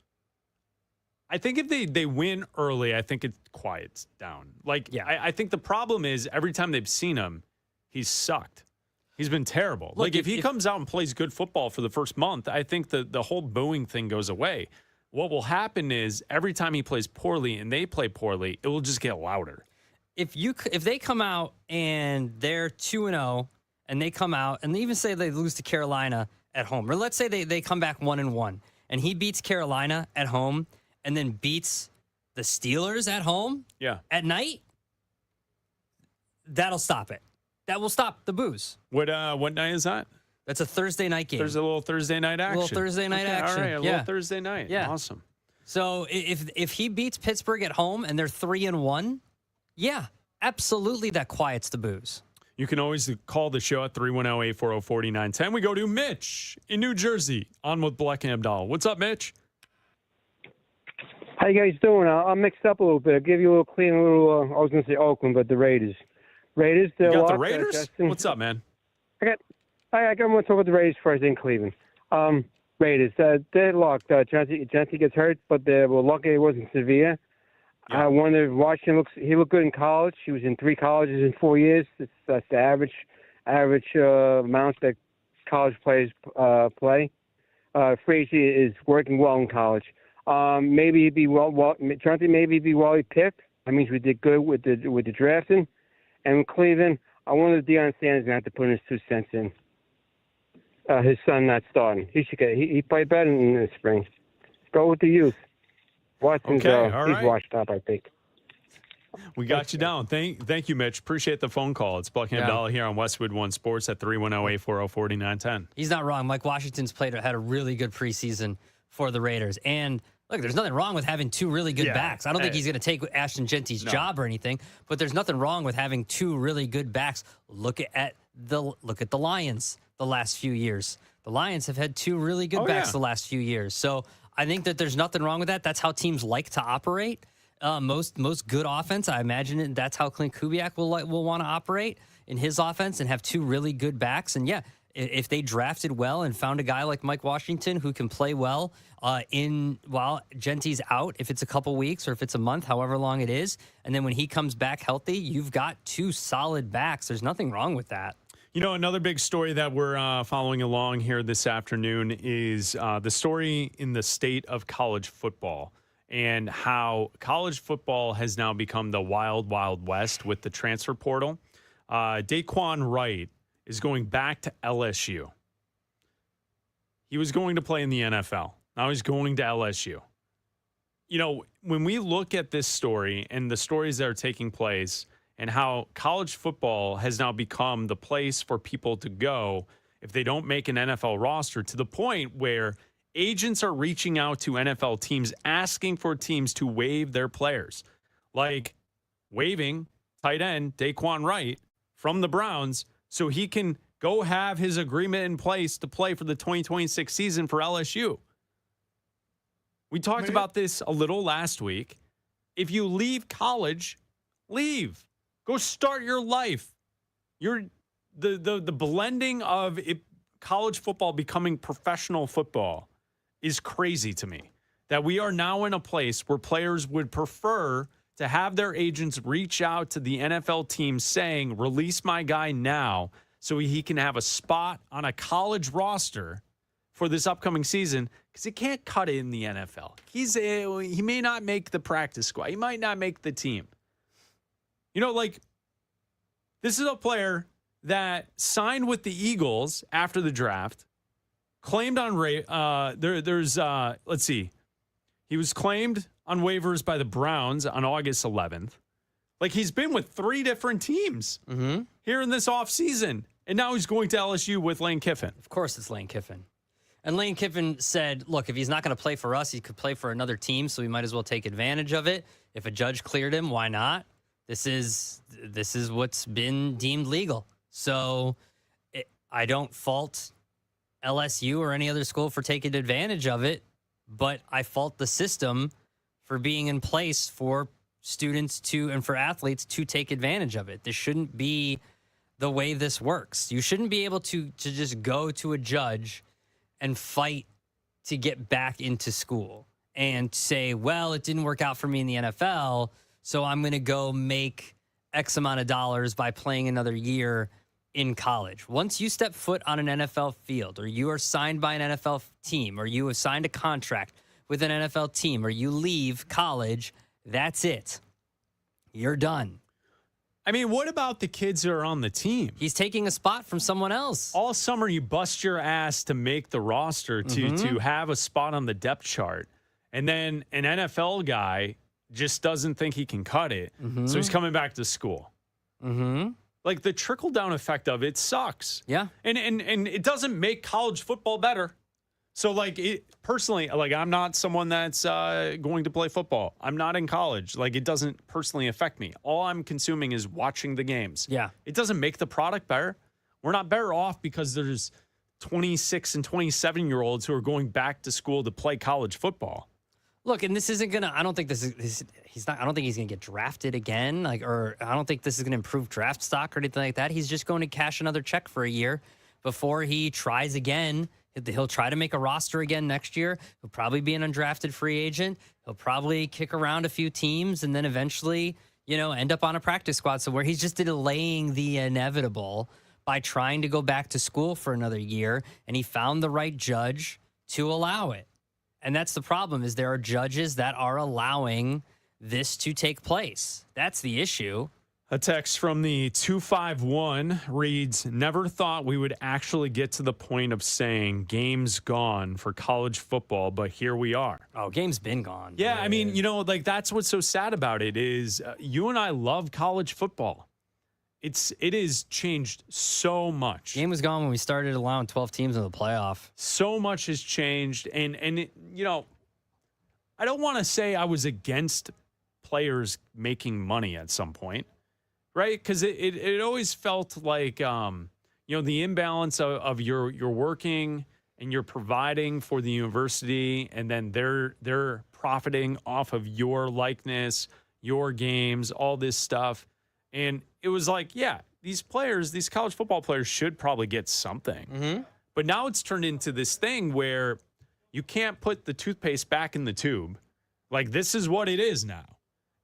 I think if they win early, I think it quiets down. I think the problem is every time they've seen him, he's sucked. He's been terrible. Look, if he comes out and plays good football for the first month, I think the whole booing thing goes away. What will happen is every time he plays poorly and they play poorly, it will just get louder. If they come out and they're 2-0 and they come out and they even say they lose to Carolina at home, or let's say they come back 1-1 and he beats Carolina at home, and then beats the Steelers at home at night, that'll stop it. That will stop the boos. What night is that? That's a Thursday night game. There's a little Thursday night action. A little Thursday night action. All right, a little Thursday night. Yeah. Awesome. So if he beats Pittsburgh at home and they're 3-1, yeah, absolutely that quiets the boos. You can always call the show at 310-840-4910. We go to Mitch in New Jersey on with Bleck Abdalla. What's up, Mitch? How you guys doing? I'm mixed up a little bit. I'll give you a little clean little, I was going to say Oakland, but the Raiders. You got the Raiders? What's up, man? I got want to talk about the Raiders first in Cleveland. Raiders, they're locked. Jeanty gets hurt, but we're lucky it wasn't severe. I wonder if Washington he looked good in college. He was in 3 colleges in 4 years. That's the average amount that college players play. Frazee is working well in college. Maybe he'd be Jeanty maybe be well picked. That means we did good with the drafting. And in Cleveland, I wonder if Deion Sanders going to have to put his 2 cents in. His son not starting. He played better in the spring. Go with the youth. Watson's Okay, all right. He's washed up, I think. We got you down. Thank you, Mitch. Appreciate the phone call. It's Bleck Abdalla here on Westwood One Sports at 310-840-4910. He's not wrong. Mike Washington's had a really good preseason for the Raiders. And look, there's nothing wrong with having 2 really good backs. I don't think he's going to take Ashton Jeanty's job or anything, but there's nothing wrong with having 2 really good backs. Look at the Lions the last few years. The Lions have had 2 really good backs the last few years. So I think that there's nothing wrong with that. That's how teams like to operate. Most good offense, I imagine that's how Clint Kubiak will want to operate in his offense and have 2 really good backs. And if they drafted well and found a guy like Mike Washington who can play well while Jeanty's out, if it's a couple weeks or if it's a month, however long it is, and then when he comes back healthy, you've got 2 solid backs. There's nothing wrong with that. You know, another big story that we're following along here this afternoon is the story in the state of college football and how college football has now become the wild, wild west with the transfer portal. Daquan Wright is going back to LSU. He was going to play in the NFL. Now he's going to LSU. You know, when we look at this story and the stories that are taking place and how college football has now become the place for people to go if they don't make an NFL roster, to the point where agents are reaching out to NFL teams asking for teams to waive their players, like waiving tight end Daquan Wright from the Browns so he can go have his agreement in place to play for the 2026 season for LSU. We talked about this a little last week. If you leave college, leave. Go start your life. The blending of college football becoming professional football is crazy to me. That we are now in a place where players would prefer to have their agents reach out to the NFL team saying, release my guy now so he can have a spot on a college roster for this upcoming season, because he can't cut it in the NFL. He may not make the practice squad. He might not make the team. You know, like, this is a player that signed with the Eagles after the draft, claimed on let's see. He was claimed on waivers by the Browns on August 11th. Like, he's been with 3 different teams here in this offseason. And now he's going to LSU with Lane Kiffin. Of course it's Lane Kiffin. And Lane Kiffin said, look, if he's not going to play for us, he could play for another team, so we might as well take advantage of it. If a judge cleared him, why not? This is what's been deemed legal. So I don't fault LSU or any other school for taking advantage of it, but I fault the system for being in place for students and for athletes to take advantage of it. This shouldn't be the way this works. You shouldn't be able to just go to a judge and fight to get back into school and say, well, it didn't work out for me in the NFL, so I'm going to go make X amount of dollars by playing another year in college. Once you step foot on an NFL field, or you are signed by an NFL team, or you have signed a contract with an NFL team, or you leave college, that's it. You're done. I mean, what about the kids who are on the team? He's taking a spot from someone else. All summer, you bust your ass to make the roster, to have a spot on the depth chart. And then an NFL guy just doesn't think he can cut it. So he's coming back to school. Like the trickle down effect of it sucks. Yeah. And it doesn't make college football better. So like personally, like I'm not someone that's going to play football. I'm not in college. Like it doesn't personally affect me. All I'm consuming is watching the games. Yeah. It doesn't make the product better. We're not better off because there's 26 and 27-year-olds who are going back to school to play college football. Look, and this isn't gonna. I don't think I don't think he's gonna get drafted again. Or I don't think this is gonna improve draft stock or anything like that. He's just going to cash another check for a year before he tries again. He'll try to make a roster again next year. He'll probably be an undrafted free agent. He'll probably kick around a few teams and then eventually, end up on a practice squad somewhere. He's just delaying the inevitable by trying to go back to school for another year, and he found the right judge to allow it. And that's the problem, is there are judges that are allowing this to take place. That's the issue. A text from the 251 reads, never thought we would actually get to the point of saying game's gone for college football, but here we are. Oh, game's been gone. Yeah, I mean, like that's what's so sad about it is you and I love college football. It has changed so much. Game was gone when we started allowing 12 teams in the playoff. So much has changed. And it, I don't want to say I was against players making money at some point, right? Because it always felt like, the imbalance of you're working and you're providing for the university, and then they're profiting off of your likeness, your games, all this stuff. And it was like, yeah, these college football players should probably get something. But now it's turned into this thing where you can't put the toothpaste back in the tube. Like, this is what it is now.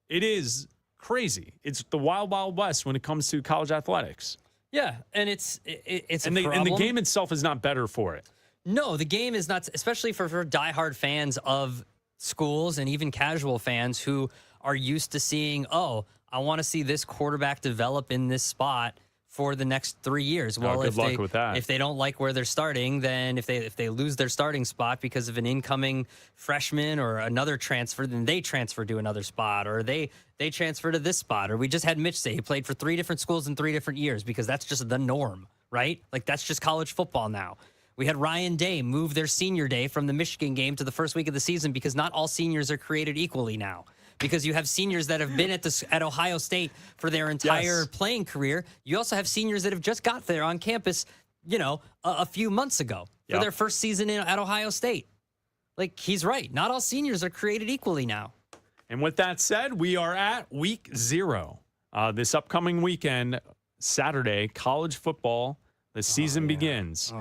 It is crazy. It's the wild, wild west when it comes to college athletics. Yeah, and it's and the game itself is not better for it. No, the game is not, especially for diehard fans of schools and even casual fans who are used to seeing, I want to see this quarterback develop in this spot for the next 3 years. Well, good luck with that. If they don't like where they're starting, then if they lose their starting spot because of an incoming freshman or another transfer, then they transfer to another spot, or they transfer to this spot. Or we just had Mitch say he played for 3 different schools in 3 different years because that's just the norm, right? Like that's just college football now. We had Ryan Day move their senior day from the Michigan game to the first week of the season because not all seniors are created equally now. Because you have seniors that have been at Ohio State for their entire playing career. You also have seniors that have just got there on campus, a few months ago for their first season at Ohio State. Like, he's right. Not all seniors are created equally now. And with that said, we are at week 0. This upcoming weekend, Saturday, college football. The season begins.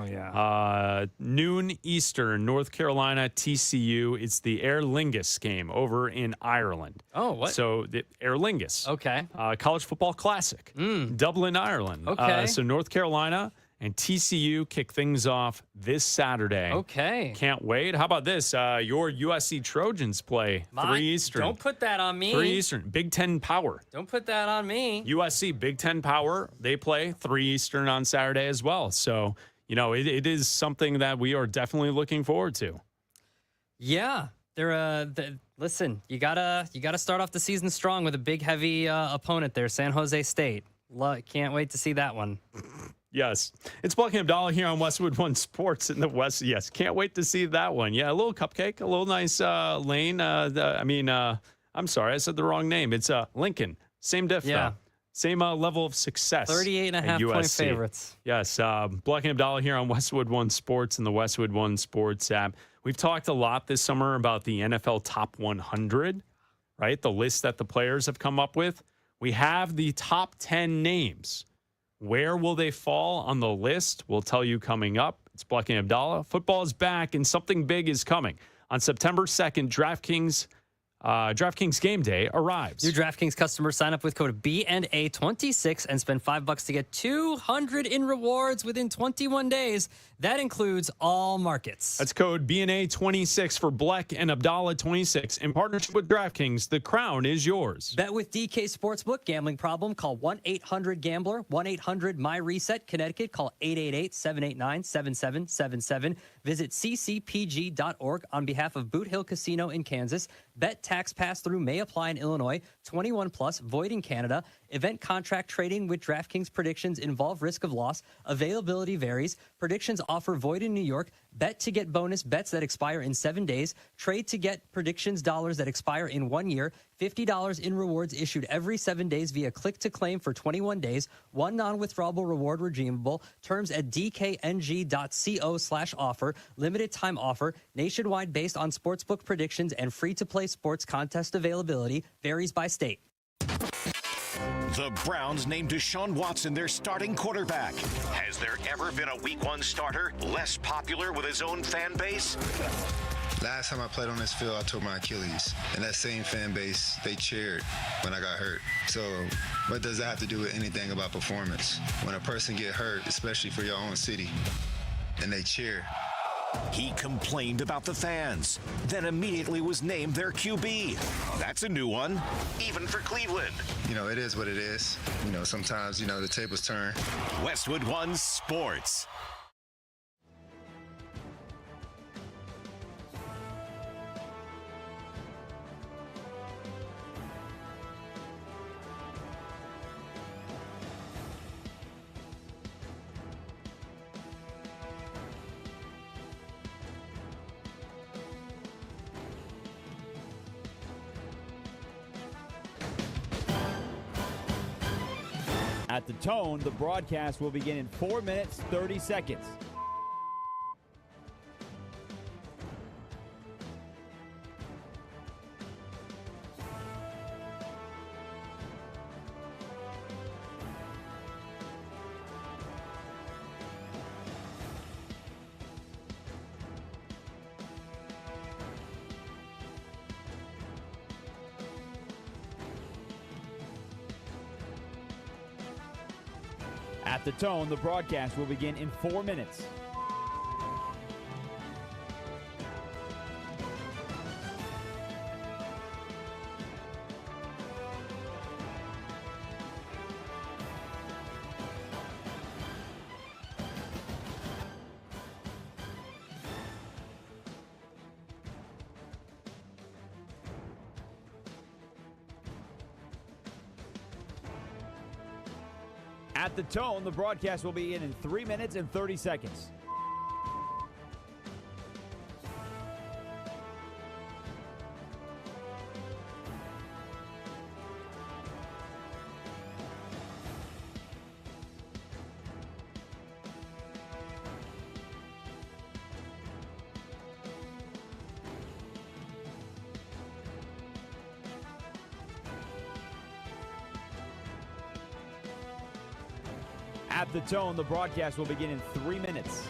Noon Eastern, North Carolina, TCU. It's the Aer Lingus game over in Ireland. Oh, what? So the Aer Lingus. Okay. College Football Classic. Dublin, Ireland. Okay. So North Carolina and TCU kick things off this Saturday. Okay. Can't wait. How about this? Your USC Trojans play 3 Eastern. Don't put that on me. 3 Eastern. Big Ten Power. Don't put that on me. USC, Big Ten Power. They play 3 Eastern on Saturday as well. So, it is something that we are definitely looking forward to. Yeah. Listen, you gotta start off the season strong with a big, heavy opponent there, San Jose State. Can't wait to see that one. Yes. It's Bleck Abdalla here on Westwood One Sports in the West. Yes. Can't wait to see that one. Yeah. A little cupcake, a little nice lane. I'm sorry. I said the wrong name. It's Lincoln. Same diff. Yeah. Same level of success. 38.5 point favorites. Yes. Bleck Abdalla here on Westwood One Sports and the Westwood One Sports app. We've talked a lot this summer about the NFL Top 100, right? The list that the players have come up with. We have the top 10 names. Where will they fall on the list? We'll tell you coming up. It's Bleck Abdalla. Football is back, and something big is coming. On September 2nd, DraftKings DraftKings Game Day arrives. New DraftKings customers sign up with code BNA26 and spend $5 to get $200 in rewards within 21 days. That includes all markets. That's code BNA26 for Bleck and Abdalla 26. In partnership with DraftKings, the crown is yours. Bet with DK Sportsbook. Gambling problem? Call 1-800-GAMBLER. 1-800-MY-RESET. Connecticut. Call 888-789-7777. Visit ccpg.org on behalf of Boot Hill Casino in Kansas. Bet tax pass-through may apply in Illinois. 21 plus, void in Canada. Event contract trading with DraftKings predictions involve risk of loss. Availability varies. Predictions offer void in New York. Bet to get bonus bets that expire in 7 days. Trade to get predictions dollars that expire in 1 year. $50 in rewards issued every 7 days via click to claim for 21 days. One non-withdrawable reward redeemable. Terms at dkng.co/offer. Limited time offer. Nationwide based on sportsbook predictions and free-to-play sports contest availability. Varies by state. The Browns named Deshaun Watson their starting quarterback. Has there ever been a Week 1 starter less popular with his own fan base? Last time I played on this field, I tore my Achilles. And that same fan base, they cheered when I got hurt. So what does that have to do with anything about performance? When a person get hurt, especially for your own city, and they cheer. He complained about the fans, then immediately was named their QB. That's a new one, even for Cleveland. You know, it is what it is. You know, sometimes, the tables turn. Westwood One Sports. At the tone, the broadcast will begin in 4 minutes, 30 seconds. At the tone, the broadcast will begin in 4 minutes. At the tone, the broadcast will begin in 3 minutes and 30 seconds. At the tone, the broadcast will begin in 3 minutes.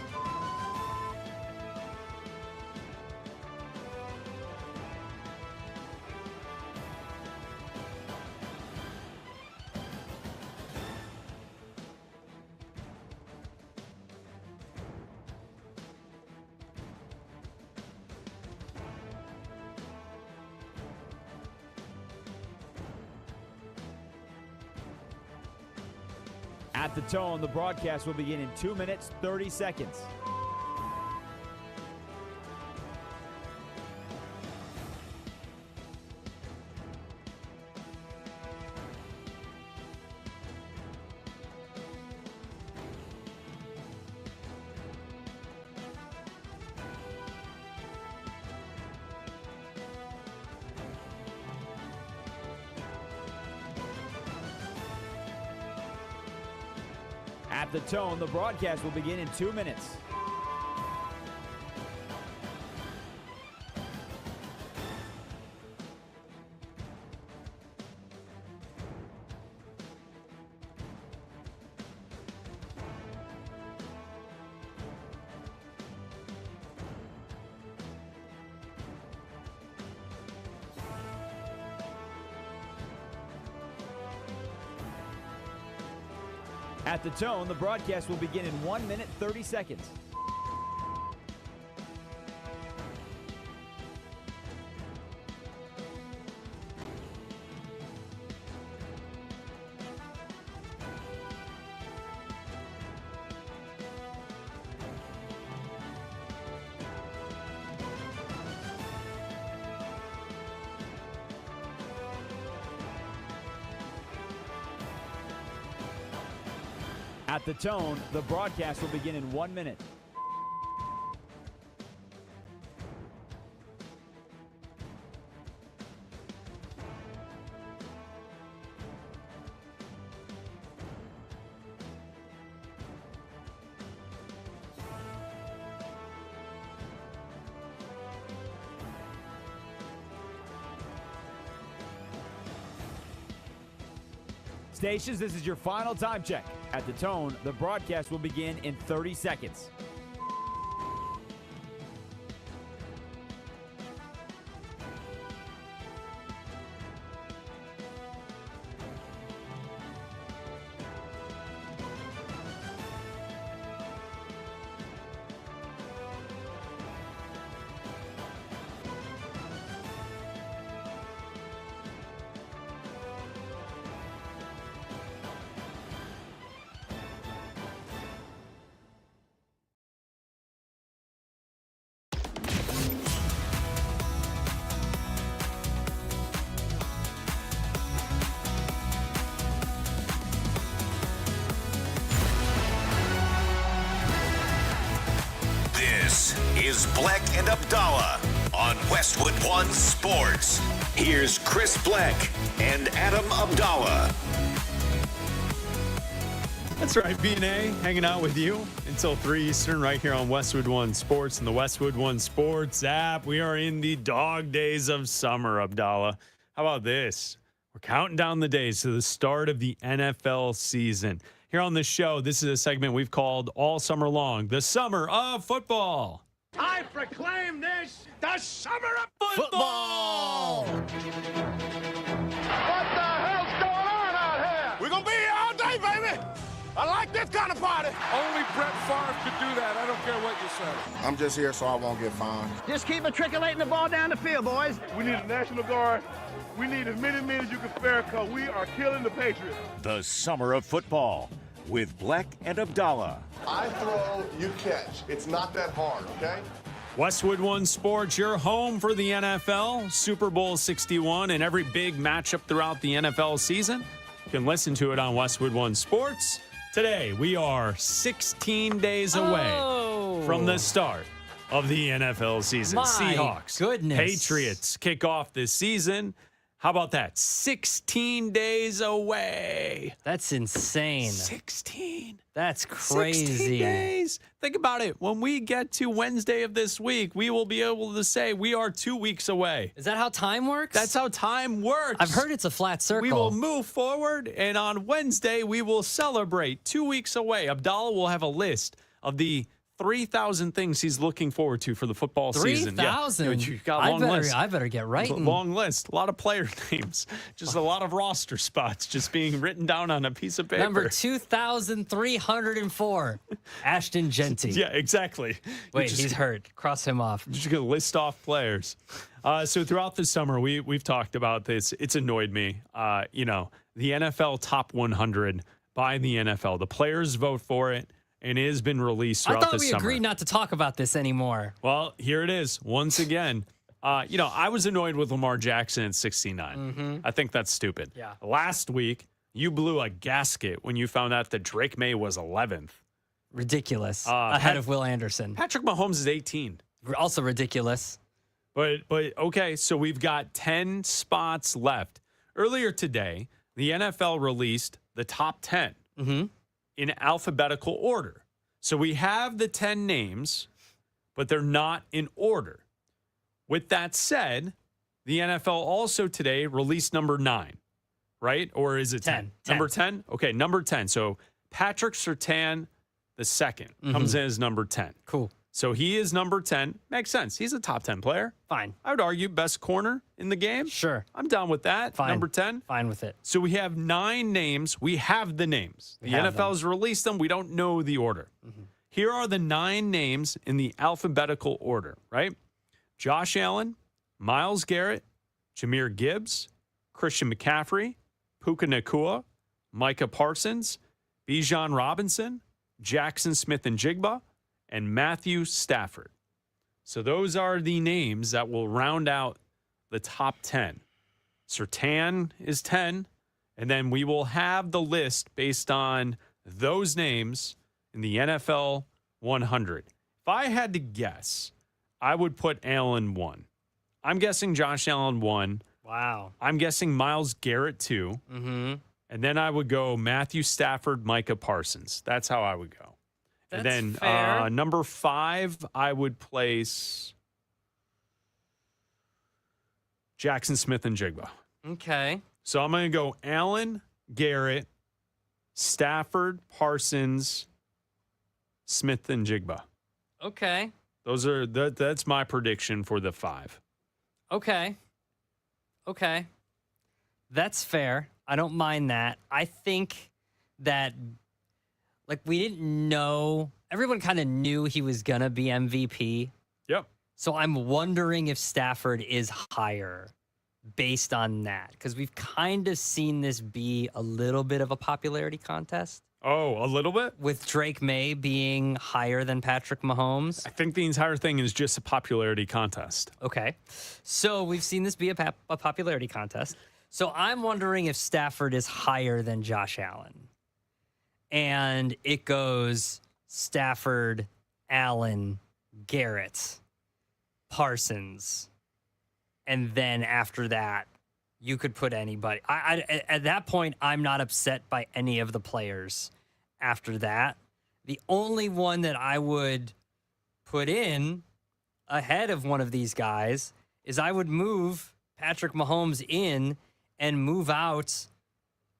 At the tone, the broadcast will begin in 2 minutes, 30 seconds. At the tone, the broadcast will begin in 2 minutes. At the tone, the broadcast will begin in 1 minute, 30 seconds. At the tone, the broadcast will begin in 1 minute. Stations, this is your final time check. At the tone, the broadcast will begin in 30 seconds. This is Bleck and Abdalla on Westwood One Sports. Here's Chris Bleck and Adam Abdalla. That's right, B&A hanging out with you until 3 Eastern right here on Westwood One Sports and the Westwood One Sports app. We are in the dog days of summer, Abdalla. How about this? We're counting down the days to the start of the NFL season. Here on this show, this is a segment we've called all summer long, the Summer of Football. I proclaim this the Summer of Football! What the hell's going on out here? We're going to be here all day, baby! I like this kind of party. Only Brett Favre could do that. I don't care what you say. I'm just here so I won't get fined. Just keep matriculating the ball down the field, boys. We need a National Guard. We need as many men as you can spare because we are killing the Patriots. The Summer of Football with Bleck and Abdalla. I throw, you catch. It's not that hard, okay? Westwood One Sports, your home for the NFL, Super Bowl 61, and every big matchup throughout the NFL season. You can listen to it on Westwood One Sports. Today, we are 16 days away from the start of the NFL season. My Seahawks, goodness. Patriots kick off this season. How about that? 16 days away. That's insane. 16. That's crazy. 16 days. Think about it. When we get to Wednesday of this week, we will be able to say we are 2 weeks away. Is that how time works? That's how time works. I've heard it's a flat circle. We will move forward, and on Wednesday, we will celebrate 2 weeks away. Abdalla will have a list of the 3,000 things he's looking forward to for the football season. 3,000? Yeah. You've got a long list. I better get writing. Long list. A lot of player names. Just a lot of roster spots just being written down on a piece of paper. Number 2,304, Ashton Jeanty. Yeah, exactly. Wait, he's hurt. Cross him off. Just going to list off players. So throughout the summer, we've talked about this. It's annoyed me. The NFL Top 100 by the NFL. The players vote for it. And it has been released throughout the summer. I thought we agreed not to talk about this anymore. Well, here it is once again. I was annoyed with Lamar Jackson at 69. Mm-hmm. I think that's stupid. Yeah. Last week, you blew a gasket when you found out that Drake May was 11th. Ridiculous. Ahead of Will Anderson. Patrick Mahomes is 18. Also ridiculous. But okay, so we've got 10 spots left. Earlier today, the NFL released the top 10. Mm-hmm. In alphabetical order. So we have the 10 names, but they're not in order. With that said, the NFL also today released number 9, right? Or is it 10? Number 10? Okay, number 10. So Patrick Surtain the second comes in as number 10. Cool. So he is number 10. Makes sense. He's a top 10 player. Fine. I would argue best corner in the game. Sure. I'm down with that. Fine. Number 10. Fine with it. So we have 9 names. We have the names. The NFL has released them. We don't know the order. Here are the 9 names in the alphabetical order, right? Josh Allen, Myles Garrett, Jahmyr Gibbs, Christian McCaffrey, Puka Nacua, Micah Parsons, Bijan Robinson, Jackson Smith-Njigba, and Matthew Stafford. So those are the names that will round out the top 10. Surtain is 10, and then we will have the list based on those names in the NFL 100. If I had to guess, I would put Allen 1. I'm guessing Josh Allen 1. Wow. I'm guessing Myles Garrett 2. Mm-hmm. And then I would go Matthew Stafford, Micah Parsons. That's how I would go. That's and then fair. Number 5, I would place Jackson Smith-Njigba. Okay. So I'm going to go Allen, Garrett, Stafford, Parsons, Smith-Njigba. Okay. That's my prediction for the 5. Okay. That's fair. I don't mind that. I think that, like, we didn't know. Everyone kind of knew he was going to be MVP. Yep. So I'm wondering if Stafford is higher based on that, because we've kind of seen this be a little bit of a popularity contest. Oh, a little bit? With Drake May being higher than Patrick Mahomes. I think the entire thing is just a popularity contest. Okay. So we've seen this be a popularity contest. So I'm wondering if Stafford is higher than Josh Allen. And it goes Stafford, Allen, Garrett, Parsons. And then after that, you could put anybody. At that point, I'm not upset by any of the players after that. The only one that I would put in ahead of one of these guys is I would move Patrick Mahomes in and move out.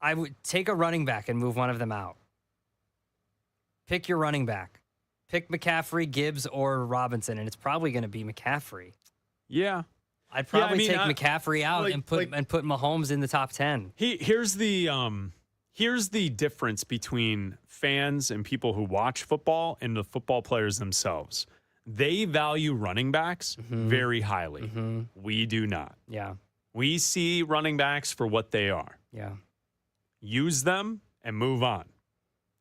I would take a running back and move one of them out. Pick your running back. Pick McCaffrey, Gibbs, or Robinson, and it's probably going to be McCaffrey. Yeah. I'd probably take McCaffrey out and put Mahomes in the top 10. Here's the difference between fans and people who watch football and the football players themselves. They value running backs very highly. We do not. Yeah. We see running backs for what they are. Yeah. Use them and move on.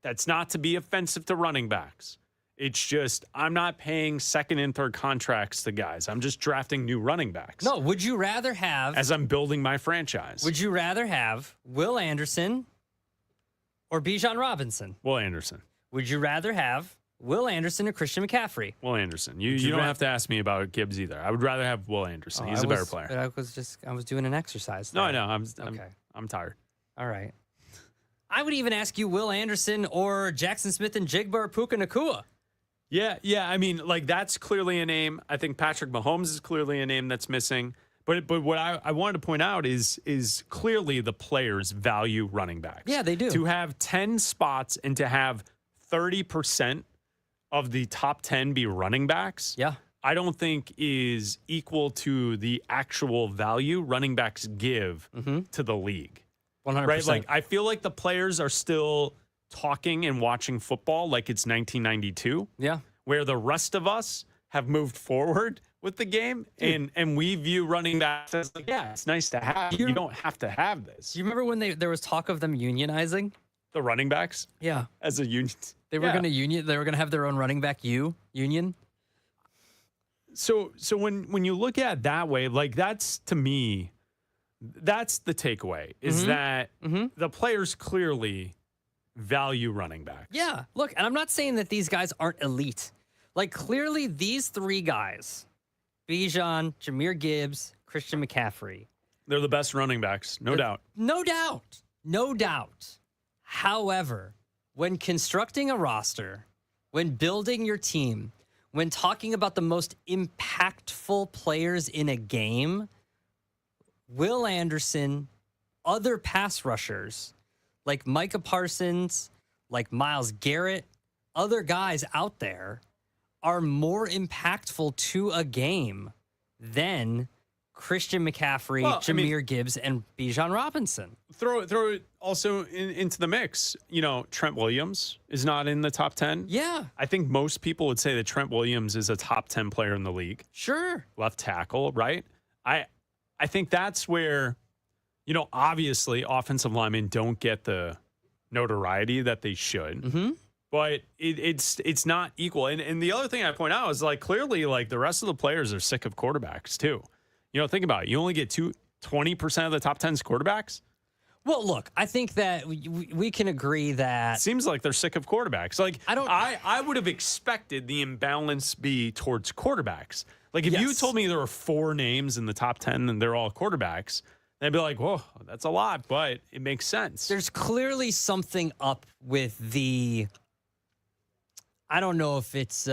That's not to be offensive to running backs. It's just, I'm not paying second and third contracts to guys. I'm just drafting new running backs. No, would you rather have... As I'm building my franchise. Would you rather have Will Anderson or Bijan Robinson? Will Anderson. Would you rather have Will Anderson or Christian McCaffrey? Will Anderson. You don't have to ask me about Gibbs either. I would rather have Will Anderson. He's a better player. I was doing an exercise there. No, I know. I'm tired. All right. I would even ask you Will Anderson or Jackson Smith-Njigba or Puka Nacua. Yeah. I mean, like, that's clearly a name. I think Patrick Mahomes is clearly a name that's missing. But what I wanted to point out is clearly the players value running backs. Yeah, they do. To have 10 spots and to have 30% of the top 10 be running backs, I don't think is equal to the actual value running backs give to the league. 100%. Right? Like, I feel like the players are still talking and watching football like it's 1992. Yeah. Where the rest of us have moved forward with the game, and we view running backs as like, yeah, it's nice to have. You don't have to have this. Do you remember when there was talk of them unionizing? The running backs? Yeah. As a union. They were going to they were going to have their own running back union. So when you look at it that way, like, that's, to me, that's the takeaway, is that the players clearly value running backs. Yeah. Look, and I'm not saying that these guys aren't elite. Like, clearly these three guys, Bijan, Jahmyr Gibbs, Christian McCaffrey. They're the best running backs, no doubt. No doubt. However, when constructing a roster, when building your team, when talking about the most impactful players in a game, Will Anderson, other pass rushers like Micah Parsons, like Myles Garrett, other guys out there are more impactful to a game than Christian McCaffrey, Jahmyr Gibbs, and Bijan Robinson. Throw it also into the mix. Trent Williams is not in the top 10. Yeah. I think most people would say that Trent Williams is a top 10 player in the league. Sure. Left tackle, right? I think that's where, obviously offensive linemen don't get the notoriety that they should. Mm-hmm. But it's not equal. And the other thing I point out is clearly the rest of the players are sick of quarterbacks too. Think about it. You only get 20% of the top 10's quarterbacks. Well, look, I think that we can agree that seems like they're sick of quarterbacks. I would have expected the imbalance be towards quarterbacks. If you told me there were 4 names in the top 10 and they're all quarterbacks, I'd be like, whoa, that's a lot, but it makes sense. There's clearly something up with the, I don't know if it's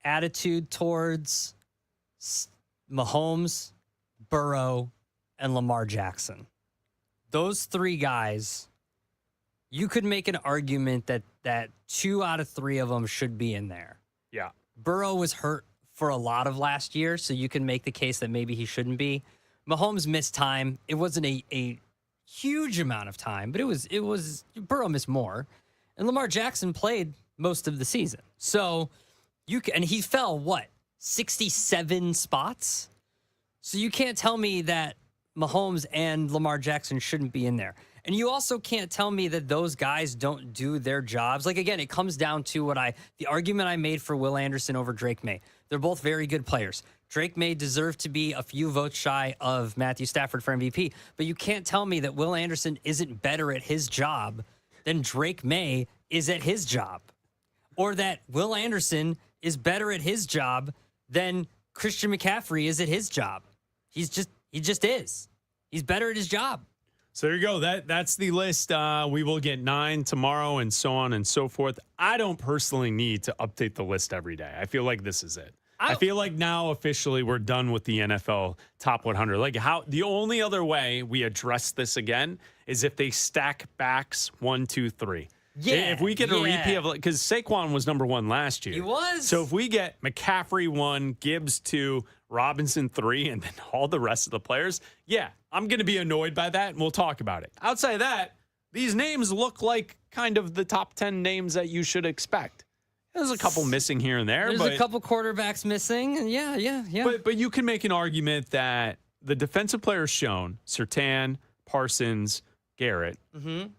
attitude towards Mahomes, Burrow, and Lamar Jackson. Those 3 guys, you could make an argument that 2 out of 3 of them should be in there. Yeah. Burrow was hurt for a lot of last year, so you can make the case that maybe he shouldn't be. Mahomes missed time. It wasn't a huge amount of time, but it was Burrow missed more. And Lamar Jackson played most of the season. So and he fell 67 spots? So you can't tell me that Mahomes and Lamar Jackson shouldn't be in there. And you also can't tell me that those guys don't do their jobs. Again, it comes down to the argument I made for Will Anderson over Drake May. They're both very good players. Drake May deserved to be a few votes shy of Matthew Stafford for MVP, but you can't tell me that Will Anderson isn't better at his job than Drake May is at his job, or that Will Anderson is better at his job than Christian McCaffrey is at his job. He just is. He's better at his job. So there you go. That's the list. We will get 9 tomorrow and so on and so forth. I don't personally need to update the list every day. I feel like this is it. I feel like now officially we're done with the NFL top 100. The only other way we address this again is if they stack backs 1, 2, 3. Yeah. If we get a repeat of, because Saquon was number 1 last year. He was. So if we get McCaffrey 1, Gibbs 2, Robinson 3, and then all the rest of the players, I'm going to be annoyed by that, and we'll talk about it. Outside of that, these names look like kind of the top 10 names that you should expect. There's a couple missing here and there. There's a couple quarterbacks missing. And yeah. But you can make an argument that the defensive players shown, Surtain, Parsons, Garrett,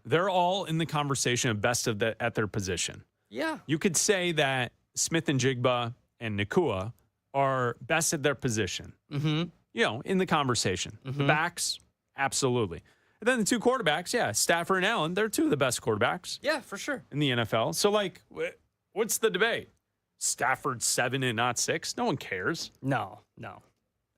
they're all in the conversation of best at their position. Yeah. You could say that Smith and Jigba and Nakua are best at their position. In the conversation. The backs, absolutely. And then the 2 quarterbacks, Stafford and Allen, they're 2 of the best quarterbacks. Yeah, for sure. In the NFL. So, what's the debate? Stafford 7 and not 6? No one cares. No.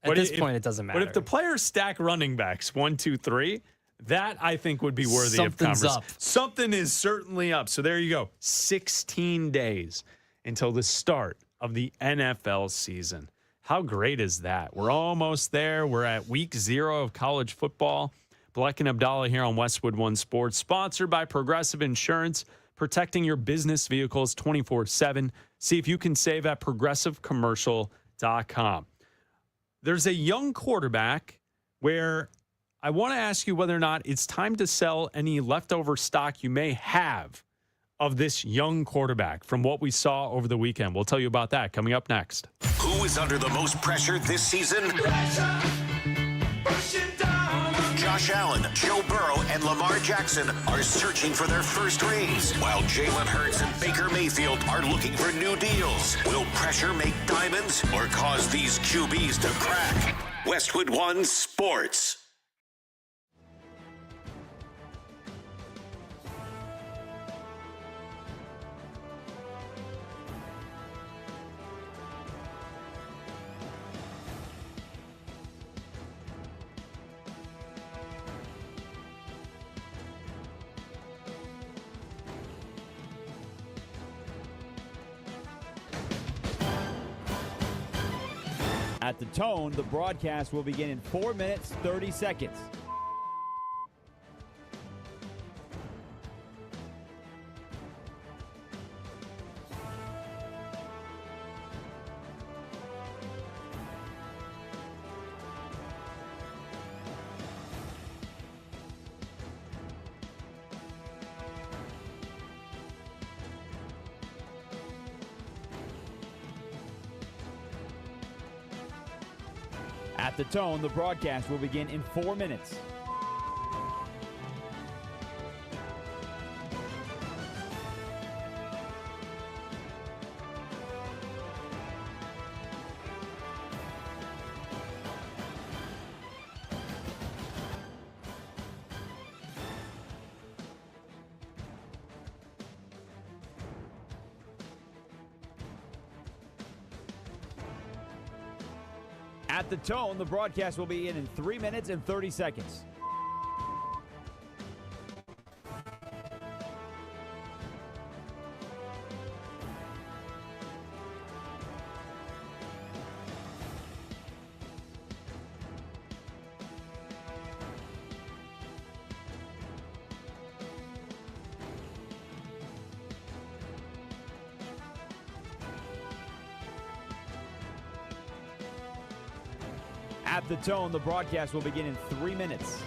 At this point, it doesn't matter. But if the players stack running backs 1, 2, 3, that I think would be worthy of conversation. Something is certainly up. So there you go. 16 days until the start of the NFL season. How great is that? We're almost there. We're at week 0 of college football. Bleck and Abdalla here on Westwood One Sports, sponsored by Progressive Insurance, protecting your business vehicles 24/7. See if you can save at progressivecommercial.com. There's a young quarterback where I want to ask you whether or not it's time to sell any leftover stock you may have of this young quarterback from what we saw over the weekend. We'll tell you about that coming up next. Who is under the most pressure this season? Josh Allen, Joe Burrow, and Lamar Jackson are searching for their first rings, while Jalen Hurts and Baker Mayfield are looking for new deals. Will pressure make diamonds or cause these QBs to crack? Westwood One Sports. At the tone, the broadcast will begin in 4 minutes, 30 seconds. At the tone, the broadcast will begin in 4 minutes. At the tone, the broadcast will be in 3 minutes and 30 seconds. At the tone, the broadcast will begin in 3 minutes.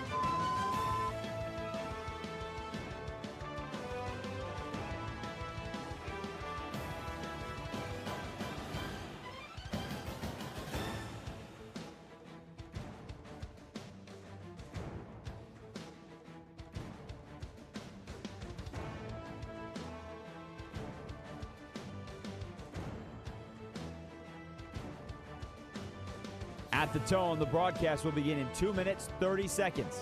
At the tone, the broadcast will begin in 2 minutes, 30 seconds.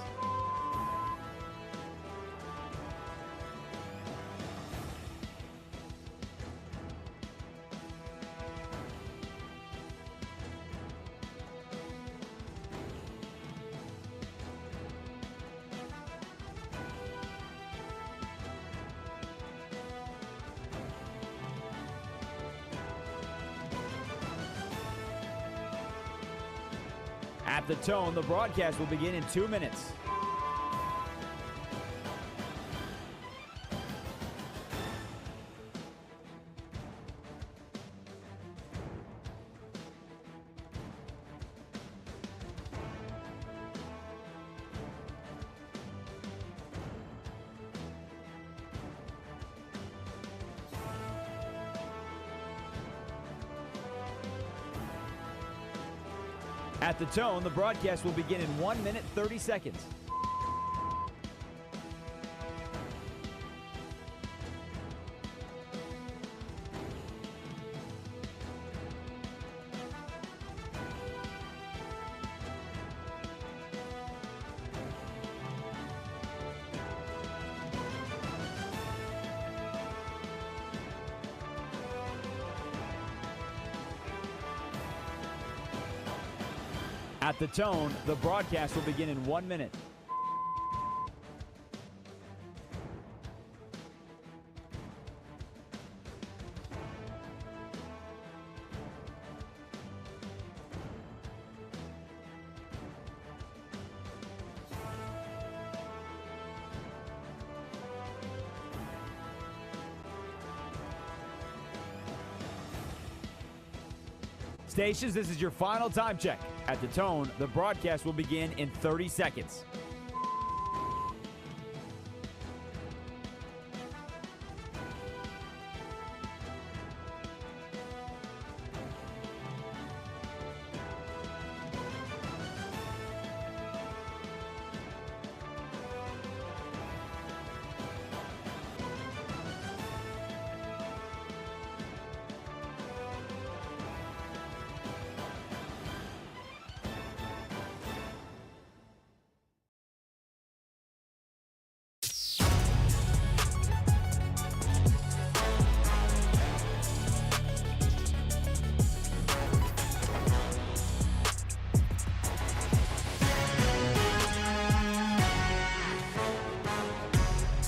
At the tone, the broadcast will begin in 2 minutes. At the tone, the broadcast will begin in 1 minute, 30 seconds. At the tone, the broadcast will begin in 1 minute. Stations, this is your final time check. At the tone, the broadcast will begin in 30 seconds.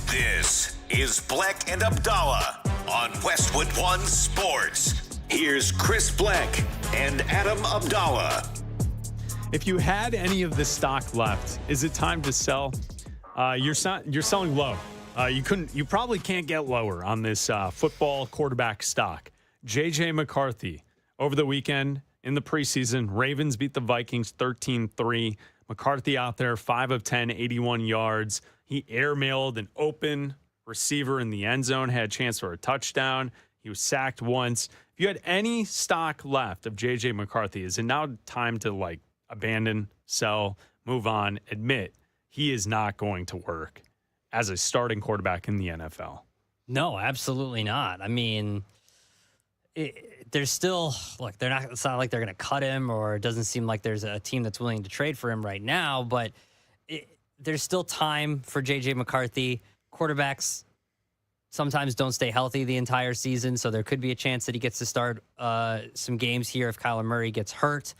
This is Bleck and Abdalla on Westwood One Sports. Here's Chris Bleck and Adam Abdalla. If you had any of the stock left, is it time to sell? You're selling low. You probably can't get lower on this football quarterback stock. J.J. McCarthy over the weekend in the preseason, Ravens beat the Vikings 13-3. McCarthy out there, 5 of 10, 81 yards. He airmailed an open receiver in the end zone, had a chance for a touchdown. He was sacked once. If you had any stock left of J.J. McCarthy, is it now time to abandon, sell, move on, admit he is not going to work as a starting quarterback in the NFL. No, absolutely not. I mean, there's still, look, they're not, it's not like they're going to cut him, or it doesn't seem like there's a team that's willing to trade for him right now, but there's still time for J.J. McCarthy. Quarterbacks sometimes don't stay healthy the entire season, so there could be a chance that he gets to start some games here if Kyler Murray gets hurt.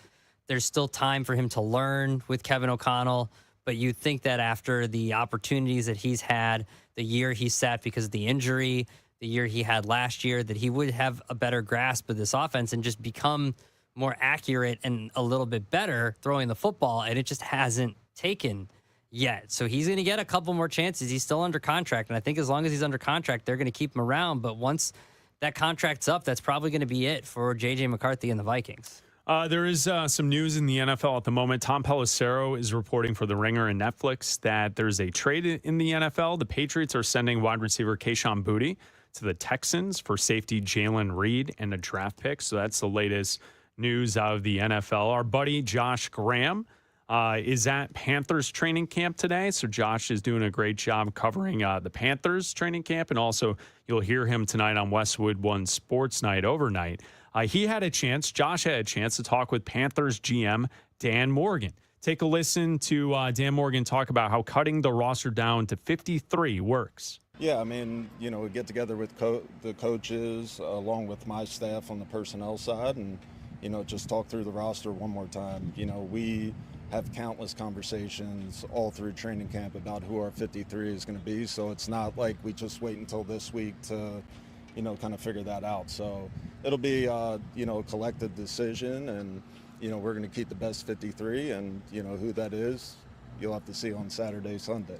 There's still time for him to learn with Kevin O'Connell, but you think that after the opportunities that he's had, the year he sat because of the injury, the year he had last year, that he would have a better grasp of this offense and just become more accurate and a little bit better throwing the football, and it just hasn't taken yet. So he's going to get a couple more chances. He's still under contract, and I think as long as he's under contract, they're going to keep him around. But once that contract's up, that's probably going to be it for J.J. McCarthy and the Vikings. There is some news in the NFL at the moment. Tom Pelissero is reporting for The Ringer and Netflix that there's a trade in the NFL. The Patriots are sending wide receiver Kayshon Boutte to the Texans for safety Jalen Reed and a draft pick. So that's the latest news out of the NFL. Our buddy Josh Graham is at Panthers training camp today. So Josh is doing a great job covering the Panthers training camp. And also you'll hear him tonight on Westwood One Sports Night overnight. Josh had a chance to talk with Panthers GM Dan Morgan. Take a listen to Dan Morgan talk about how cutting the roster down to 53 works. Yeah, I mean, we get together with the coaches along with my staff on the personnel side and, just talk through the roster one more time. We have countless conversations all through training camp about who our 53 is going to be. So it's not like we just wait until this week to, kind of figure that out. So it'll be, a collective decision and, we're going to keep the best 53 and, who that is, you'll have to see on Saturday, Sunday.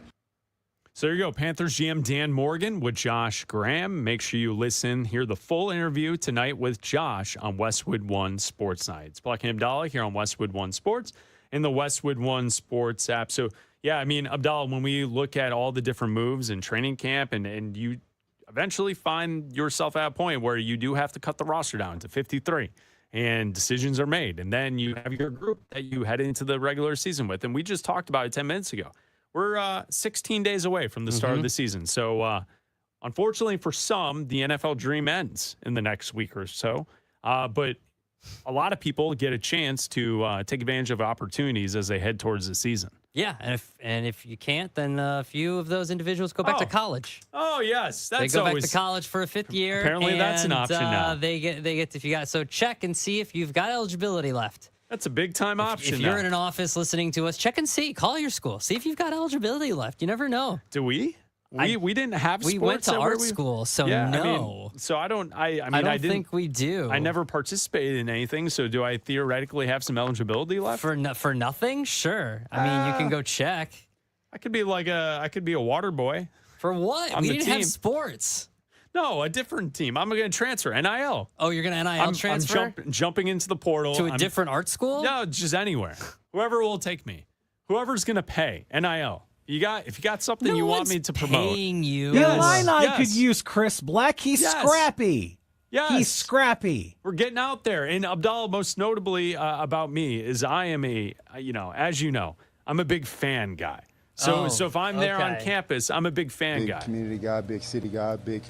So there you go. Panthers GM Dan Morgan with Josh Graham. Make sure you hear the full interview tonight with Josh on Westwood One Sports Night. It's Bleck Abdalla here on Westwood One Sports and the Westwood One Sports app. So, yeah, I mean, Abdalla, when we look at all the different moves in training camp and you eventually find yourself at a point where you do have to cut the roster down to 53 and decisions are made. And then you have your group that you head into the regular season with. And we just talked about it 10 minutes ago. We're 16 days away from the start of the season. So, unfortunately for some, the NFL dream ends in the next week or so. But a lot of people get a chance to take advantage of opportunities as they head towards the season. Yeah, and if you can't, then a few of those individuals go back to college. Oh yes, they go back to college for a fifth year. Apparently, that's an option now. They get if you got, so check and see if you've got eligibility left. That's a big time option. If you're in an office listening to us, check and see. Call your school. See if you've got eligibility left. You never know. Do we? We didn't have sports. We went to art school, so yeah, no. I don't didn't think we do. I never participated in anything, so do I theoretically have some eligibility left? For nothing? Sure. I mean, you can go check. I could be a water boy. For what? We didn't have sports. No, a different team. I'm going to transfer. NIL. Oh, you're going to NIL transfer? I'm jumping into the portal. To a different art school? No, just anywhere. Whoever will take me. Whoever's going to pay. NIL. If you got something you want me to promote. Paying you. The Illini could use Chris Bleck. He's scrappy. Yes. He's scrappy. We're getting out there. And Abdalla, most notably about me, is I am as you know, I'm a big fan guy. So if I'm there on campus, I'm a big fan guy. Big community guy, big city guy, big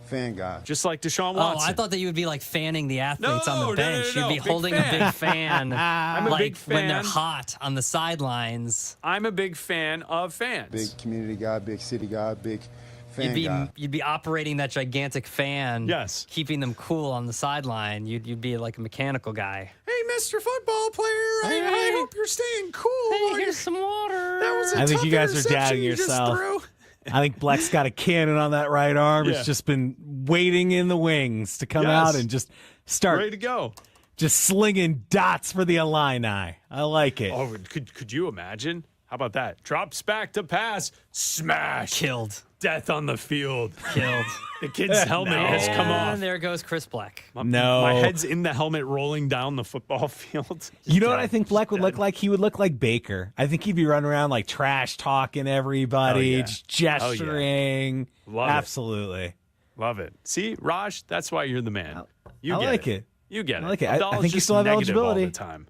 fan guy. Just like Deshaun Watson. Oh, I thought that you would be like fanning the athletes on the bench. No. You'd be holding a big fan. I'm a big fan. When they're hot on the sidelines. I'm a big fan of fans. Big community guy, big city guy, big fan guy. You'd be operating that gigantic fan. Yes. Keeping them cool on the sideline. You'd be like a mechanical guy. Hey, Mr. Football Player, I hope you're staying cool. Hey, here's some water. That was a I think tough you guys are doubting interception yourself. I think Bleck's got a cannon on that right arm. It's just been waiting in the wings to come out and just start ready to go. Just slinging dots for the Illini. I like it. Oh, could you imagine? How about that? Drops back to pass, smash, killed, death on the field, killed. The kid's helmet has come off. And there goes Chris Bleck. My head's in the helmet, rolling down the football field. You know what I think Bleck would look like? He would look like Baker. I think he'd be running around like trash talking everybody, just gesturing. Love Absolutely. It. Love it. See, Raj, that's why you're the man. I like it. You get it. I like it. I think you still have eligibility. All the time.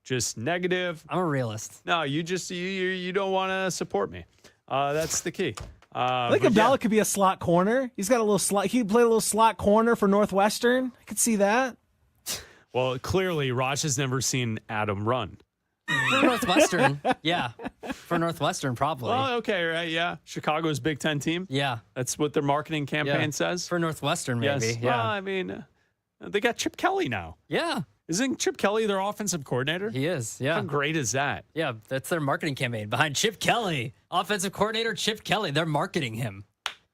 just negative. I'm a realist. No, you don't want to support me. That's the key. I think Abdalla could be a slot corner. He's got a little slot. He could play a little slot corner for Northwestern. I could see that. Well, clearly, Raj has never seen Adam run. For Northwestern, yeah. For Northwestern, probably. Well, okay, right, yeah. Chicago's Big Ten team. Yeah. That's what their marketing campaign says. For Northwestern, maybe. Yes. Yeah. Well, I mean, they got Chip Kelly now. Yeah. Isn't Chip Kelly their offensive coordinator? He is, yeah. How great is that? Yeah, that's their marketing campaign behind Chip Kelly. Offensive coordinator Chip Kelly. They're marketing him.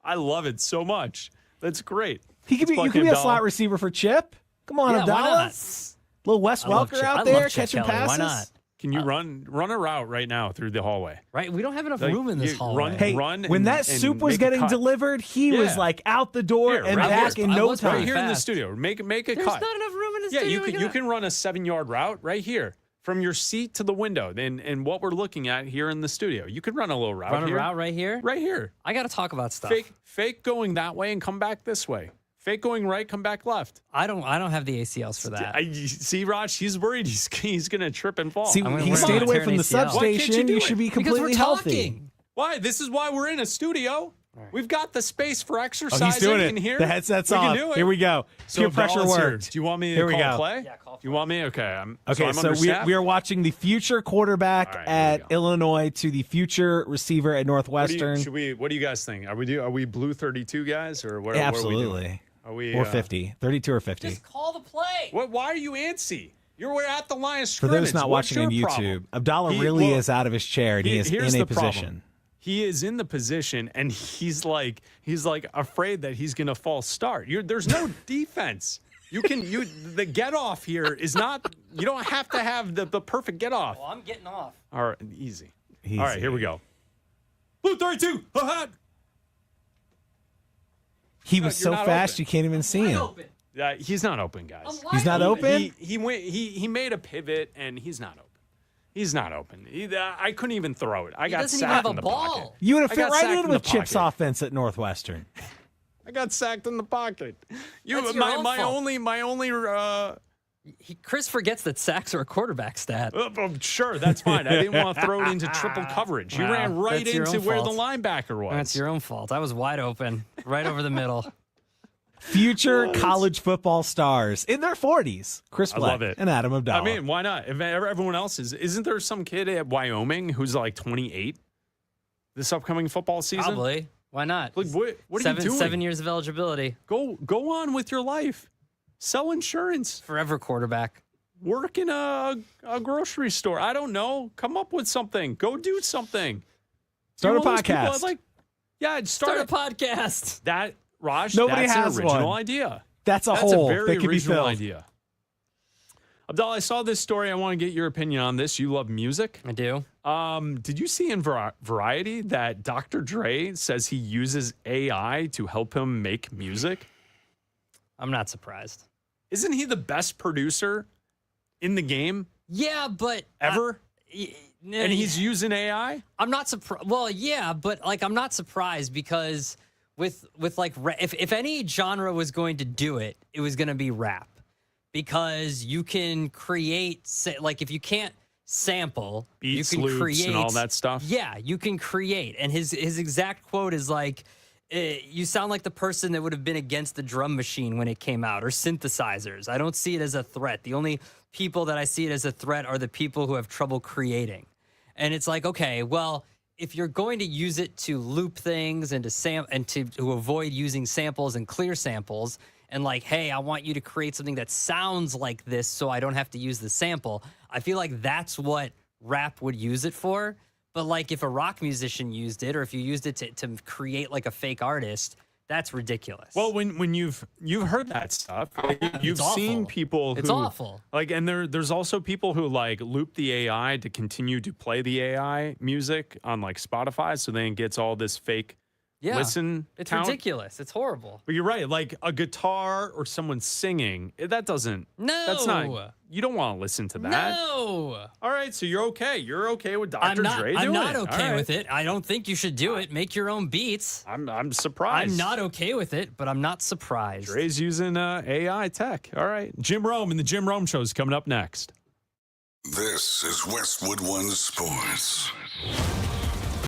I love it so much. That's great. You could be a slot receiver for Chip. Come on, Yeah, why not? Abdalla. Little Wes Welker out I there love Chip catching Kelly. passes. Why not? Can you run a route right now through the hallway? Right? We don't have enough Like, room in this you hallway. run When that soup was getting delivered, he was like out the door and back in no time. Right here in the studio. Make a There's cut. not enough room in the Yeah, studio. you can run a 7-yard route right here from your seat to the window. And what we're looking at here in the studio, you could run a little route. Run a here. route right here? Right here. I got to talk about stuff. Fake going that way and come back this way. Fake going right, come back left. I don't have the ACLs for that. See, Raj, he's worried he's going to trip and fall. See, he stayed away from the substation. You should be completely healthy. Why? This is why we're in a studio. We've got the space for exercising He's doing it. in here. The headset's we off. can do it. Here we go. So Peer pressure Abdalla's here. worked. Do you want me to Here we call go. play? Yeah, call play. You want me? Okay. I'm So understaffed. we are watching the future quarterback at Illinois to the future receiver at Northwestern. What do you guys think? Are we blue 32 guys or what? Absolutely. What are we doing? Are we or 50. 32 or 50. Just call the play. Why are you antsy? We're at the line of For scrimmage. those not What's watching on your YouTube, problem? Abdalla really is out of his chair and he is here's in a the problem. position. He is in the position and he's like afraid that he's going to false start. There's no defense. The get off here is not. You don't have to have the perfect get off. Well, I'm getting off. All right, easy. All right, here we go. Blue 32. He was so fast you can't even see him. He's not open, guys. He's not open? He made a pivot and he's not open. He's not open. I couldn't even throw it. I got doesn't sacked even have in a the ball. pocket. You would have I fit got right sacked in in with the Chip's pocket. offense at Northwestern. I got sacked in the pocket. That's your own fault. My only. Chris forgets that sacks are a quarterback stat. Sure, that's fine. I didn't want to throw it into triple coverage. You ran right That's your into own where fault. the linebacker was. That's your own fault. I was wide open, right over the middle. Future college football stars in their 40s. Chris I love Bleck it. and Adam Abdalla. I mean, why not? If everyone else is, isn't there some kid at Wyoming who's like 28 this upcoming football season? Probably. Why not? Like, what are you doing? 7 years of eligibility. Go on with your life. Sell insurance. Forever quarterback. Work in a grocery store. I don't know. Come up with something. Go do something. Start a You know those people podcast. that, like, start a podcast. That, Raj, Nobody that's has an original one. idea. That's a That's hole a very that could be original filled. idea. Abdalla, I saw this story. I want to get your opinion on this. You love music. I do. Did you see in Variety that Dr. Dre says he uses AI to help him make music? I'm not surprised. Isn't he the best producer in the game Yeah, but ever? And he's using AI? I'm not surprised. Well, yeah, but like I'm not surprised because with like if any genre was going to do it, it was going to be rap because you can create like if you can't sample, Beats, you can loops, create and all that stuff? Yeah, you can create. And his exact quote is like, you sound like the person that would have been against the drum machine when it came out or synthesizers. I don't see it as a threat. The only people that I see it as a threat are the people who have trouble creating. And it's like, okay, well, if you're going to use it to loop things and to avoid using samples and clear samples and like, hey, I want you to create something that sounds like this so I don't have to use the sample. I feel like that's what rap would use it for. But like if a rock musician used it or if you used it to create like a fake artist, that's ridiculous. Well, when you've heard that stuff, you've seen people who It's awful. Like, and there's also people who like loop the AI to continue to play the AI music on like Spotify, so then it gets all this fake listen. It's count. ridiculous. It's horrible. But you're right. Like a guitar or someone singing, that doesn't. No. That's not. You don't want to listen to that. No. All right, so you're okay. You're okay with Dr. I'm not, Dre doing I'm not it. okay All right. with it. I don't think you should do it. Make your own beats. I'm surprised. I'm not okay with it, but I'm not surprised. Dre's using AI tech. All right. Jim Rome and the Jim Rome Show is coming up next. This is Westwood One Sports.